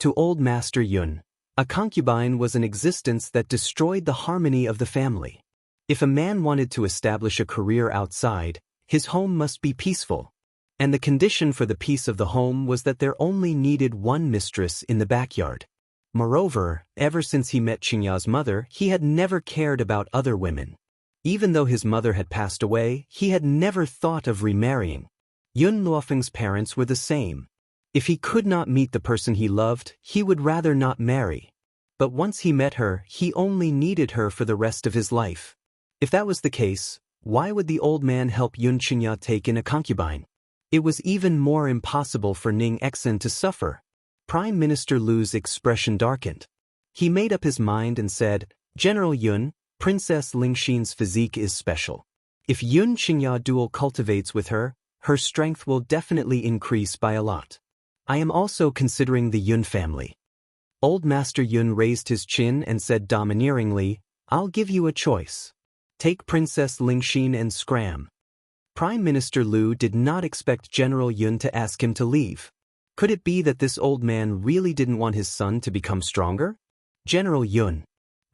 To old Master Yun, a concubine was an existence that destroyed the harmony of the family. If a man wanted to establish a career outside, his home must be peaceful. And the condition for the peace of the home was that there only needed one mistress in the backyard. Moreover, ever since he met Qingya's mother, he had never cared about other women. Even though his mother had passed away, he had never thought of remarrying. Yun Luofeng's parents were the same. If he could not meet the person he loved, he would rather not marry. But once he met her, he only needed her for the rest of his life. If that was the case, why would the old man help Xianxia take in a concubine? It was even more impossible for Ning Exen to suffer. Prime Minister Lu's expression darkened. He made up his mind and said, General Yun, Princess Lingxin's physique is special. If Xianxia dual cultivates with her, her strength will definitely increase by a lot. I am also considering the Yun family. Old Master Yun raised his chin and said domineeringly, I'll give you a choice. Take Princess Lingxin and scram. Prime Minister Lu did not expect General Yun to ask him to leave. Could it be that this old man really didn't want his son to become stronger? General Yun.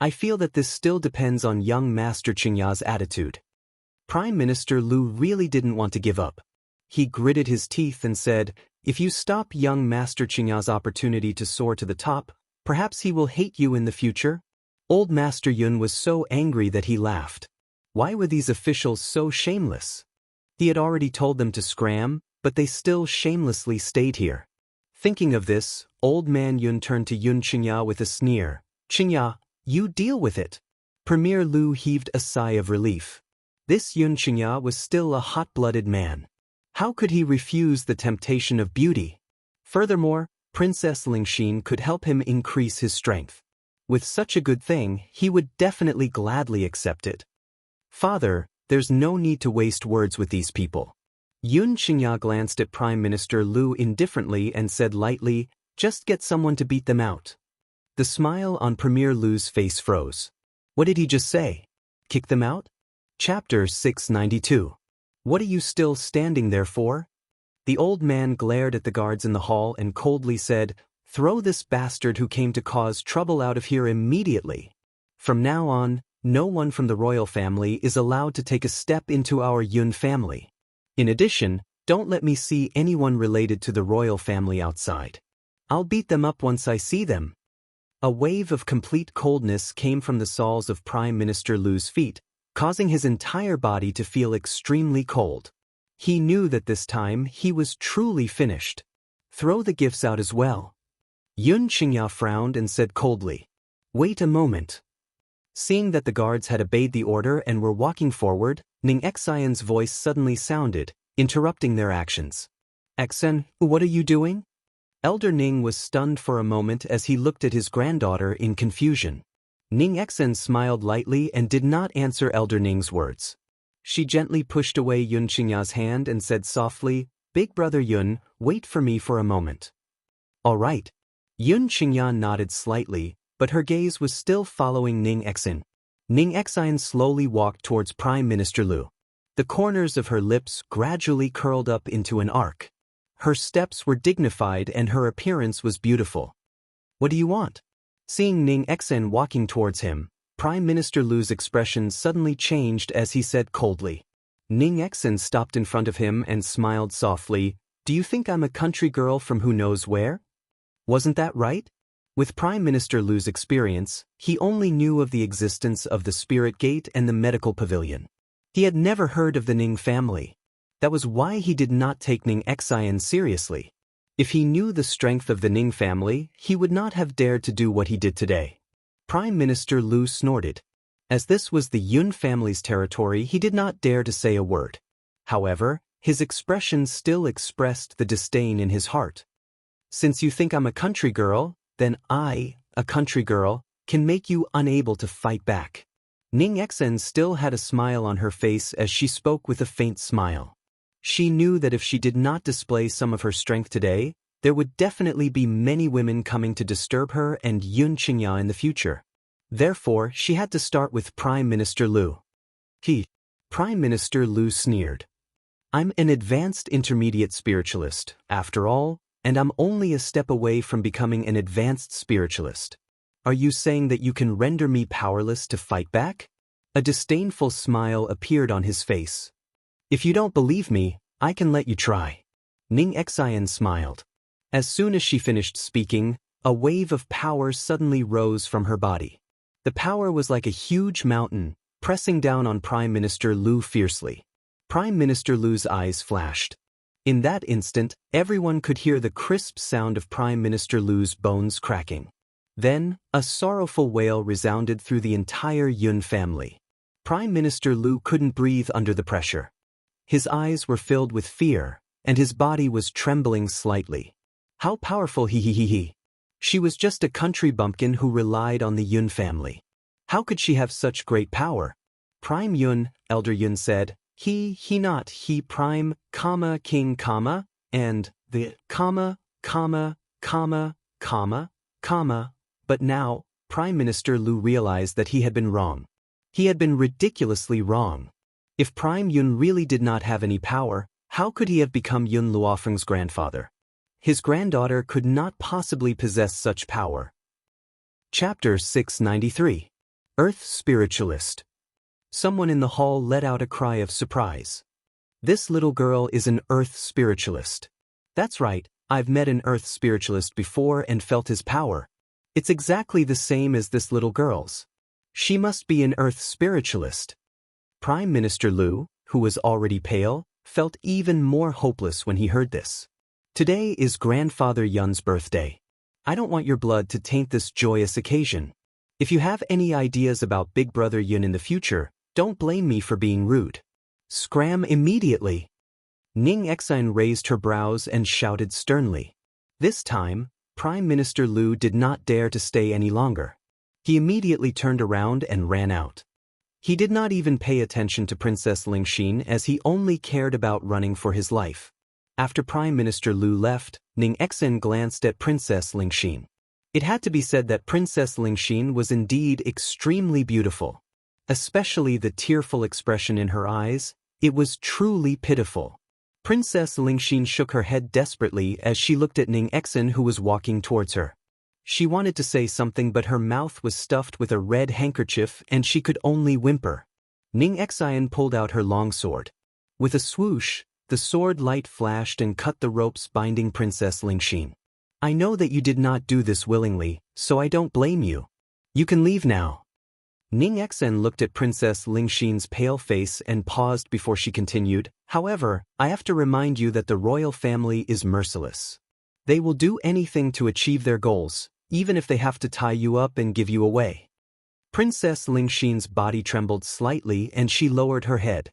I feel that this still depends on young Master Qingya's attitude. Prime Minister Lu really didn't want to give up. He gritted his teeth and said, if you stop young Master Qingya's opportunity to soar to the top, perhaps he will hate you in the future? Old Master Yun was so angry that he laughed. Why were these officials so shameless? He had already told them to scram, but they still shamelessly stayed here. Thinking of this, Old Man Yun turned to Yun Qingya with a sneer. Qingya, you deal with it. Premier Lu heaved a sigh of relief. This Yun Qingya was still a hot-blooded man. How could he refuse the temptation of beauty? Furthermore, Princess Lingxin could help him increase his strength. With such a good thing, he would definitely gladly accept it. Father, there's no need to waste words with these people. Yun Qingya glanced at Prime Minister Lu indifferently and said lightly, just get someone to beat them out. The smile on Premier Lu's face froze. What did he just say? Kick them out? Chapter 692. What are you still standing there for? The old man glared at the guards in the hall and coldly said, throw this bastard who came to cause trouble out of here immediately. From now on, no one from the royal family is allowed to take a step into our Yun family. In addition, don't let me see anyone related to the royal family outside. I'll beat them up once I see them. A wave of complete coldness came from the soles of Prime Minister Lu's feet, causing his entire body to feel extremely cold. He knew that this time he was truly finished. Throw the gifts out as well. Yun Qingya frowned and said coldly, wait a moment. Seeing that the guards had obeyed the order and were walking forward, Ning Xian's voice suddenly sounded, interrupting their actions. Exen, what are you doing? Elder Ning was stunned for a moment as he looked at his granddaughter in confusion. Ning Exen smiled lightly and did not answer Elder Ning's words. She gently pushed away Yun Qingya's hand and said softly, Big brother Yun, wait for me for a moment. All right. Yun Qingya nodded slightly, but her gaze was still following Ning Exen. Ning Exen slowly walked towards Prime Minister Lu. The corners of her lips gradually curled up into an arc. Her steps were dignified and her appearance was beautiful. What do you want? Seeing Ning Exen walking towards him, Prime Minister Lu's expression suddenly changed as he said coldly. Ning Exen stopped in front of him and smiled softly. Do you think I'm a country girl from who knows where? Wasn't that right? With Prime Minister Lu's experience, he only knew of the existence of the Spirit Gate and the Medical Pavilion. He had never heard of the Ning family. That was why he did not take Ning Xian seriously. If he knew the strength of the Ning family, he would not have dared to do what he did today. Prime Minister Lu snorted. As this was the Yun family's territory, he did not dare to say a word. However, his expression still expressed the disdain in his heart. Since you think I'm a country girl, then I, a country girl, can make you unable to fight back. Ning Exen still had a smile on her face as she spoke with a faint smile. She knew that if she did not display some of her strength today, there would definitely be many women coming to disturb her and Yun Qingya in the future. Therefore, she had to start with Prime Minister Lu. Prime Minister Lu sneered. I'm an advanced intermediate spiritualist, after all, and I'm only a step away from becoming an advanced spiritualist. Are you saying that you can render me powerless to fight back? A disdainful smile appeared on his face. If you don't believe me, I can let you try. Ning Xian smiled. As soon as she finished speaking, a wave of power suddenly rose from her body. The power was like a huge mountain, pressing down on Prime Minister Lu fiercely. Prime Minister Lu's eyes flashed. In that instant, everyone could hear the crisp sound of Prime Minister Lu's bones cracking. Then, a sorrowful wail resounded through the entire Yun family. Prime Minister Lu couldn't breathe under the pressure. His eyes were filled with fear, and his body was trembling slightly. How powerful he. She was just a country bumpkin who relied on the Yun family. How could she have such great power? Prime Yun, Elder Yun said, he not he prime, king, and the, but now, Prime Minister Lu realized that he had been wrong. He had been ridiculously wrong. If Prime Yun really did not have any power, how could he have become Yun Luofeng's grandfather? His granddaughter could not possibly possess such power. Chapter 693. Earth Spiritualist. Someone in the hall let out a cry of surprise. This little girl is an Earth Spiritualist. That's right, I've met an Earth Spiritualist before and felt his power. It's exactly the same as this little girl's. She must be an Earth Spiritualist. Prime Minister Lu, who was already pale, felt even more hopeless when he heard this. Today is Grandfather Yun's birthday. I don't want your blood to taint this joyous occasion. If you have any ideas about Big Brother Yun in the future, don't blame me for being rude. Scram immediately. Ning Exine raised her brows and shouted sternly. This time, Prime Minister Lu did not dare to stay any longer. He immediately turned around and ran out. He did not even pay attention to Princess Lingxin as he only cared about running for his life. After Prime Minister Lu left, Ning Exine glanced at Princess Lingxin. It had to be said that Princess Lingxin was indeed extremely beautiful. Especially the tearful expression in her eyes, it was truly pitiful. Princess Lingxin shook her head desperately as she looked at Ning Exine who was walking towards her. She wanted to say something but her mouth was stuffed with a red handkerchief and she could only whimper. Ning Exine pulled out her longsword. With a swoosh, the sword light flashed and cut the ropes binding Princess Lingxin. I know that you did not do this willingly, so I don't blame you. You can leave now. Ning Exine looked at Princess Lingxin's pale face and paused before she continued. However, I have to remind you that the royal family is merciless. They will do anything to achieve their goals, even if they have to tie you up and give you away. Princess Lingxin's body trembled slightly and she lowered her head.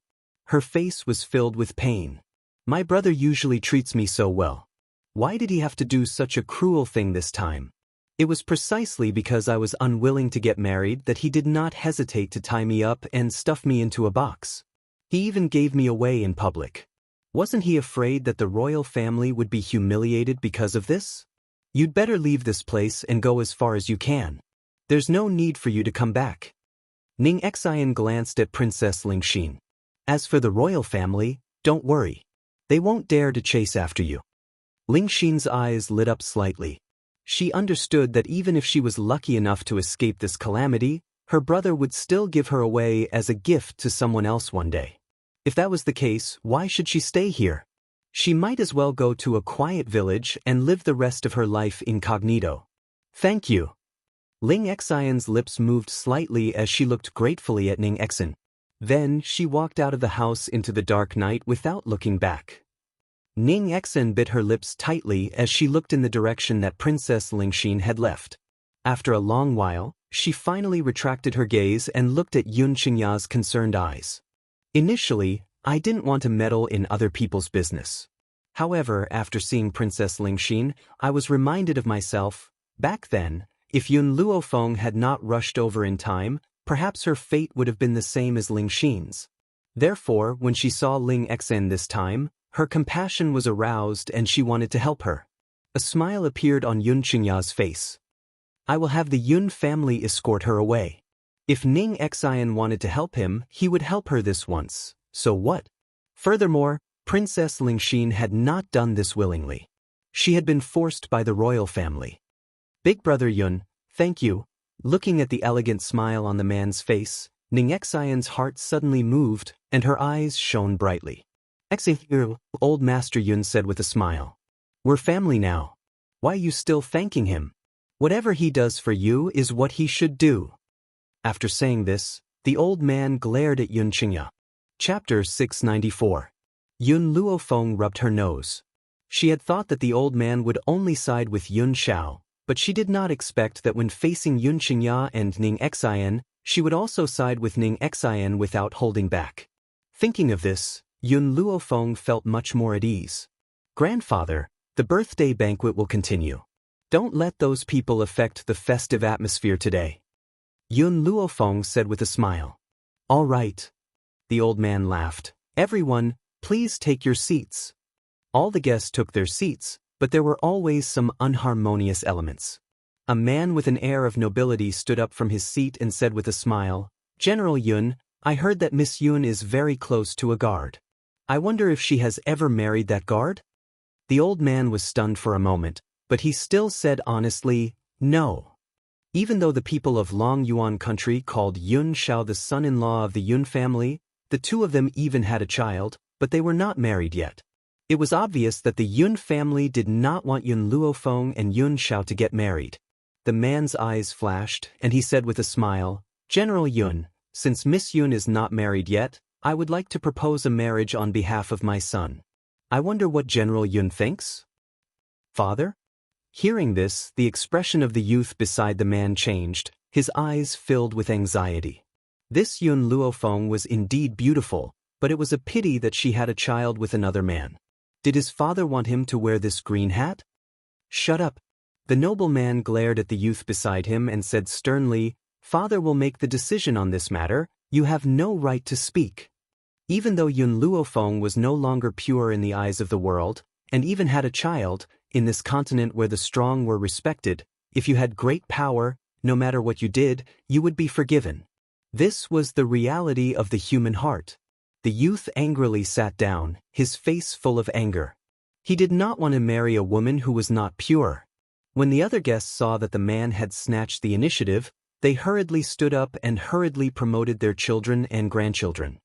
Her face was filled with pain. My brother usually treats me so well. Why did he have to do such a cruel thing this time? It was precisely because I was unwilling to get married that he did not hesitate to tie me up and stuff me into a box. He even gave me away in public. Wasn't he afraid that the royal family would be humiliated because of this? You'd better leave this place and go as far as you can. There's no need for you to come back. Ning Exine glanced at Princess Lingxin. As for the royal family, don't worry. They won't dare to chase after you. Lingxin's eyes lit up slightly. She understood that even if she was lucky enough to escape this calamity, her brother would still give her away as a gift to someone else one day. If that was the case, why should she stay here? She might as well go to a quiet village and live the rest of her life incognito. Thank you. Ling Exine's lips moved slightly as she looked gratefully at Ning Exine. Then she walked out of the house into the dark night without looking back. Ning Exine bit her lips tightly as she looked in the direction that Princess Lingxin had left. After a long while, she finally retracted her gaze and looked at Yun Xingya's concerned eyes. Initially, I didn't want to meddle in other people's business. However, after seeing Princess Lingxin, I was reminded of myself. Back then, if Yun Luofeng had not rushed over in time, perhaps her fate would have been the same as Lingxin's. Therefore, when she saw Ling Exine this time, her compassion was aroused and she wanted to help her. A smile appeared on Yun Xingya's face. I will have the Yun family escort her away. If Ning Exine wanted to help him, he would help her this once. So what? Furthermore, Princess Lingxin had not done this willingly. She had been forced by the royal family. Big Brother Yun, thank you. Looking at the elegant smile on the man's face, Ning Exine's heart suddenly moved and her eyes shone brightly. Exine, Old Master Yun said with a smile. We're family now. Why are you still thanking him? Whatever he does for you is what he should do. After saying this, the old man glared at Yun Xingya. Chapter 694. Yun Luofeng rubbed her nose. She had thought that the old man would only side with Yun Xiao, but she did not expect that when facing Yun Xingya and Ning Xian, she would also side with Ning Xian without holding back. Thinking of this, Yun Luofeng felt much more at ease. Grandfather, the birthday banquet will continue. Don't let those people affect the festive atmosphere today. Yun Luofeng said with a smile. All right. The old man laughed. Everyone, please take your seats. All the guests took their seats, but there were always some unharmonious elements. A man with an air of nobility stood up from his seat and said with a smile, General Yun, I heard that Miss Yun is very close to a guard. I wonder if she has ever married that guard? The old man was stunned for a moment, but he still said honestly, no. Even though the people of Long Yuan country called Yun Shao the son-in-law of the Yun family, the two of them even had a child, but they were not married yet. It was obvious that the Yun family did not want Yun Luofeng and Yun Shao to get married. The man's eyes flashed, and he said with a smile, General Yun, since Miss Yun is not married yet, I would like to propose a marriage on behalf of my son. I wonder what General Yun thinks? Father? Hearing this, the expression of the youth beside the man changed, his eyes filled with anxiety. This Yun Luofeng was indeed beautiful, but it was a pity that she had a child with another man. Did his father want him to wear this green hat? Shut up. The nobleman glared at the youth beside him and said sternly, Father will make the decision on this matter, you have no right to speak. Even though Yun Luofeng was no longer pure in the eyes of the world, and even had a child, in this continent where the strong were respected, if you had great power, no matter what you did, you would be forgiven. This was the reality of the human heart. The youth angrily sat down, his face full of anger. He did not want to marry a woman who was not pure. When the other guests saw that the man had snatched the initiative, they hurriedly stood up and hurriedly promoted their children and grandchildren.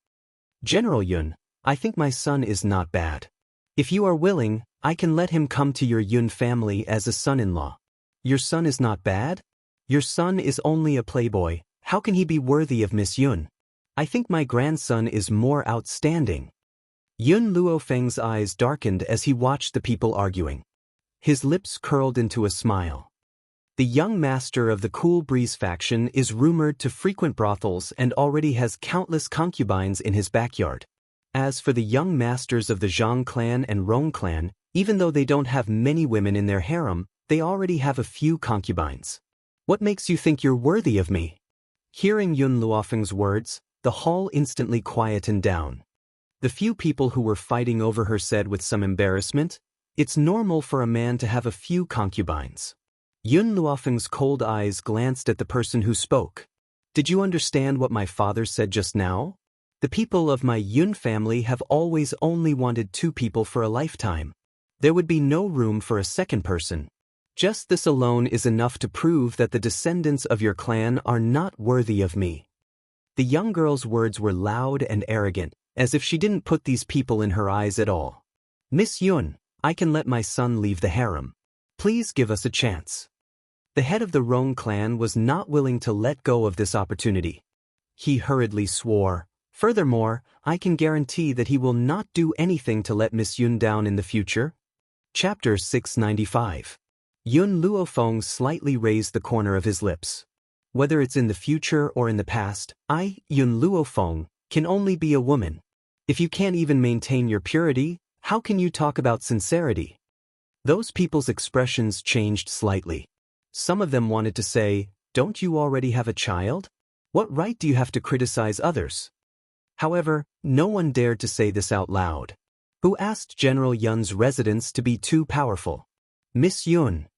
General Yun, I think my son is not bad. If you are willing, I can let him come to your Yun family as a son-in-law. Your son is not bad? Your son is only a playboy, how can he be worthy of Miss Yun? I think my grandson is more outstanding. Yun Luofeng's eyes darkened as he watched the people arguing. His lips curled into a smile. The young master of the Cool Breeze faction is rumored to frequent brothels and already has countless concubines in his backyard. As for the young masters of the Zhang clan and Rong clan, even though they don't have many women in their harem, they already have a few concubines. What makes you think you're worthy of me? Hearing Yun Luofeng's words, the hall instantly quietened down. The few people who were fighting over her said with some embarrassment, It's normal for a man to have a few concubines. Yun Luofeng's cold eyes glanced at the person who spoke. Did you understand what my father said just now? The people of my Yun family have always only wanted 2 people for a lifetime. There would be no room for a second person. Just this alone is enough to prove that the descendants of your clan are not worthy of me. The young girl's words were loud and arrogant, as if she didn't put these people in her eyes at all. Miss Yun, I can let my son leave the harem. Please give us a chance. The head of the Rong clan was not willing to let go of this opportunity. He hurriedly swore, Furthermore, I can guarantee that he will not do anything to let Miss Yun down in the future. Chapter 695. Yun Luofeng slightly raised the corner of his lips. Whether it's in the future or in the past, I, Yun Luofeng, can only be a woman. If you can't even maintain your purity, how can you talk about sincerity? Those people's expressions changed slightly. Some of them wanted to say, Don't you already have a child? What right do you have to criticize others? However, no one dared to say this out loud. Who asked General Yun's residence to be too powerful? Miss Yun.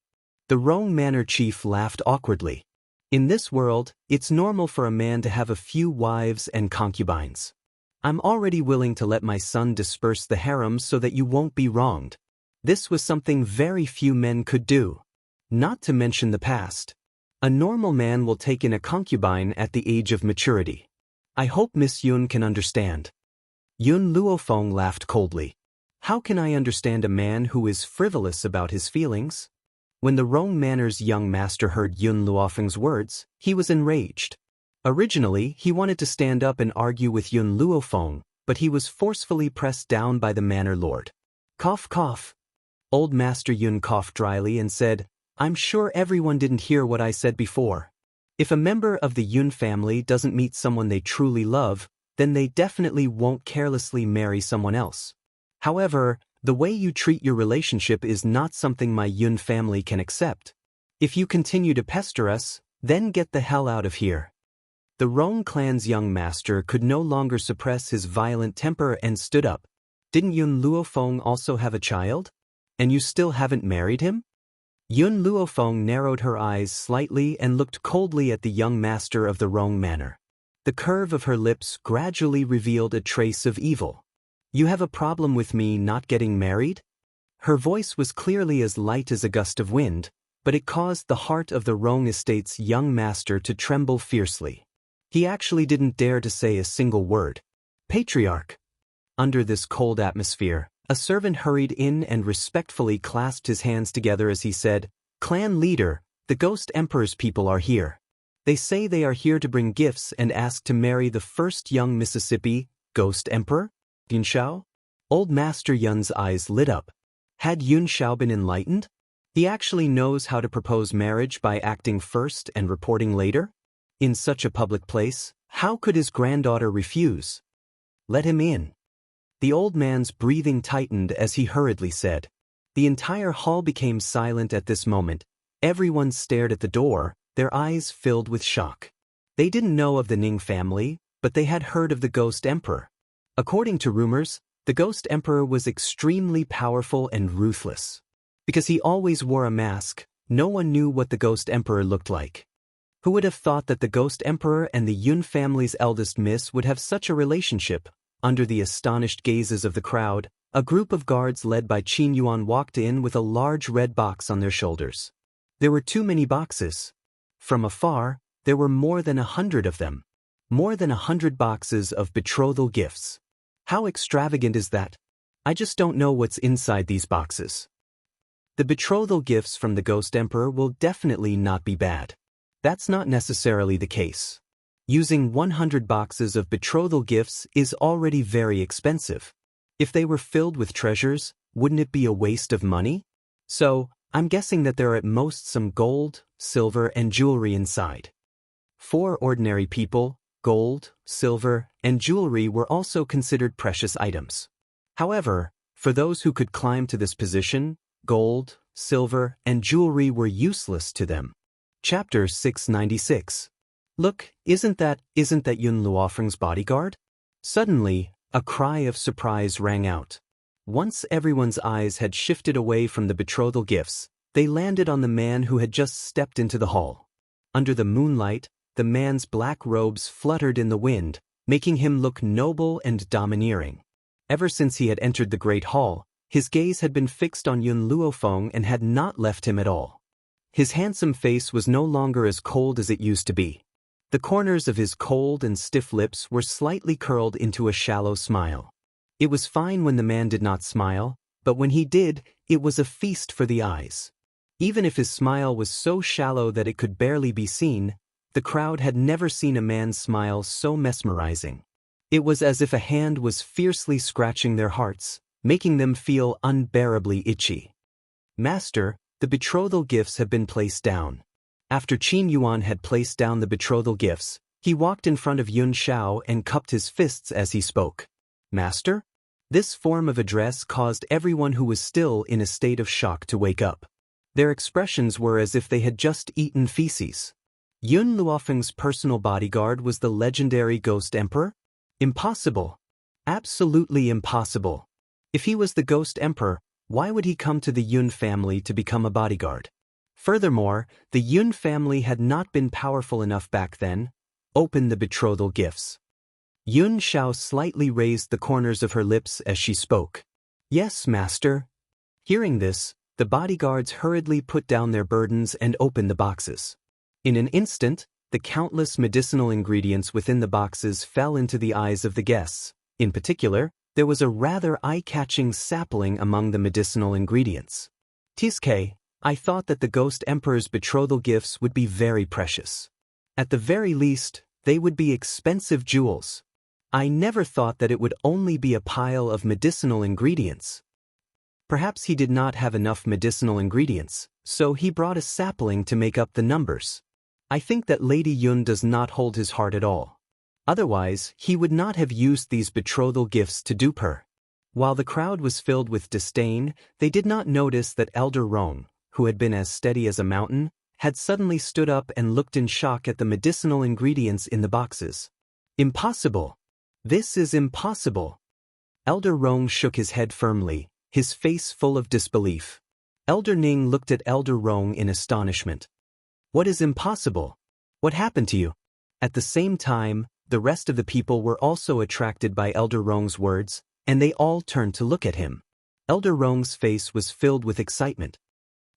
The Rong Manor chief laughed awkwardly. In this world, it's normal for a man to have a few wives and concubines. I'm already willing to let my son disperse the harem so that you won't be wronged. This was something very few men could do. Not to mention the past. A normal man will take in a concubine at the age of maturity. I hope Miss Yun can understand. Yun Luofeng laughed coldly. How can I understand a man who is frivolous about his feelings? When the Rong Manor's young master heard Yun Luofeng's words, he was enraged. Originally, he wanted to stand up and argue with Yun Luofeng, but he was forcefully pressed down by the manor lord. Cough cough. Old Master Yun coughed dryly and said, I'm sure everyone didn't hear what I said before. If a member of the Yun family doesn't meet someone they truly love, then they definitely won't carelessly marry someone else. However, the way you treat your relationship is not something my Yun family can accept. If you continue to pester us, then get the hell out of here. The Rong clan's young master could no longer suppress his violent temper and stood up. Didn't Yun Luofeng also have a child? And you still haven't married him? Yun Luofeng narrowed her eyes slightly and looked coldly at the young master of the Rong manor. The curve of her lips gradually revealed a trace of evil. You have a problem with me not getting married? Her voice was clearly as light as a gust of wind, but it caused the heart of the Rong estate's young master to tremble fiercely. He actually didn't dare to say a single word. Patriarch. Under this cold atmosphere, a servant hurried in and respectfully clasped his hands together as he said, "Clan leader, the Ghost Emperor's people are here. They say they are here to bring gifts and ask to marry the first young Mississippi Ghost Emperor, Yun Shao." Old Master Yun's eyes lit up. Had Yun Shao been enlightened? He actually knows how to propose marriage by acting first and reporting later? In such a public place, how could his granddaughter refuse? Let him in. The old man's breathing tightened as he hurriedly said. The entire hall became silent at this moment. Everyone stared at the door, their eyes filled with shock. They didn't know of the Ning family, but they had heard of the Ghost Emperor. According to rumors, the Ghost Emperor was extremely powerful and ruthless. Because he always wore a mask, no one knew what the Ghost Emperor looked like. Who would have thought that the Ghost Emperor and the Yun family's eldest miss would have such a relationship? Under the astonished gazes of the crowd, a group of guards led by Qin Yuan walked in with a large red box on their shoulders. There were too many boxes. From afar, there were more than 100 of them. More than 100 boxes of betrothal gifts. How extravagant is that? I just don't know what's inside these boxes. The betrothal gifts from the Ghost Emperor will definitely not be bad. That's not necessarily the case. Using 100 boxes of betrothal gifts is already very expensive. If they were filled with treasures, wouldn't it be a waste of money? So, I'm guessing that there are at most some gold, silver, and jewelry inside. For ordinary people, gold, silver, and jewelry were also considered precious items. However, for those who could climb to this position, gold, silver, and jewelry were useless to them. Chapter 696. Look, isn't that Yun Luofeng's bodyguard? Suddenly, a cry of surprise rang out. Once everyone's eyes had shifted away from the betrothal gifts, they landed on the man who had just stepped into the hall. Under the moonlight, the man's black robes fluttered in the wind, making him look noble and domineering. Ever since he had entered the great hall, his gaze had been fixed on Yun Luofeng and had not left him at all. His handsome face was no longer as cold as it used to be. The corners of his cold and stiff lips were slightly curled into a shallow smile. It was fine when the man did not smile, but when he did, it was a feast for the eyes. Even if his smile was so shallow that it could barely be seen, the crowd had never seen a man's smile so mesmerizing. It was as if a hand was fiercely scratching their hearts, making them feel unbearably itchy. "Master, the betrothal gifts have been placed down." After Qin Yuan had placed down the betrothal gifts, he walked in front of Yun Shao and cupped his fists as he spoke. "Master?" This form of address caused everyone who was still in a state of shock to wake up. Their expressions were as if they had just eaten feces. Yun Luofeng's personal bodyguard was the legendary Ghost Emperor? Impossible. Absolutely impossible. If he was the Ghost Emperor, why would he come to the Yun family to become a bodyguard? Furthermore, the Yun family had not been powerful enough back then. Open the betrothal gifts. Yun Shao slightly raised the corners of her lips as she spoke. "Yes, master." Hearing this, the bodyguards hurriedly put down their burdens and opened the boxes. In an instant, the countless medicinal ingredients within the boxes fell into the eyes of the guests. In particular, there was a rather eye-catching sapling among the medicinal ingredients. "Tiske, I thought that the Ghost Emperor's betrothal gifts would be very precious. At the very least, they would be expensive jewels. I never thought that it would only be a pile of medicinal ingredients." Perhaps he did not have enough medicinal ingredients, so he brought a sapling to make up the numbers. I think that Lady Yun does not hold his heart at all. Otherwise, he would not have used these betrothal gifts to dupe her. While the crowd was filled with disdain, they did not notice that Elder Rong, who had been as steady as a mountain, had suddenly stood up and looked in shock at the medicinal ingredients in the boxes. Impossible! This is impossible! Elder Rong shook his head firmly, his face full of disbelief. Elder Ning looked at Elder Rong in astonishment. What is impossible? What happened to you? At the same time, the rest of the people were also attracted by Elder Rong's words, and they all turned to look at him. Elder Rong's face was filled with excitement.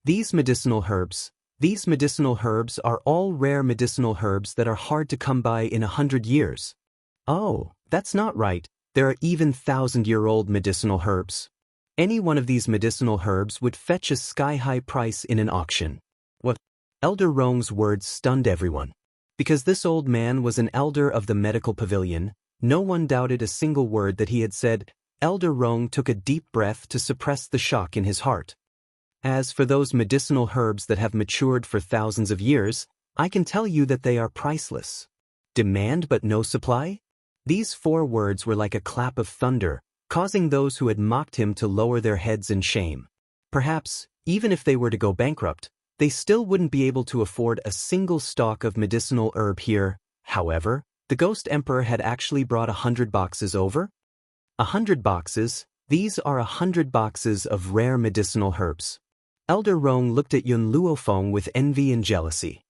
These medicinal herbs are all rare medicinal herbs that are hard to come by in 100 years. Oh, that's not right. There are even 1,000-year-old medicinal herbs. Any one of these medicinal herbs would fetch a sky-high price in an auction. What? Elder Rong's words stunned everyone. Because this old man was an elder of the medical pavilion, no one doubted a single word that he had said. Elder Rong took a deep breath to suppress the shock in his heart. As for those medicinal herbs that have matured for thousands of years, I can tell you that they are priceless. Demand but no supply? These 4 words were like a clap of thunder, causing those who had mocked him to lower their heads in shame. Perhaps, even if they were to go bankrupt, they still wouldn't be able to afford a single stalk of medicinal herb here. However, the Ghost Emperor had actually brought 100 boxes over. 100 boxes, these are 100 boxes of rare medicinal herbs. Elder Rong looked at Yun Luofeng with envy and jealousy.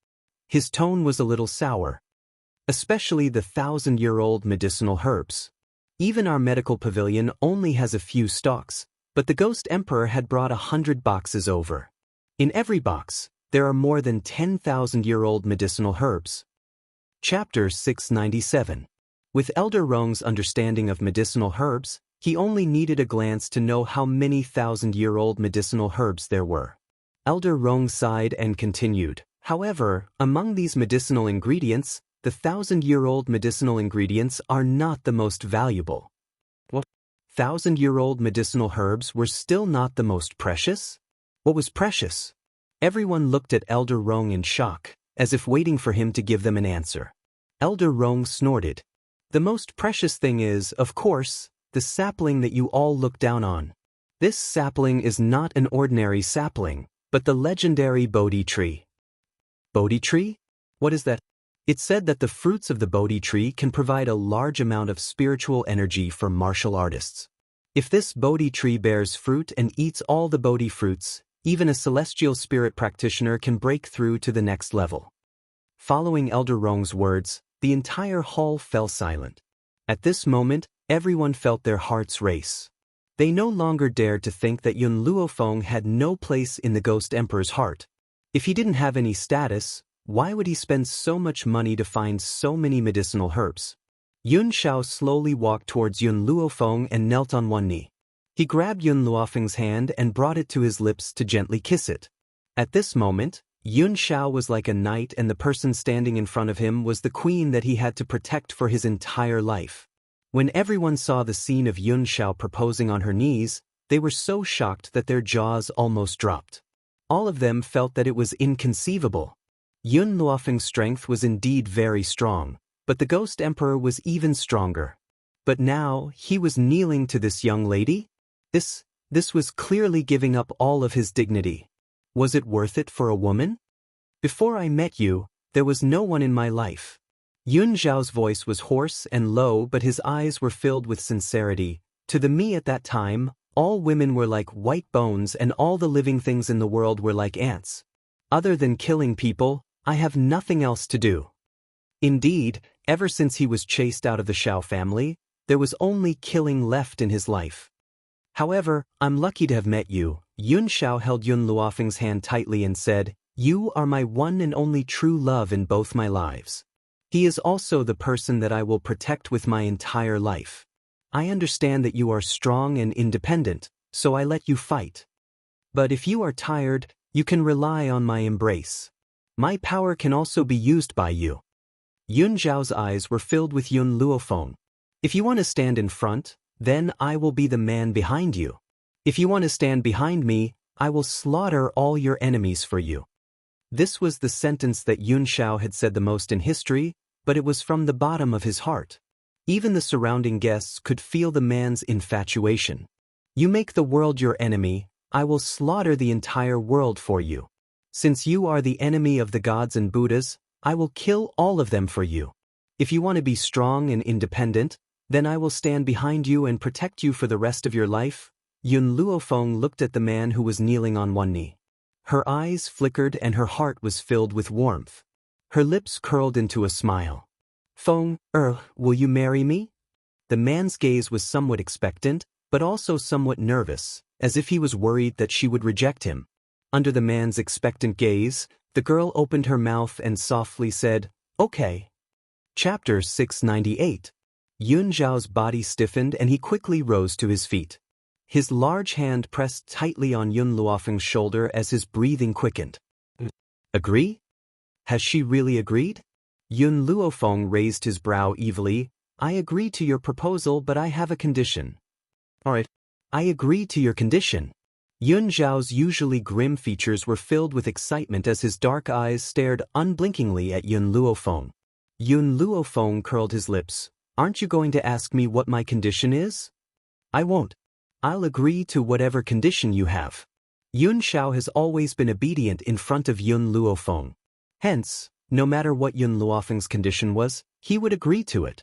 His tone was a little sour. Especially the 1,000-year-old medicinal herbs. Even our medical pavilion only has a few stocks, but the Ghost Emperor had brought 100 boxes over. In every box, there are more than 10,000-year-old medicinal herbs. Chapter 697. With Elder Rong's understanding of medicinal herbs, he only needed a glance to know how many 1,000-year-old medicinal herbs there were. Elder Rong sighed and continued. However, among these medicinal ingredients, the 1,000-year-old medicinal ingredients are not the most valuable. What? 1,000-year-old medicinal herbs were still not the most precious? What was precious? Everyone looked at Elder Rong in shock, as if waiting for him to give them an answer. Elder Rong snorted. The most precious thing is, of course, the sapling that you all look down on. This sapling is not an ordinary sapling, but the legendary Bodhi tree. Bodhi tree? What is that? It's said that the fruits of the Bodhi tree can provide a large amount of spiritual energy for martial artists. If this Bodhi tree bears fruit and eats all the Bodhi fruits, even a celestial spirit practitioner can break through to the next level. Following Elder Rong's words, the entire hall fell silent. At this moment, everyone felt their hearts race. They no longer dared to think that Yun Luofeng had no place in the Ghost Emperor's heart. If he didn't have any status, why would he spend so much money to find so many medicinal herbs? Yun Xiao slowly walked towards Yun Luofeng and knelt on one knee. He grabbed Yun Luofeng's hand and brought it to his lips to gently kiss it. At this moment, Yun Xiao was like a knight and the person standing in front of him was the queen that he had to protect for his entire life. When everyone saw the scene of Yun Xiao proposing on her knees, they were so shocked that their jaws almost dropped. All of them felt that it was inconceivable. Yun Luofeng's strength was indeed very strong, but the Ghost Emperor was even stronger. But now, he was kneeling to this young lady? This was clearly giving up all of his dignity. Was it worth it for a woman? Before I met you, there was no one in my life. Yun Xiao's voice was hoarse and low, but his eyes were filled with sincerity. To the me at that time, all women were like white bones and all the living things in the world were like ants. Other than killing people, I have nothing else to do. Indeed, ever since he was chased out of the Xiao family, there was only killing left in his life. However, I'm lucky to have met you. Yun Xiao held Yun Luofeng's hand tightly and said, "You are my one and only true love in both my lives. He is also the person that I will protect with my entire life. I understand that you are strong and independent, so I let you fight. But if you are tired, you can rely on my embrace. My power can also be used by you." Yun Xiao's eyes were filled with Yun Luofeng. "If you want to stand in front, then I will be the man behind you." If you want to stand behind me, I will slaughter all your enemies for you. This was the sentence that Yun Xiao had said the most in history, but it was from the bottom of his heart. Even the surrounding guests could feel the man's infatuation. You make the world your enemy, I will slaughter the entire world for you. Since you are the enemy of the gods and Buddhas, I will kill all of them for you. If you want to be strong and independent, then I will stand behind you and protect you for the rest of your life. Yun Luofeng looked at the man who was kneeling on one knee. Her eyes flickered and her heart was filled with warmth. Her lips curled into a smile. Feng, will you marry me? The man's gaze was somewhat expectant, but also somewhat nervous, as if he was worried that she would reject him. Under the man's expectant gaze, the girl opened her mouth and softly said, "Okay." Chapter 698. Yun Zhao's body stiffened and he quickly rose to his feet. His large hand pressed tightly on Yun Luofeng's shoulder as his breathing quickened. Agree? Has she really agreed? Yun Luofeng raised his brow evilly. I agree to your proposal, but I have a condition. Alright. I agree to your condition. Yun Zhao's usually grim features were filled with excitement as his dark eyes stared unblinkingly at Yun Luofeng. Yun Luofeng curled his lips. Aren't you going to ask me what my condition is? I won't. I'll agree to whatever condition you have. Yun Xiao has always been obedient in front of Yun Luofeng. Hence, no matter what Yun Luofeng's condition was, he would agree to it.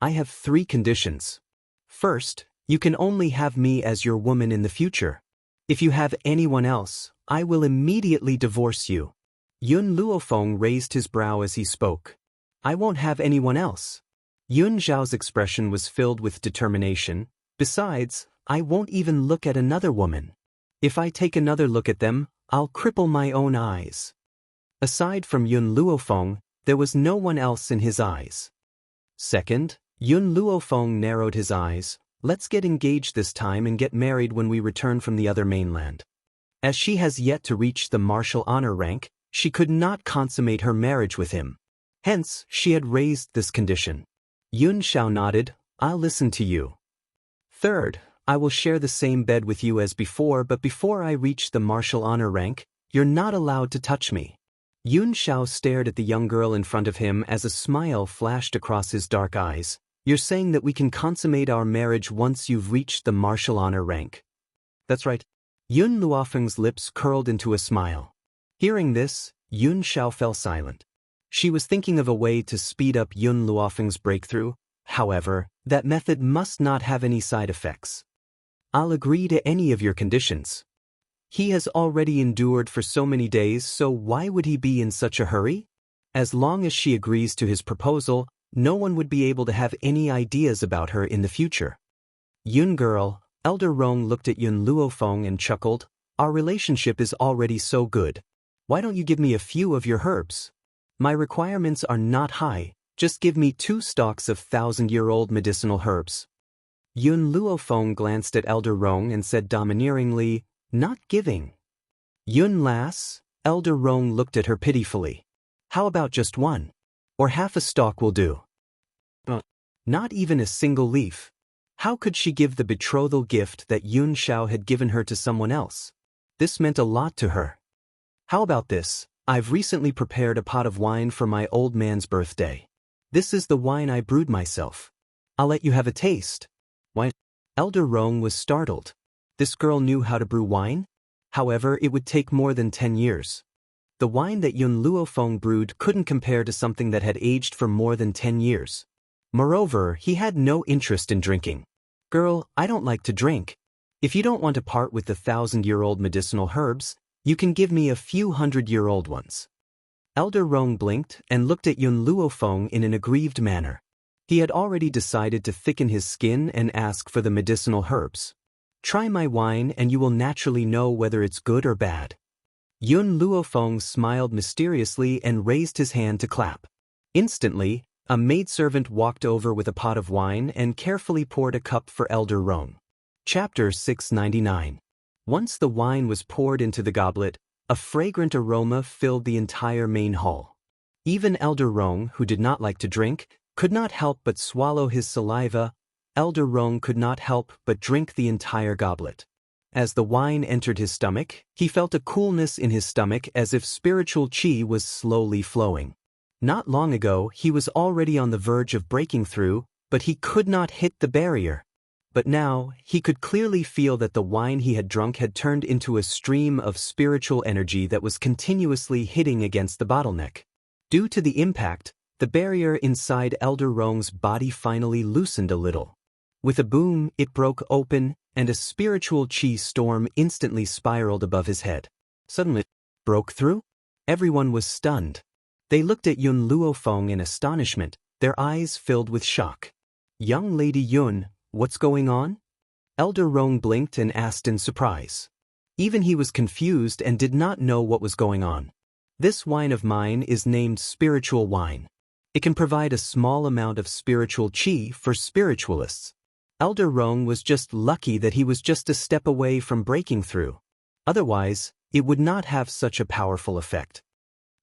I have 3 conditions. First, you can only have me as your woman in the future. If you have anyone else, I will immediately divorce you. Yun Luofeng raised his brow as he spoke. I won't have anyone else. Yun Zhao's expression was filled with determination. Besides, I won't even look at another woman. If I take another look at them, I'll cripple my own eyes. Aside from Yun Luofeng, there was no one else in his eyes. Second, Yun Luofeng narrowed his eyes. Let's get engaged this time and get married when we return from the other mainland. As she has yet to reach the martial honor rank, she could not consummate her marriage with him. Hence, she had raised this condition. Yun Xiao nodded. I'll listen to you. Third, I will share the same bed with you as before, but before I reach the martial honor rank, you're not allowed to touch me. Yun Xiao stared at the young girl in front of him as a smile flashed across his dark eyes. You're saying that we can consummate our marriage once you've reached the martial honor rank. That's right. Yun Luofeng's lips curled into a smile. Hearing this, Yun Xiao fell silent. She was thinking of a way to speed up Yun Luofeng's breakthrough. However, that method must not have any side effects. I'll agree to any of your conditions. He has already endured for so many days, so why would he be in such a hurry? As long as she agrees to his proposal, no one would be able to have any ideas about her in the future. Yun girl, Elder Rong looked at Yun Luofeng and chuckled. Our relationship is already so good. Why don't you give me a few of your herbs? My requirements are not high, just give me 2 stalks of 1,000-year-old medicinal herbs. Yun Luofeng glanced at Elder Rong and said domineeringly, Not giving. Yun lass, Elder Rong looked at her pitifully. How about just 1? Or half a stalk will do. Not even a single leaf. How could she give the betrothal gift that Yun Xiao had given her to someone else? This meant a lot to her. How about this? I've recently prepared a pot of wine for my old man's birthday. This is the wine I brewed myself. I'll let you have a taste. Why? Elder Rong was startled. This girl knew how to brew wine? However, it would take more than 10 years. The wine that Yun Luofeng brewed couldn't compare to something that had aged for more than 10 years. Moreover, he had no interest in drinking. Girl, I don't like to drink. If you don't want to part with the 1,000-year-old medicinal herbs, you can give me a few 100-year-old ones. Elder Rong blinked and looked at Yun Luofeng in an aggrieved manner. He had already decided to thicken his skin and ask for the medicinal herbs. Try my wine and you will naturally know whether it's good or bad. Yun Luofeng smiled mysteriously and raised his hand to clap. Instantly, a maidservant walked over with a pot of wine and carefully poured a cup for Elder Rong. Chapter 699. Once the wine was poured into the goblet, a fragrant aroma filled the entire main hall. Even Elder Rong, who did not like to drink, could not help but swallow his saliva. Elder Rong could not help but drink the entire goblet. As the wine entered his stomach, he felt a coolness in his stomach as if spiritual qi was slowly flowing. Not long ago, he was already on the verge of breaking through, but he could not hit the barrier. But now, he could clearly feel that the wine he had drunk had turned into a stream of spiritual energy that was continuously hitting against the bottleneck. Due to the impact, the barrier inside Elder Rong's body finally loosened a little. With a boom, it broke open, and a spiritual qi storm instantly spiraled above his head. Suddenly, it broke through? Everyone was stunned. They looked at Yun Luofeng in astonishment, their eyes filled with shock. "Young Lady Yun, what's going on?" Elder Rong blinked and asked in surprise. Even he was confused and did not know what was going on. "This wine of mine is named spiritual wine. It can provide a small amount of spiritual qi for spiritualists." Elder Rong was just lucky that he was just a step away from breaking through. Otherwise, it would not have such a powerful effect.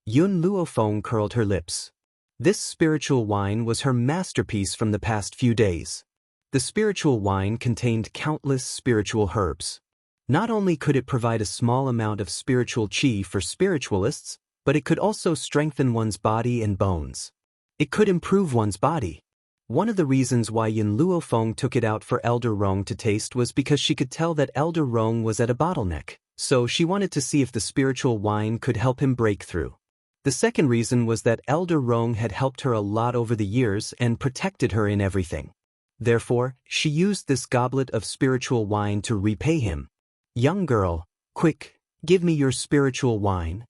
Yun Luofeng curled her lips. This spiritual wine was her masterpiece from the past few days. The spiritual wine contained countless spiritual herbs. Not only could it provide a small amount of spiritual qi for spiritualists, but it could also strengthen one's body and bones. It could improve one's body. One of the reasons why Yun Luofeng took it out for Elder Rong to taste was because she could tell that Elder Rong was at a bottleneck, so she wanted to see if the spiritual wine could help him break through. The second reason was that Elder Rong had helped her a lot over the years and protected her in everything. Therefore, she used this goblet of spiritual wine to repay him. "Young girl, quick, give me your spiritual wine."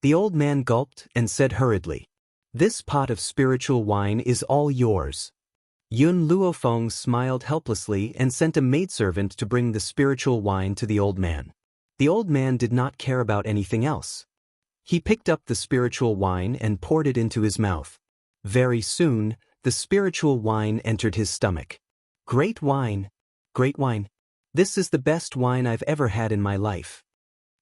The old man gulped and said hurriedly, "This pot of spiritual wine is all yours." Yun Luofeng smiled helplessly and sent a maidservant to bring the spiritual wine to the old man. The old man did not care about anything else. He picked up the spiritual wine and poured it into his mouth. Very soon, the spiritual wine entered his stomach. "Great wine! Great wine! This is the best wine I've ever had in my life."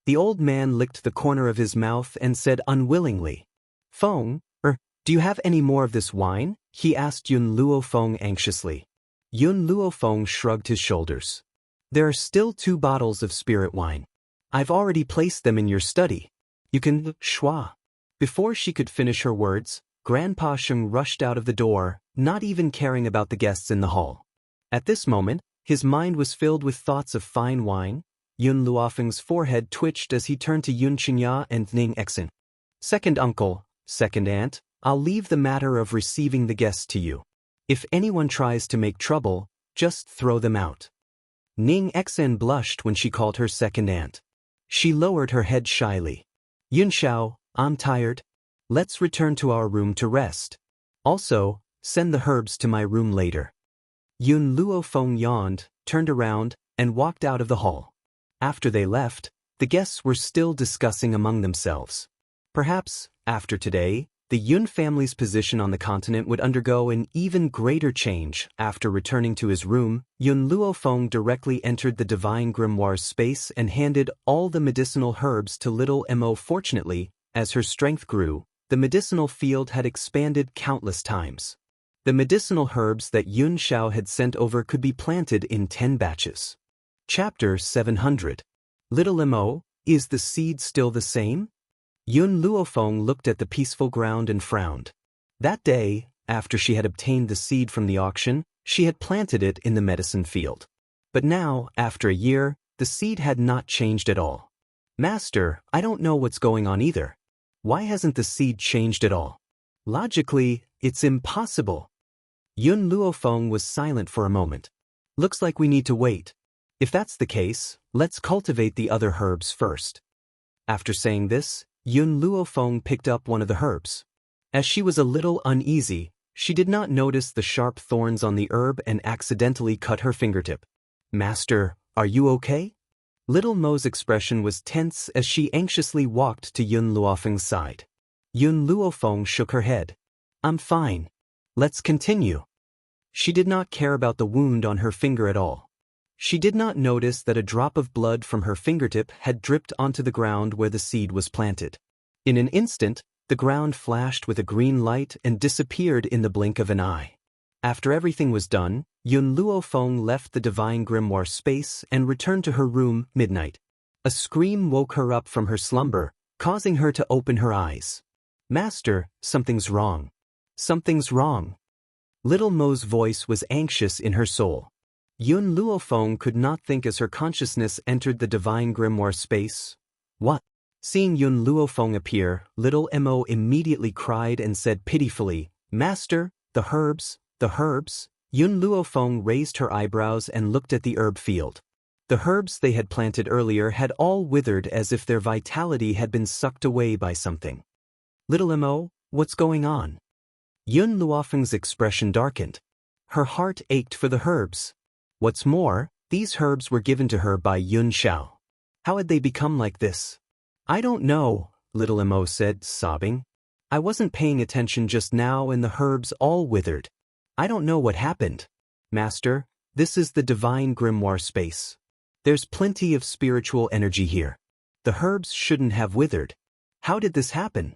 The old man licked the corner of his mouth and said unwillingly, "Feng, do you have any more of this wine?" he asked Yun Luofeng anxiously. Yun Luofeng shrugged his shoulders. "There are still 2 bottles of spirit wine. I've already placed them in your study. You can schwa." Before she could finish her words, Grandpa Sheng rushed out of the door, not even caring about the guests in the hall. At this moment, his mind was filled with thoughts of fine wine. Yun Luofeng's forehead twitched as he turned to Yun Xianxia and Ning Exin. "Second uncle, second aunt, I'll leave the matter of receiving the guests to you. If anyone tries to make trouble, just throw them out." Ning Exin blushed when she called her second aunt. She lowered her head shyly. "Yun Xiao, I'm tired. Let's return to our room to rest. Also, send the herbs to my room later." Yun Luofeng yawned, turned around, and walked out of the hall. After they left, the guests were still discussing among themselves. Perhaps, after today, the Yun family's position on the continent would undergo an even greater change. After returning to his room, Yun Luofeng directly entered the divine grimoire's space and handed all the medicinal herbs to little Mo. Fortunately, as her strength grew, the medicinal field had expanded countless times. The medicinal herbs that Yun Xiao had sent over could be planted in 10 batches. Chapter 700. Little Mo, is the seed still the same? Yun Luofeng looked at the peaceful ground and frowned. That day, after she had obtained the seed from the auction, she had planted it in the medicine field. But now, after a year, the seed had not changed at all. "Master, I don't know what's going on either. Why hasn't the seed changed at all? Logically, it's impossible." Yun Luofeng was silent for a moment. "Looks like we need to wait. If that's the case, let's cultivate the other herbs first." After saying this, Yun Luofeng picked up one of the herbs. As she was a little uneasy, she did not notice the sharp thorns on the herb and accidentally cut her fingertip. "Master, are you okay?" Little Mo's expression was tense as she anxiously walked to Yun Luofeng's side. Yun Luofeng shook her head. "I'm fine. Let's continue." She did not care about the wound on her finger at all. She did not notice that a drop of blood from her fingertip had dripped onto the ground where the seed was planted. In an instant, the ground flashed with a green light and disappeared in the blink of an eye. After everything was done, Yun Luofeng left the divine grimoire space and returned to her room midnight. A scream woke her up from her slumber, causing her to open her eyes. "Master, something's wrong. Something's wrong." Little Mo's voice was anxious in her soul. Yun Luofeng could not think as her consciousness entered the divine grimoire space. "What?" Seeing Yun Luofeng appear, little Mo immediately cried and said pitifully, "Master, the herbs, the herbs." Yun Luofeng raised her eyebrows and looked at the herb field. The herbs they had planted earlier had all withered as if their vitality had been sucked away by something. "Little Mo, what's going on?" Yun Luofeng's expression darkened. Her heart ached for the herbs. What's more, these herbs were given to her by Yun Xiao. How had they become like this? "I don't know," little Mo said, sobbing. "I wasn't paying attention just now and the herbs all withered. I don't know what happened." "Master, this is the divine grimoire space. There's plenty of spiritual energy here. The herbs shouldn't have withered. How did this happen?"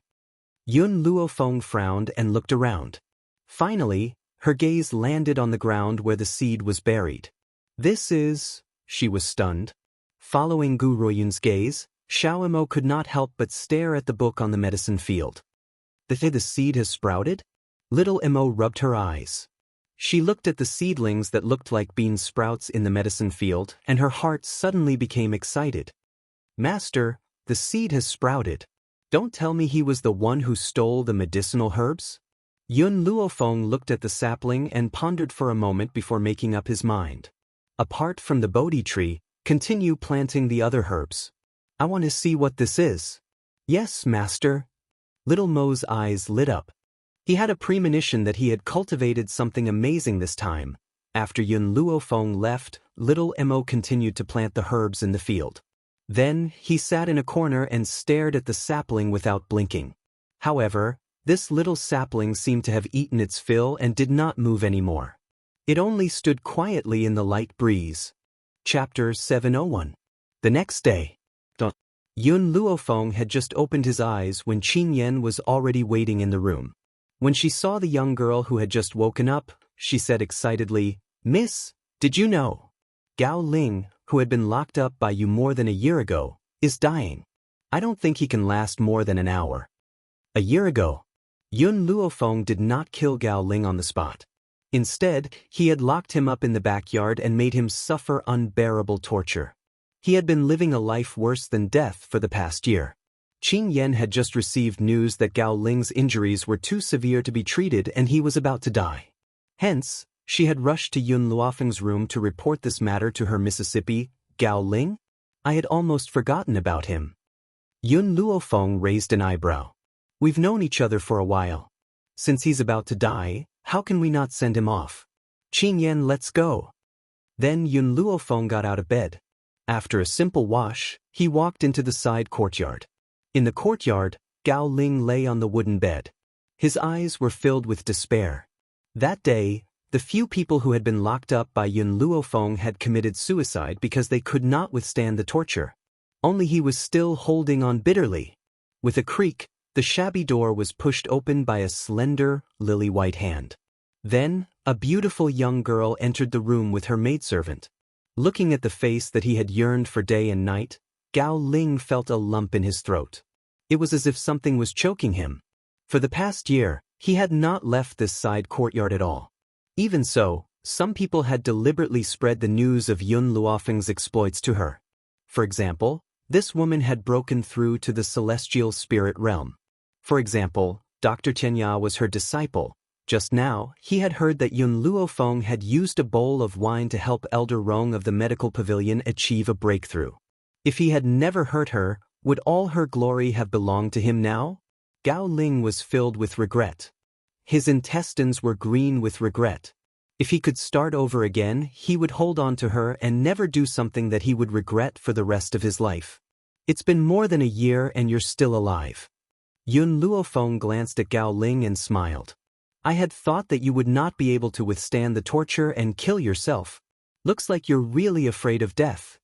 Yun Luofeng frowned and looked around. Finally, her gaze landed on the ground where the seed was buried. "This is..." She was stunned. Following Gu Ruoyun's gaze, Xiao Mo could not help but stare at the book on the medicine field. The seed has sprouted?" Little Mo rubbed her eyes. She looked at the seedlings that looked like bean sprouts in the medicine field, and her heart suddenly became excited. "Master, the seed has sprouted. Don't tell me he was the one who stole the medicinal herbs?" Yun Luofeng looked at the sapling and pondered for a moment before making up his mind. "Apart from the Bodhi tree, continue planting the other herbs. I want to see what this is." "Yes, Master." Little Mo's eyes lit up. He had a premonition that he had cultivated something amazing this time. After Yun Luofeng left, little Mo continued to plant the herbs in the field. Then, he sat in a corner and stared at the sapling without blinking. However, this little sapling seemed to have eaten its fill and did not move anymore. It only stood quietly in the light breeze. Chapter 701. The next day. Yun Luofeng had just opened his eyes when Qin Yan was already waiting in the room. When she saw the young girl who had just woken up, she said excitedly, "Miss, did you know? Gao Ling, who had been locked up by you more than a year ago, is dying. I don't think he can last more than an hour." A year ago, Yun Luofeng did not kill Gao Ling on the spot. Instead, he had locked him up in the backyard and made him suffer unbearable torture. He had been living a life worse than death for the past year. Qin Yan had just received news that Gao Ling's injuries were too severe to be treated and he was about to die. Hence, she had rushed to Yun Luofeng's room to report this matter to her Mississippi. "Gao Ling? I had almost forgotten about him." Yun Luofeng raised an eyebrow. "We've known each other for a while. Since he's about to die, how can we not send him off? Qin Yan, let's go." Then Yun Luofeng got out of bed. After a simple wash, he walked into the side courtyard. In the courtyard, Gao Ling lay on the wooden bed. His eyes were filled with despair. That day, the few people who had been locked up by Yun Luofeng had committed suicide because they could not withstand the torture. Only he was still holding on bitterly. With a creak, the shabby door was pushed open by a slender, lily-white hand. Then, a beautiful young girl entered the room with her maidservant. Looking at the face that he had yearned for day and night, Gao Ling felt a lump in his throat. It was as if something was choking him. For the past year, he had not left this side courtyard at all. Even so, some people had deliberately spread the news of Yun Luofeng's exploits to her. For example, this woman had broken through to the celestial spirit realm. For example, Dr. Tianya was her disciple. Just now, he had heard that Yun Luofeng had used a bowl of wine to help Elder Rong of the medical pavilion achieve a breakthrough. If he had never hurt her, would all her glory have belonged to him now? Gao Ling was filled with regret. His intestines were green with regret. If he could start over again, he would hold on to her and never do something that he would regret for the rest of his life. "It's been more than a year and you're still alive." Yun Luofeng glanced at Gao Ling and smiled. "I had thought that you would not be able to withstand the torture and kill yourself. Looks like you're really afraid of death."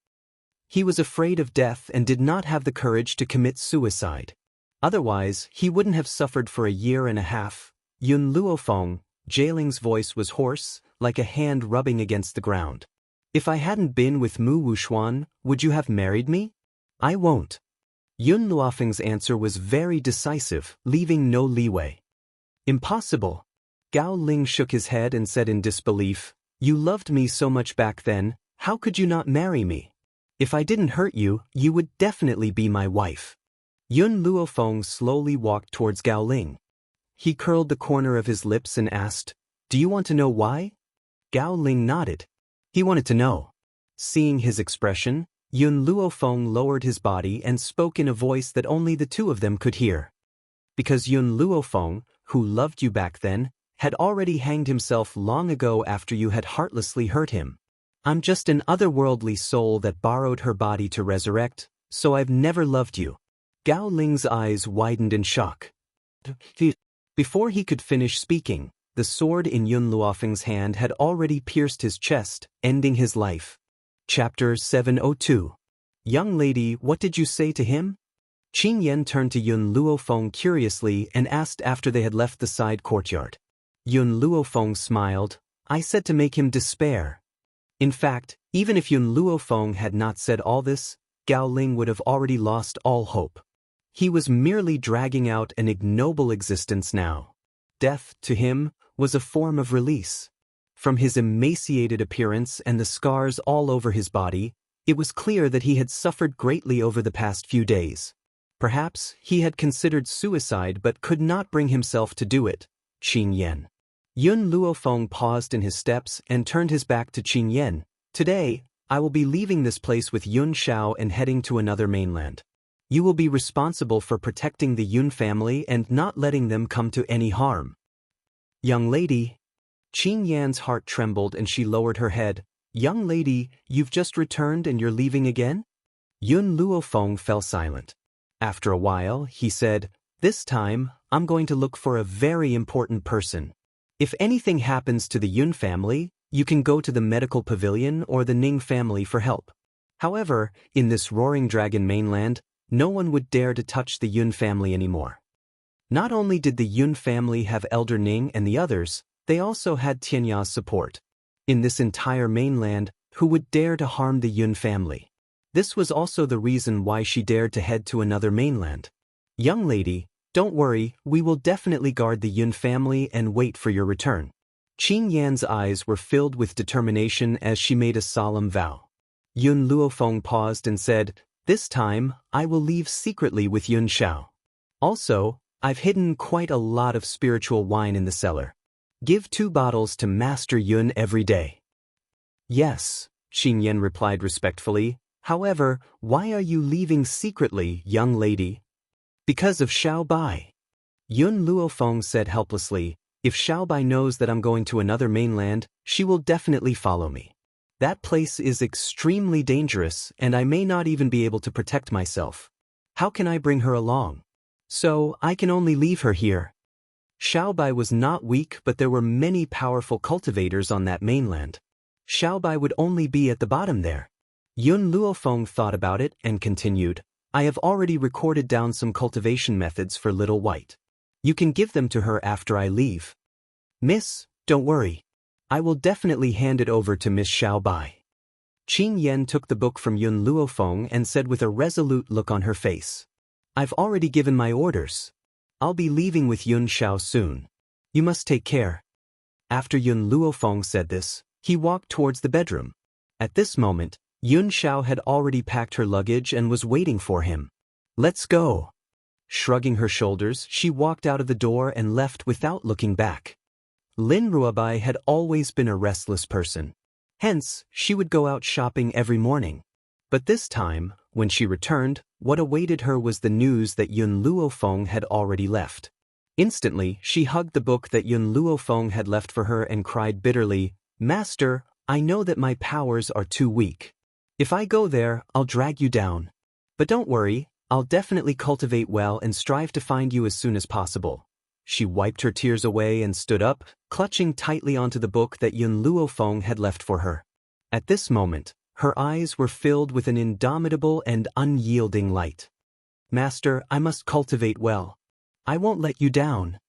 He was afraid of death and did not have the courage to commit suicide. Otherwise, he wouldn't have suffered for a year and a half. Yun Luofeng, Jailing's voice was hoarse, like a hand rubbing against the ground. If I hadn't been with Mu Wuxuan, would you have married me? I won't. Yun Luofeng's answer was very decisive, leaving no leeway. Impossible. Gao Ling shook his head and said in disbelief, You loved me so much back then, how could you not marry me? If I didn't hurt you, you would definitely be my wife. Yun Luofeng slowly walked towards Gao Ling. He curled the corner of his lips and asked, Do you want to know why? Gao Ling nodded. He wanted to know. Seeing his expression, Yun Luofeng lowered his body and spoke in a voice that only the two of them could hear. Because Yun Luofeng, who loved you back then, had already hanged himself long ago after you had heartlessly hurt him. I'm just an otherworldly soul that borrowed her body to resurrect, so I've never loved you. Gao Ling's eyes widened in shock. Before he could finish speaking, the sword in Yun Luofeng's hand had already pierced his chest, ending his life. Chapter 702. Young lady, what did you say to him? Qin Yan turned to Yun Luofeng curiously and asked after they had left the side courtyard. Yun Luofeng smiled. I said to make him despair. In fact, even if Yun Luofeng had not said all this, Gao Ling would have already lost all hope. He was merely dragging out an ignoble existence now. Death, to him, was a form of release. From his emaciated appearance and the scars all over his body, it was clear that he had suffered greatly over the past few days. Perhaps he had considered suicide but could not bring himself to do it. Qin Yan. Yun Luofeng paused in his steps and turned his back to Qin Yan. Today, I will be leaving this place with Yun Shao and heading to another mainland. You will be responsible for protecting the Yun family and not letting them come to any harm. Young lady. Qin Yan's heart trembled and she lowered her head. Young lady, you've just returned and you're leaving again? Yun Luofeng fell silent. After a while, he said, This time, I'm going to look for a very important person. If anything happens to the Yun family, you can go to the medical pavilion or the Ning family for help. However, in this Roaring Dragon mainland, no one would dare to touch the Yun family anymore. Not only did the Yun family have Elder Ning and the others, they also had Tianya's support. In this entire mainland, who would dare to harm the Yun family? This was also the reason why she dared to head to another mainland. Young lady, don't worry, we will definitely guard the Yun family and wait for your return. Qin Yan's eyes were filled with determination as she made a solemn vow. Yun Luofeng paused and said, This time, I will leave secretly with Yun Shao. Also, I've hidden quite a lot of spiritual wine in the cellar. Give 2 bottles to Master Yun every day. Yes, Qin Yan replied respectfully. However, why are you leaving secretly, young lady? Because of Xiao Bai. Yun Luofeng said helplessly, If Xiao Bai knows that I'm going to another mainland, she will definitely follow me. That place is extremely dangerous and I may not even be able to protect myself. How can I bring her along? So, I can only leave her here. Xiao Bai was not weak, but there were many powerful cultivators on that mainland. Xiao Bai would only be at the bottom there. Yun Luofeng thought about it and continued, I have already recorded down some cultivation methods for Little White. You can give them to her after I leave. Miss, don't worry. I will definitely hand it over to Miss Xiao Bai. Qin Yan took the book from Yun Luofeng and said with a resolute look on her face, I've already given my orders. I'll be leaving with Yun Shao soon. You must take care. After Yun Luofeng said this, he walked towards the bedroom. At this moment, Yun Shao had already packed her luggage and was waiting for him. Let's go. Shrugging her shoulders, she walked out of the door and left without looking back. Lin Ruobai had always been a restless person. Hence, she would go out shopping every morning. But this time, when she returned, what awaited her was the news that Yun Luofeng had already left. Instantly, she hugged the book that Yun Luofeng had left for her and cried bitterly, Master, I know that my powers are too weak. If I go there, I'll drag you down. But don't worry, I'll definitely cultivate well and strive to find you as soon as possible. She wiped her tears away and stood up, clutching tightly onto the book that Yun Luofeng had left for her. At this moment, her eyes were filled with an indomitable and unyielding light. Master, I must cultivate well. I won't let you down.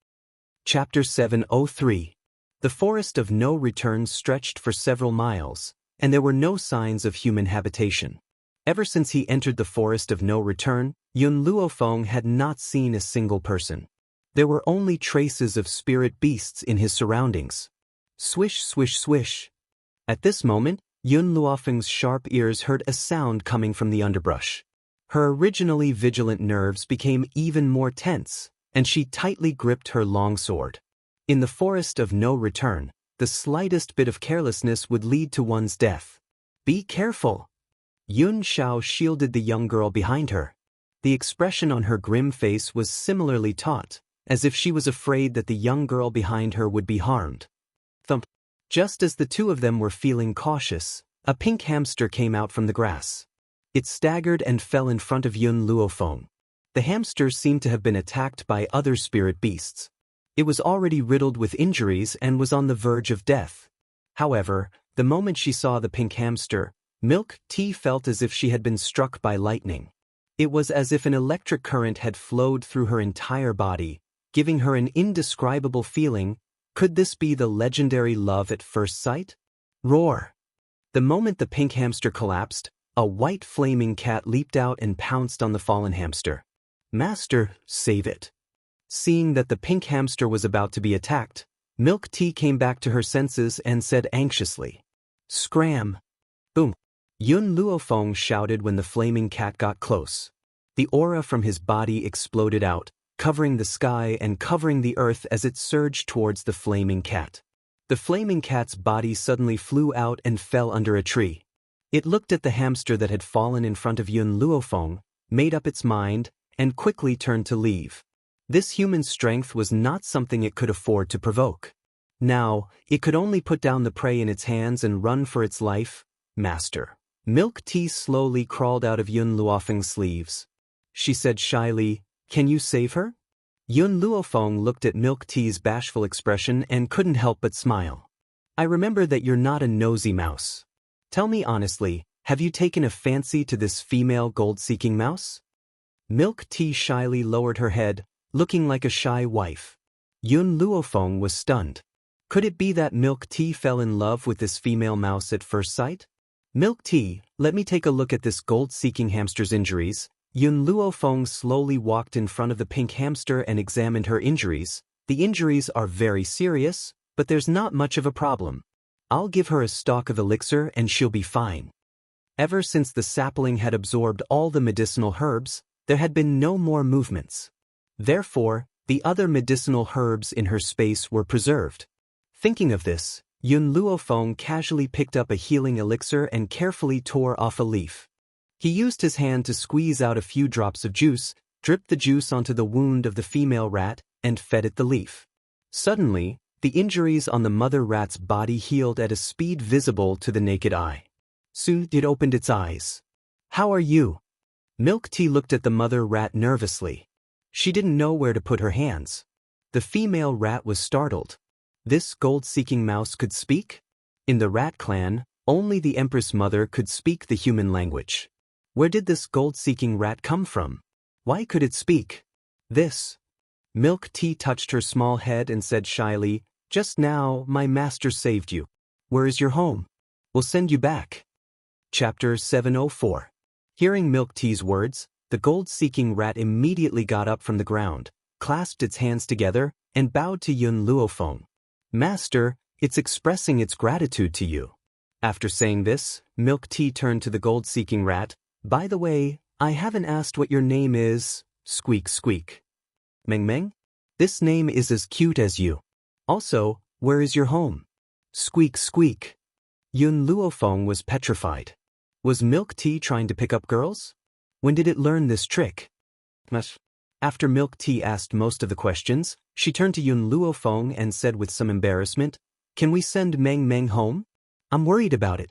Chapter 703. The forest of no return stretched for several miles, and there were no signs of human habitation. Ever since he entered the forest of no return, Yun Luofeng had not seen a single person. There were only traces of spirit beasts in his surroundings. Swish, swish, swish. At this moment, Yun Luofeng's sharp ears heard a sound coming from the underbrush. Her originally vigilant nerves became even more tense, and she tightly gripped her long sword. In the forest of no return, the slightest bit of carelessness would lead to one's death. Be careful! Yun Xiao shielded the young girl behind her. The expression on her grim face was similarly taut, as if she was afraid that the young girl behind her would be harmed. Thump! Just as the two of them were feeling cautious, a pink hamster came out from the grass. It staggered and fell in front of Yun Luofeng. The hamster seemed to have been attacked by other spirit beasts. It was already riddled with injuries and was on the verge of death. However, the moment she saw the pink hamster, Milk Tea felt as if she had been struck by lightning. It was as if an electric current had flowed through her entire body, giving her an indescribable feeling. Could this be the legendary love at first sight? Roar! The moment the pink hamster collapsed, a white flaming cat leaped out and pounced on the fallen hamster. Master, save it. Seeing that the pink hamster was about to be attacked, Milk Tea came back to her senses and said anxiously, "Scram!" Boom! Yun Luofeng shouted when the flaming cat got close. The aura from his body exploded out, covering the sky and covering the earth as it surged towards the flaming cat. The flaming cat's body suddenly flew out and fell under a tree. It looked at the hamster that had fallen in front of Yun Luofeng, made up its mind, and quickly turned to leave. This human strength was not something it could afford to provoke. Now, it could only put down the prey in its hands and run for its life. Master. Milk Tea slowly crawled out of Yun Luofeng's sleeves. She said shyly, "Can you save her?" Yun Luofeng looked at Milk Tea's bashful expression and couldn't help but smile. "I remember that you're not a nosy mouse. Tell me honestly, have you taken a fancy to this female gold-seeking mouse?" Milk Tea shyly lowered her head, looking like a shy wife. Yun Luofeng was stunned. Could it be that Milk Tea fell in love with this female mouse at first sight? "Milk Tea, let me take a look at this gold-seeking hamster's injuries." Yun Luofeng slowly walked in front of the pink hamster and examined her injuries. "The injuries are very serious, but there's not much of a problem. I'll give her a stalk of elixir and she'll be fine." Ever since the sapling had absorbed all the medicinal herbs, there had been no more movements. Therefore, the other medicinal herbs in her space were preserved. Thinking of this, Yun Luofeng casually picked up a healing elixir and carefully tore off a leaf. He used his hand to squeeze out a few drops of juice, dripped the juice onto the wound of the female rat, and fed it the leaf. Suddenly, the injuries on the mother rat's body healed at a speed visible to the naked eye. Soon it opened its eyes. "How are you?" Milk Tea looked at the mother rat nervously. She didn't know where to put her hands. The female rat was startled. This gold-seeking mouse could speak? In the rat clan, only the Empress Mother could speak the human language. Where did this gold-seeking rat come from? Why could it speak? This. Milk Tea touched her small head and said shyly, "Just now, my master saved you. Where is your home? We'll send you back." Chapter 704. Hearing Milk Tea's words, the gold-seeking rat immediately got up from the ground, clasped its hands together, and bowed to Yun Luofeng. "Master, it's expressing its gratitude to you." After saying this, Milk Tea turned to the gold-seeking rat. "By the way, I haven't asked what your name is." Squeak, squeak. "Meng Meng? This name is as cute as you. Also, where is your home?" Squeak, squeak. Yun Luofeng was petrified. Was Milk Tea trying to pick up girls? When did it learn this trick? After Milk Tea asked most of the questions, she turned to Yun Luofeng and said with some embarrassment, "Can we send Meng Meng home? I'm worried about it."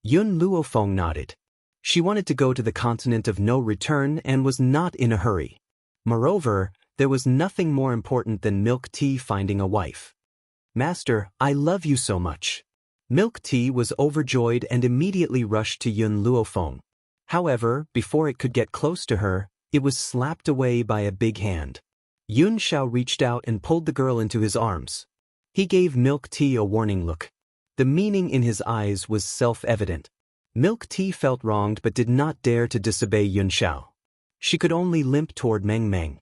Yun Luofeng nodded. She wanted to go to the continent of no return and was not in a hurry. Moreover, there was nothing more important than Milk Tea finding a wife. "Master, I love you so much." Milk Tea was overjoyed and immediately rushed to Yun Luofeng. However, before it could get close to her, it was slapped away by a big hand. Yun Xiao reached out and pulled the girl into his arms. He gave Milk Tea a warning look. The meaning in his eyes was self-evident. Milk Tea felt wronged but did not dare to disobey Yun Xiao. She could only limp toward Meng Meng.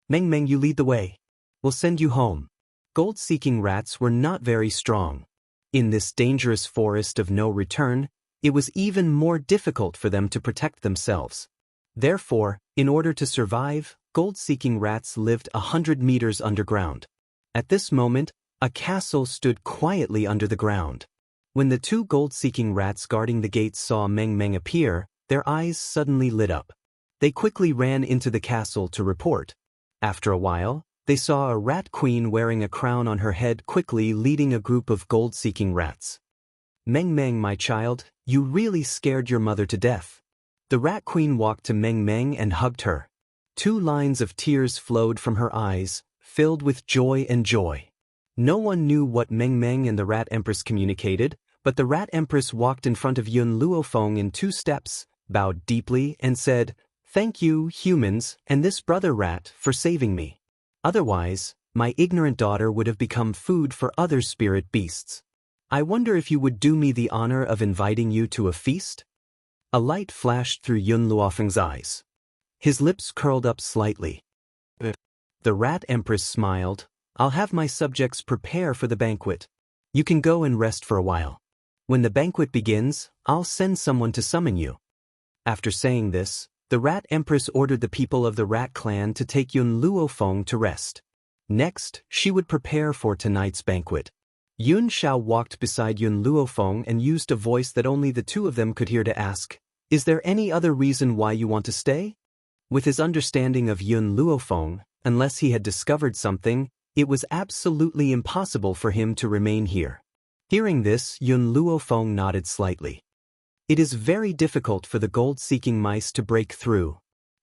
Meng Meng, you lead the way. We'll send you home. Gold-seeking rats were not very strong. In this dangerous forest of no return, it was even more difficult for them to protect themselves. Therefore, in order to survive, gold-seeking rats lived 100 meters underground. At this moment, a castle stood quietly under the ground. When the two gold-seeking rats guarding the gates saw Meng Meng appear, their eyes suddenly lit up. They quickly ran into the castle to report. After a while, they saw a rat queen wearing a crown on her head quickly leading a group of gold-seeking rats. Meng Meng, my child, you really scared your mother to death. The rat queen walked to Meng Meng and hugged her. 2 lines of tears flowed from her eyes, filled with joy and joy. No one knew what Meng Meng and the Rat Empress communicated, but the Rat Empress walked in front of Yun Luofeng in 2 steps, bowed deeply and said, "Thank you, humans, and this brother rat, for saving me. Otherwise, my ignorant daughter would have become food for other spirit beasts. I wonder if you would do me the honor of inviting you to a feast?" A light flashed through Yun Luofeng's eyes. His lips curled up slightly. The Rat Empress smiled. "I'll have my subjects prepare for the banquet. You can go and rest for a while. When the banquet begins, I'll send someone to summon you." After saying this, the Rat Empress ordered the people of the Rat clan to take Yun Luofeng to rest. Next, she would prepare for tonight's banquet. Yun Xiao walked beside Yun Luofeng and used a voice that only the two of them could hear to ask, "Is there any other reason why you want to stay?" With his understanding of Yun Luofeng, unless he had discovered something, it was absolutely impossible for him to remain here. Hearing this, Yun Luofeng nodded slightly. It is very difficult for the gold-seeking mice to break through.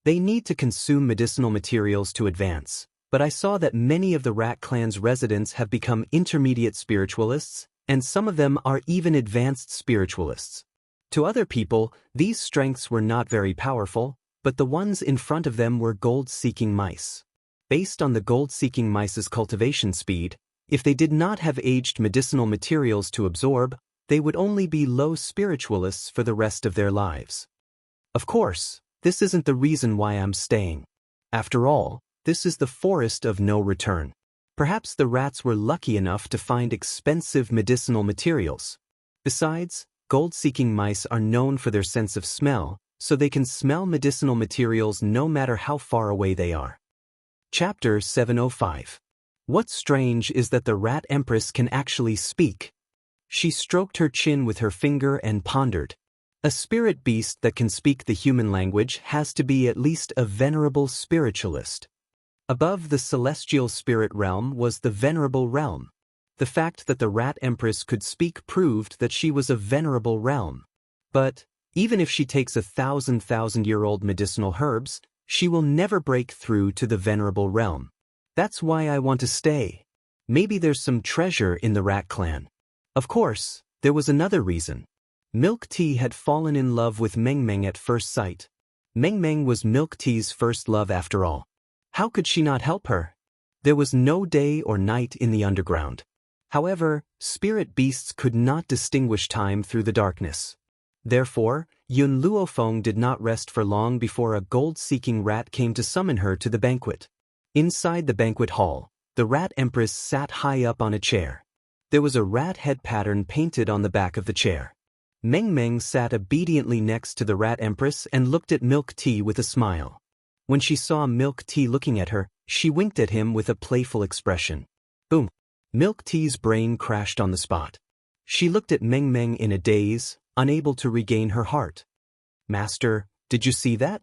They need to consume medicinal materials to advance, but I saw that many of the Rat clan's residents have become intermediate spiritualists, and some of them are even advanced spiritualists. To other people, these strengths were not very powerful, but the ones in front of them were gold-seeking mice. Based on the gold-seeking mice's cultivation speed, if they did not have aged medicinal materials to absorb, they would only be low spiritualists for the rest of their lives. Of course, this isn't the reason why I'm staying. After all, this is the forest of no return. Perhaps the rats were lucky enough to find expensive medicinal materials. Besides, gold-seeking mice are known for their sense of smell, so they can smell medicinal materials no matter how far away they are. Chapter 705. What's strange is that the Rat Empress can actually speak. She stroked her chin with her finger and pondered. A spirit beast that can speak the human language has to be at least a venerable spiritualist. Above the celestial spirit realm was the venerable realm. The fact that the Rat Empress could speak proved that she was a venerable realm. But, even if she takes 1,000-year-old medicinal herbs, she will never break through to the venerable realm. That's why I want to stay. Maybe there's some treasure in the Rat clan. Of course, there was another reason. Milk Tea had fallen in love with Meng Meng at first sight. Meng Meng was Milk Tea's first love after all. How could she not help her? There was no day or night in the underground. However, spirit beasts could not distinguish time through the darkness. Therefore, Yun Luofeng did not rest for long before a gold-seeking rat came to summon her to the banquet. Inside the banquet hall, the Rat Empress sat high up on a chair. There was a rat head pattern painted on the back of the chair. Meng Meng sat obediently next to the Rat Empress and looked at Milk Tea with a smile. When she saw Milk Tea looking at her, she winked at him with a playful expression. Boom! Milk Tea's brain crashed on the spot. She looked at Meng Meng in a daze, unable to regain her heart. "Master, did you see that?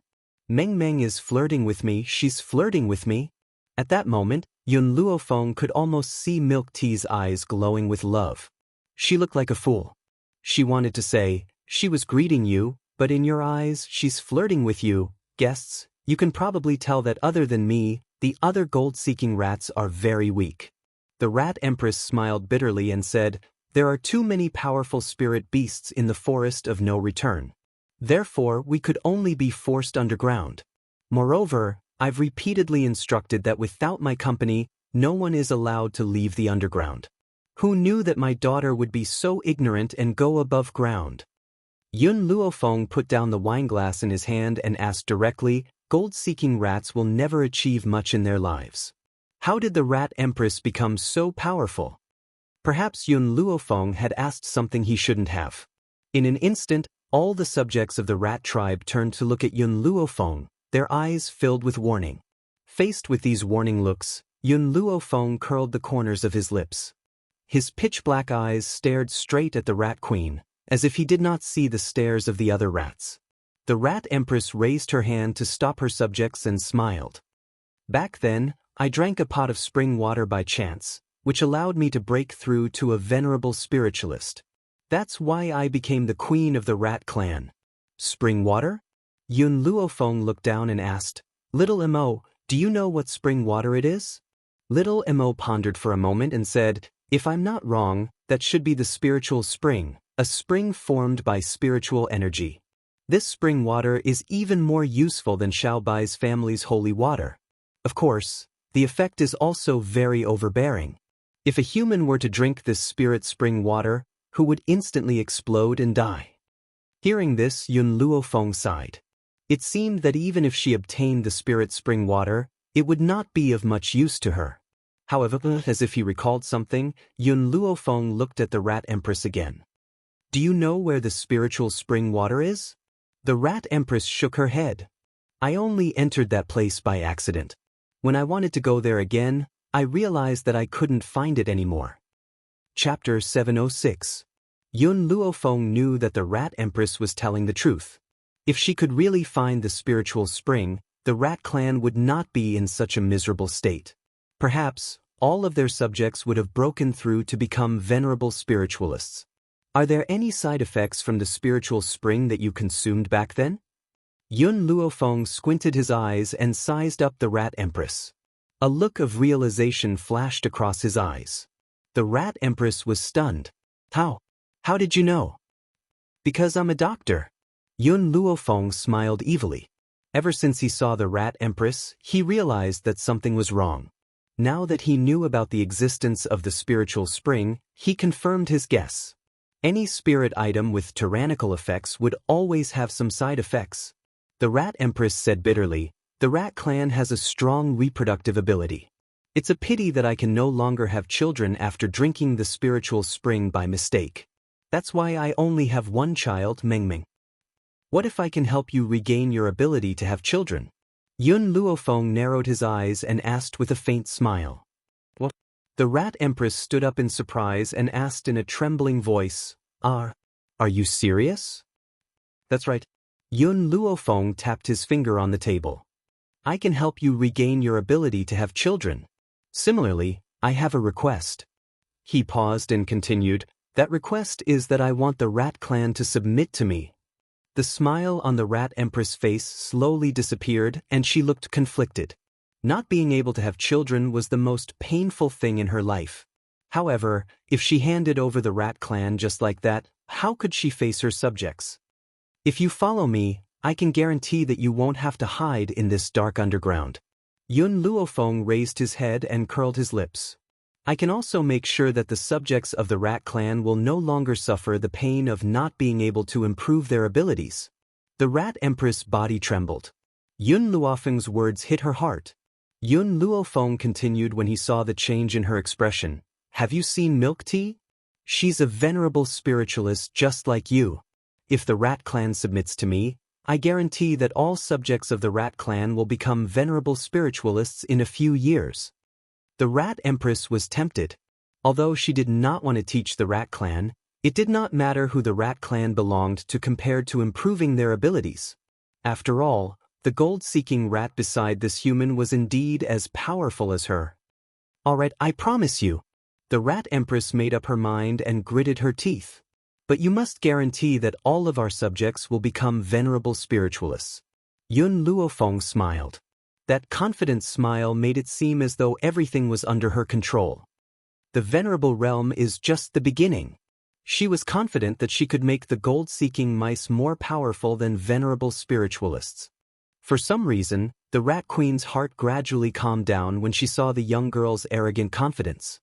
Meng Meng is flirting with me, she's flirting with me." At that moment, Yun Luofeng could almost see Milk Tea's eyes glowing with love. She looked like a fool. She wanted to say, "She was greeting you, but in your eyes, she's flirting with you." Guests, you can probably tell that other than me, the other gold-seeking rats are very weak. The Rat Empress smiled bitterly and said, "There are too many powerful spirit beasts in the forest of no return. Therefore, we could only be forced underground. Moreover, I've repeatedly instructed that without my company, no one is allowed to leave the underground. Who knew that my daughter would be so ignorant and go above ground? Yun Luofeng put down the wineglass in his hand and asked directly, gold-seeking rats will never achieve much in their lives. How did the Rat Empress become so powerful? Perhaps Yun Luofeng had asked something he shouldn't have. In an instant, all the subjects of the rat tribe turned to look at Yun Luofeng, their eyes filled with warning. Faced with these warning looks, Yun Luofeng curled the corners of his lips. His pitch-black eyes stared straight at the Rat Queen, as if he did not see the stares of the other rats. The Rat Empress raised her hand to stop her subjects and smiled. Back then, I drank a pot of spring water by chance, which allowed me to break through to a venerable spiritualist. That's why I became the queen of the rat clan. Spring water? Yun Luofeng looked down and asked, Little Mo, do you know what spring water it is? Little Mo pondered for a moment and said, if I'm not wrong, that should be the spiritual spring, a spring formed by spiritual energy. This spring water is even more useful than Xiaobai's family's holy water. Of course, the effect is also very overbearing. If a human were to drink this spirit spring water, who would instantly explode and die? Hearing this, Yun Luofeng sighed. It seemed that even if she obtained the spirit spring water, it would not be of much use to her. However, as if he recalled something, Yun Luofeng looked at the Rat Empress again. Do you know where the spiritual spring water is? The Rat Empress shook her head. I only entered that place by accident. When I wanted to go there again, I realized that I couldn't find it anymore. Chapter 706. Yun Luofeng knew that the Rat Empress was telling the truth. If she could really find the spiritual spring, the Rat Clan would not be in such a miserable state. Perhaps, all of their subjects would have broken through to become venerable spiritualists. Are there any side effects from the spiritual spring that you consumed back then? Yun Luofeng squinted his eyes and sized up the Rat Empress. A look of realization flashed across his eyes. The Rat Empress was stunned. How? How did you know? Because I'm a doctor. Yun Luofeng smiled evilly. Ever since he saw the Rat Empress, he realized that something was wrong. Now that he knew about the existence of the spiritual spring, he confirmed his guess. Any spirit item with tyrannical effects would always have some side effects. The Rat Empress said bitterly, the Rat Clan has a strong reproductive ability. It's a pity that I can no longer have children after drinking the spiritual spring by mistake. That's why I only have one child, Mengming. What if I can help you regain your ability to have children? Yun Luofeng narrowed his eyes and asked with a faint smile. What? The Rat Empress stood up in surprise and asked in a trembling voice, Are you serious? That's right. Yun Luofeng tapped his finger on the table. I can help you regain your ability to have children. Similarly, I have a request. He paused and continued, that request is that I want the Rat Clan to submit to me. The smile on the Rat Empress' face slowly disappeared and she looked conflicted. Not being able to have children was the most painful thing in her life. However, if she handed over the Rat Clan just like that, how could she face her subjects? If you follow me, I can guarantee that you won't have to hide in this dark underground. Yun Luofeng raised his head and curled his lips. I can also make sure that the subjects of the Rat Clan will no longer suffer the pain of not being able to improve their abilities. The Rat Empress' body trembled. Yun Luofeng's words hit her heart. Yun Luofeng continued when he saw the change in her expression. Have you seen Milk Tea? She's a venerable spiritualist just like you. If the Rat Clan submits to me, I guarantee that all subjects of the Rat Clan will become venerable spiritualists in a few years. The Rat Empress was tempted. Although she did not want to teach the Rat Clan, it did not matter who the Rat Clan belonged to compared to improving their abilities. After all, the gold-seeking rat beside this human was indeed as powerful as her. All right, I promise you. The Rat Empress made up her mind and gritted her teeth. But you must guarantee that all of our subjects will become venerable spiritualists. Yun Luofeng smiled. That confident smile made it seem as though everything was under her control. The venerable realm is just the beginning. She was confident that she could make the gold-seeking mice more powerful than venerable spiritualists. For some reason, the Rat Queen's heart gradually calmed down when she saw the young girl's arrogant confidence.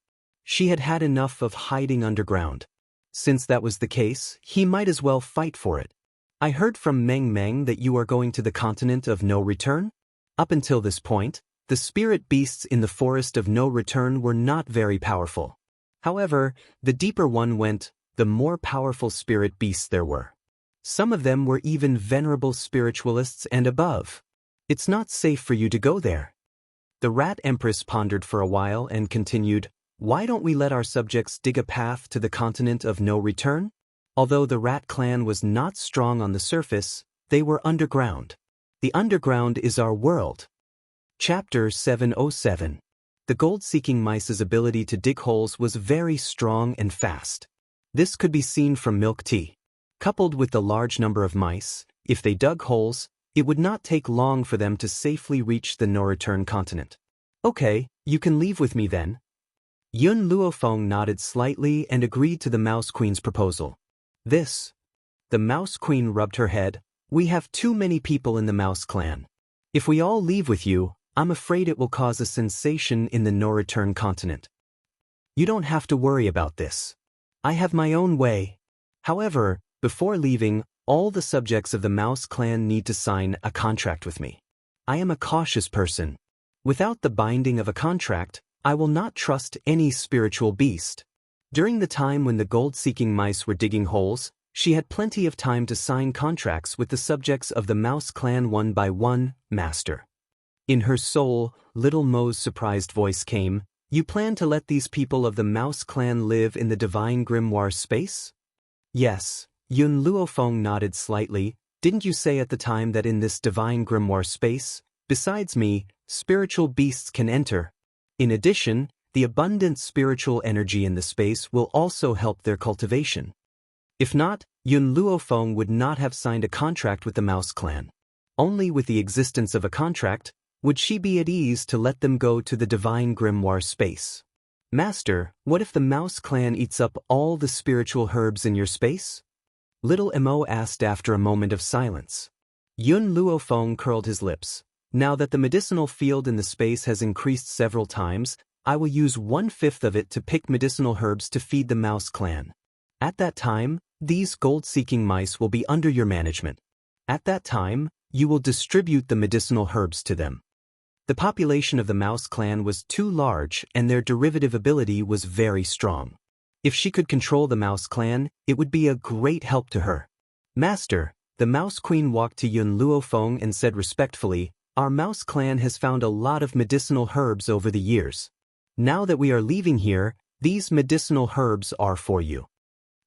She had had enough of hiding underground. Since that was the case, he might as well fight for it. I heard from Meng Meng that you are going to the continent of no return? Up until this point, the spirit beasts in the forest of no return were not very powerful. However, the deeper one went, the more powerful spirit beasts there were. Some of them were even venerable spiritualists and above. It's not safe for you to go there. The Rat Empress pondered for a while and continued, why don't we let our subjects dig a path to the continent of no return? Although the Rat clan was not strong on the surface, they were underground. The underground is our world. Chapter 707. The gold-seeking mice's ability to dig holes was very strong and fast. This could be seen from milk tea. Coupled with the large number of mice, if they dug holes, it would not take long for them to safely reach the no-return continent. Okay, you can leave with me then. Yun Luofeng nodded slightly and agreed to the Mouse Queen's proposal. The Mouse Queen rubbed her head. We have too many people in the Mouse clan. If we all leave with you, I'm afraid it will cause a sensation in the no-return continent. You don't have to worry about this. I have my own way. However, before leaving, all the subjects of the Mouse clan need to sign a contract with me. I am a cautious person. Without the binding of a contract, I will not trust any spiritual beast. During the time when the gold-seeking mice were digging holes, she had plenty of time to sign contracts with the subjects of the Mouse clan one by one, Master. In her soul, Little Mo's surprised voice came, you plan to let these people of the Mouse clan live in the divine grimoire space? Yes, Yun Luofeng nodded slightly. Didn't you say at the time that in this divine grimoire space, besides me, spiritual beasts can enter? In addition, the abundant spiritual energy in the space will also help their cultivation. If not, Yun Luofeng would not have signed a contract with the Mouse clan. Only with the existence of a contract would she be at ease to let them go to the divine grimoire space. Master, what if the Mouse clan eats up all the spiritual herbs in your space? Little Mo asked after a moment of silence. Yun Luofeng curled his lips. Now that the medicinal field in the space has increased several times, I will use 1/5 of it to pick medicinal herbs to feed the Mouse clan. At that time, these gold-seeking mice will be under your management. At that time, you will distribute the medicinal herbs to them. The population of the Mouse clan was too large and their derivative ability was very strong. If she could control the Mouse clan, it would be a great help to her. Master, the Mouse Queen walked to Yun Luofeng and said respectfully, our Mouse clan has found a lot of medicinal herbs over the years. Now that we are leaving here, these medicinal herbs are for you.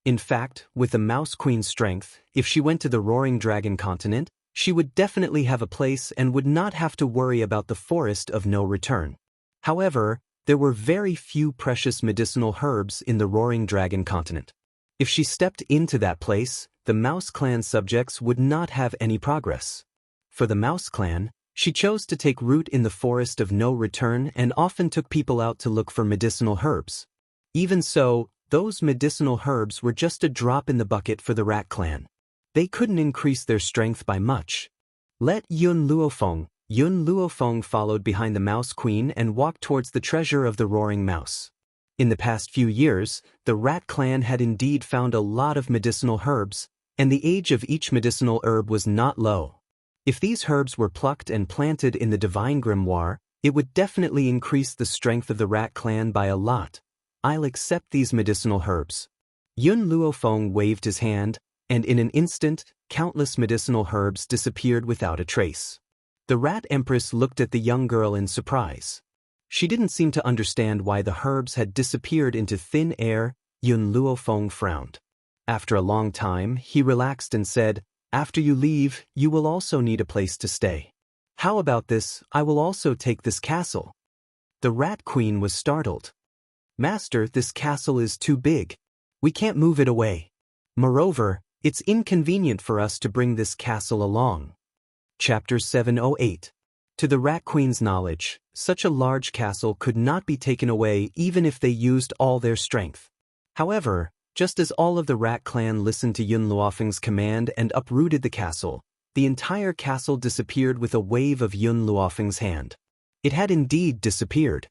In fact, with the Mouse Queen's strength, if she went to the Roaring Dragon continent, she would definitely have a place and would not have to worry about the forest of no return. However, there were very few precious medicinal herbs in the Roaring Dragon continent. If she stepped into that place, the Mouse clan subjects would not have any progress. For the Mouse clan, she chose to take root in the forest of no return and often took people out to look for medicinal herbs. Even so, those medicinal herbs were just a drop in the bucket for the Rat clan. They couldn't increase their strength by much. Let Yun Luofeng followed behind the Mouse Queen and walked towards the treasure of the Roaring Mouse. In the past few years, the Rat clan had indeed found a lot of medicinal herbs, and the age of each medicinal herb was not low. If these herbs were plucked and planted in the divine grimoire, it would definitely increase the strength of the Rat clan by a lot. I'll accept these medicinal herbs. Yun Luofeng waved his hand, and in an instant, countless medicinal herbs disappeared without a trace. The Rat Empress looked at the young girl in surprise. She didn't seem to understand why the herbs had disappeared into thin air. Yun Luofeng frowned. After a long time, he relaxed and said, after you leave, you will also need a place to stay. How about this? I will also take this castle. The Rat Queen was startled. Master, this castle is too big. We can't move it away. Moreover, it's inconvenient for us to bring this castle along. Chapter 708. To the Rat Queen's knowledge, such a large castle could not be taken away even if they used all their strength. However, just as all of the Rat clan listened to Yun Luofeng's command and uprooted the castle, the entire castle disappeared with a wave of Yun Luofeng's hand. It had indeed disappeared.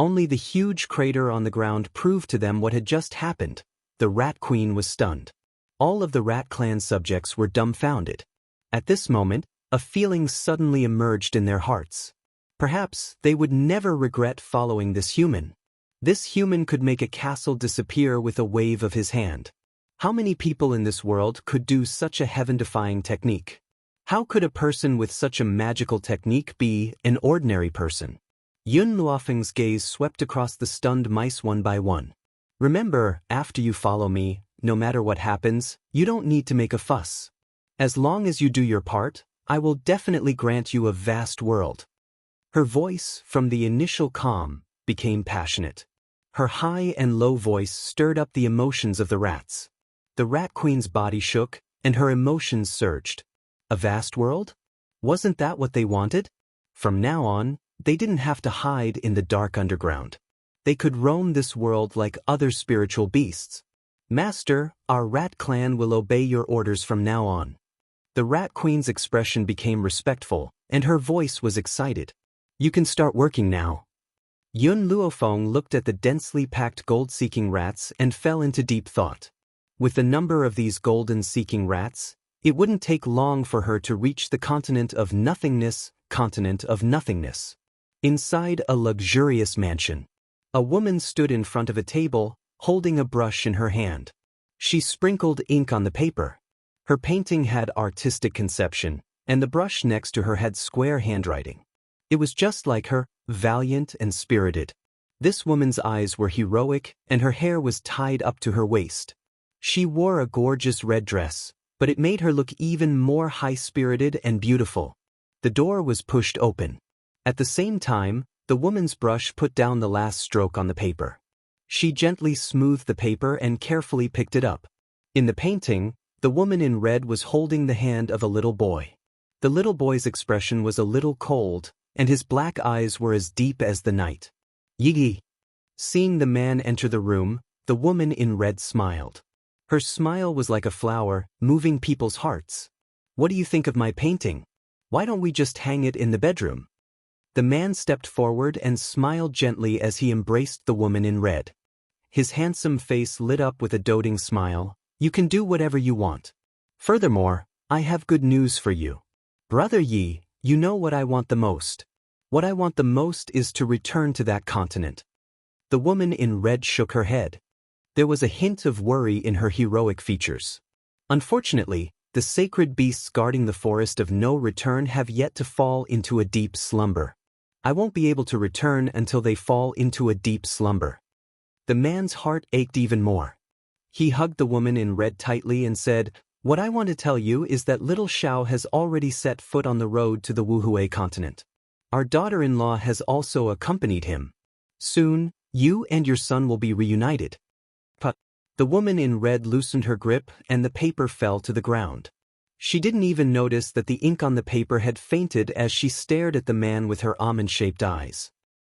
Only the huge crater on the ground proved to them what had just happened. The Rat Queen was stunned. All of the Rat Clan subjects were dumbfounded. At this moment, a feeling suddenly emerged in their hearts. Perhaps they would never regret following this human. This human could make a castle disappear with a wave of his hand. How many people in this world could do such a heaven-defying technique? How could a person with such a magical technique be an ordinary person? Yun Luofeng's gaze swept across the stunned mice one by one. Remember, after you follow me, no matter what happens, you don't need to make a fuss. As long as you do your part, I will definitely grant you a vast world. Her voice, from the initial calm, became passionate. Her high and low voice stirred up the emotions of the rats. The Rat Queen's body shook, and her emotions surged. A vast world? Wasn't that what they wanted? From now on, they didn't have to hide in the dark underground. They could roam this world like other spiritual beasts. Master, our rat clan will obey your orders from now on. The Rat Queen's expression became respectful, and her voice was excited. You can start working now. Yun Luofeng looked at the densely packed gold-seeking rats and fell into deep thought. With the number of these golden-seeking rats, it wouldn't take long for her to reach the continent of nothingness. Inside a luxurious mansion, a woman stood in front of a table, holding a brush in her hand. She sprinkled ink on the paper. Her painting had artistic conception, and the brush next to her had square handwriting. It was just like her, valiant and spirited. This woman's eyes were heroic, and her hair was tied up to her waist. She wore a gorgeous red dress, but it made her look even more high-spirited and beautiful. The door was pushed open. At the same time, the woman's brush put down the last stroke on the paper. She gently smoothed the paper and carefully picked it up. In the painting, the woman in red was holding the hand of a little boy. The little boy's expression was a little cold, and his black eyes were as deep as the night. Yigi. Seeing the man enter the room, the woman in red smiled. Her smile was like a flower, moving people's hearts. What do you think of my painting? Why don't we just hang it in the bedroom? The man stepped forward and smiled gently as he embraced the woman in red. His handsome face lit up with a doting smile. You can do whatever you want. Furthermore, I have good news for you. Brother Yi, you know what I want the most. What I want the most is to return to that continent. The woman in red shook her head. There was a hint of worry in her heroic features. Unfortunately, the sacred beasts guarding the forest of no return have yet to fall into a deep slumber. I won't be able to return until they fall into a deep slumber. The man's heart ached even more. He hugged the woman in red tightly and said, What I want to tell you is that little Xiao has already set foot on the road to the Wuhui continent. Our daughter-in-law has also accompanied him. Soon, you and your son will be reunited. But the woman in red loosened her grip and the paper fell to the ground. She didn't even notice that the ink on the paper had fainted as she stared at the man with her almond-shaped eyes.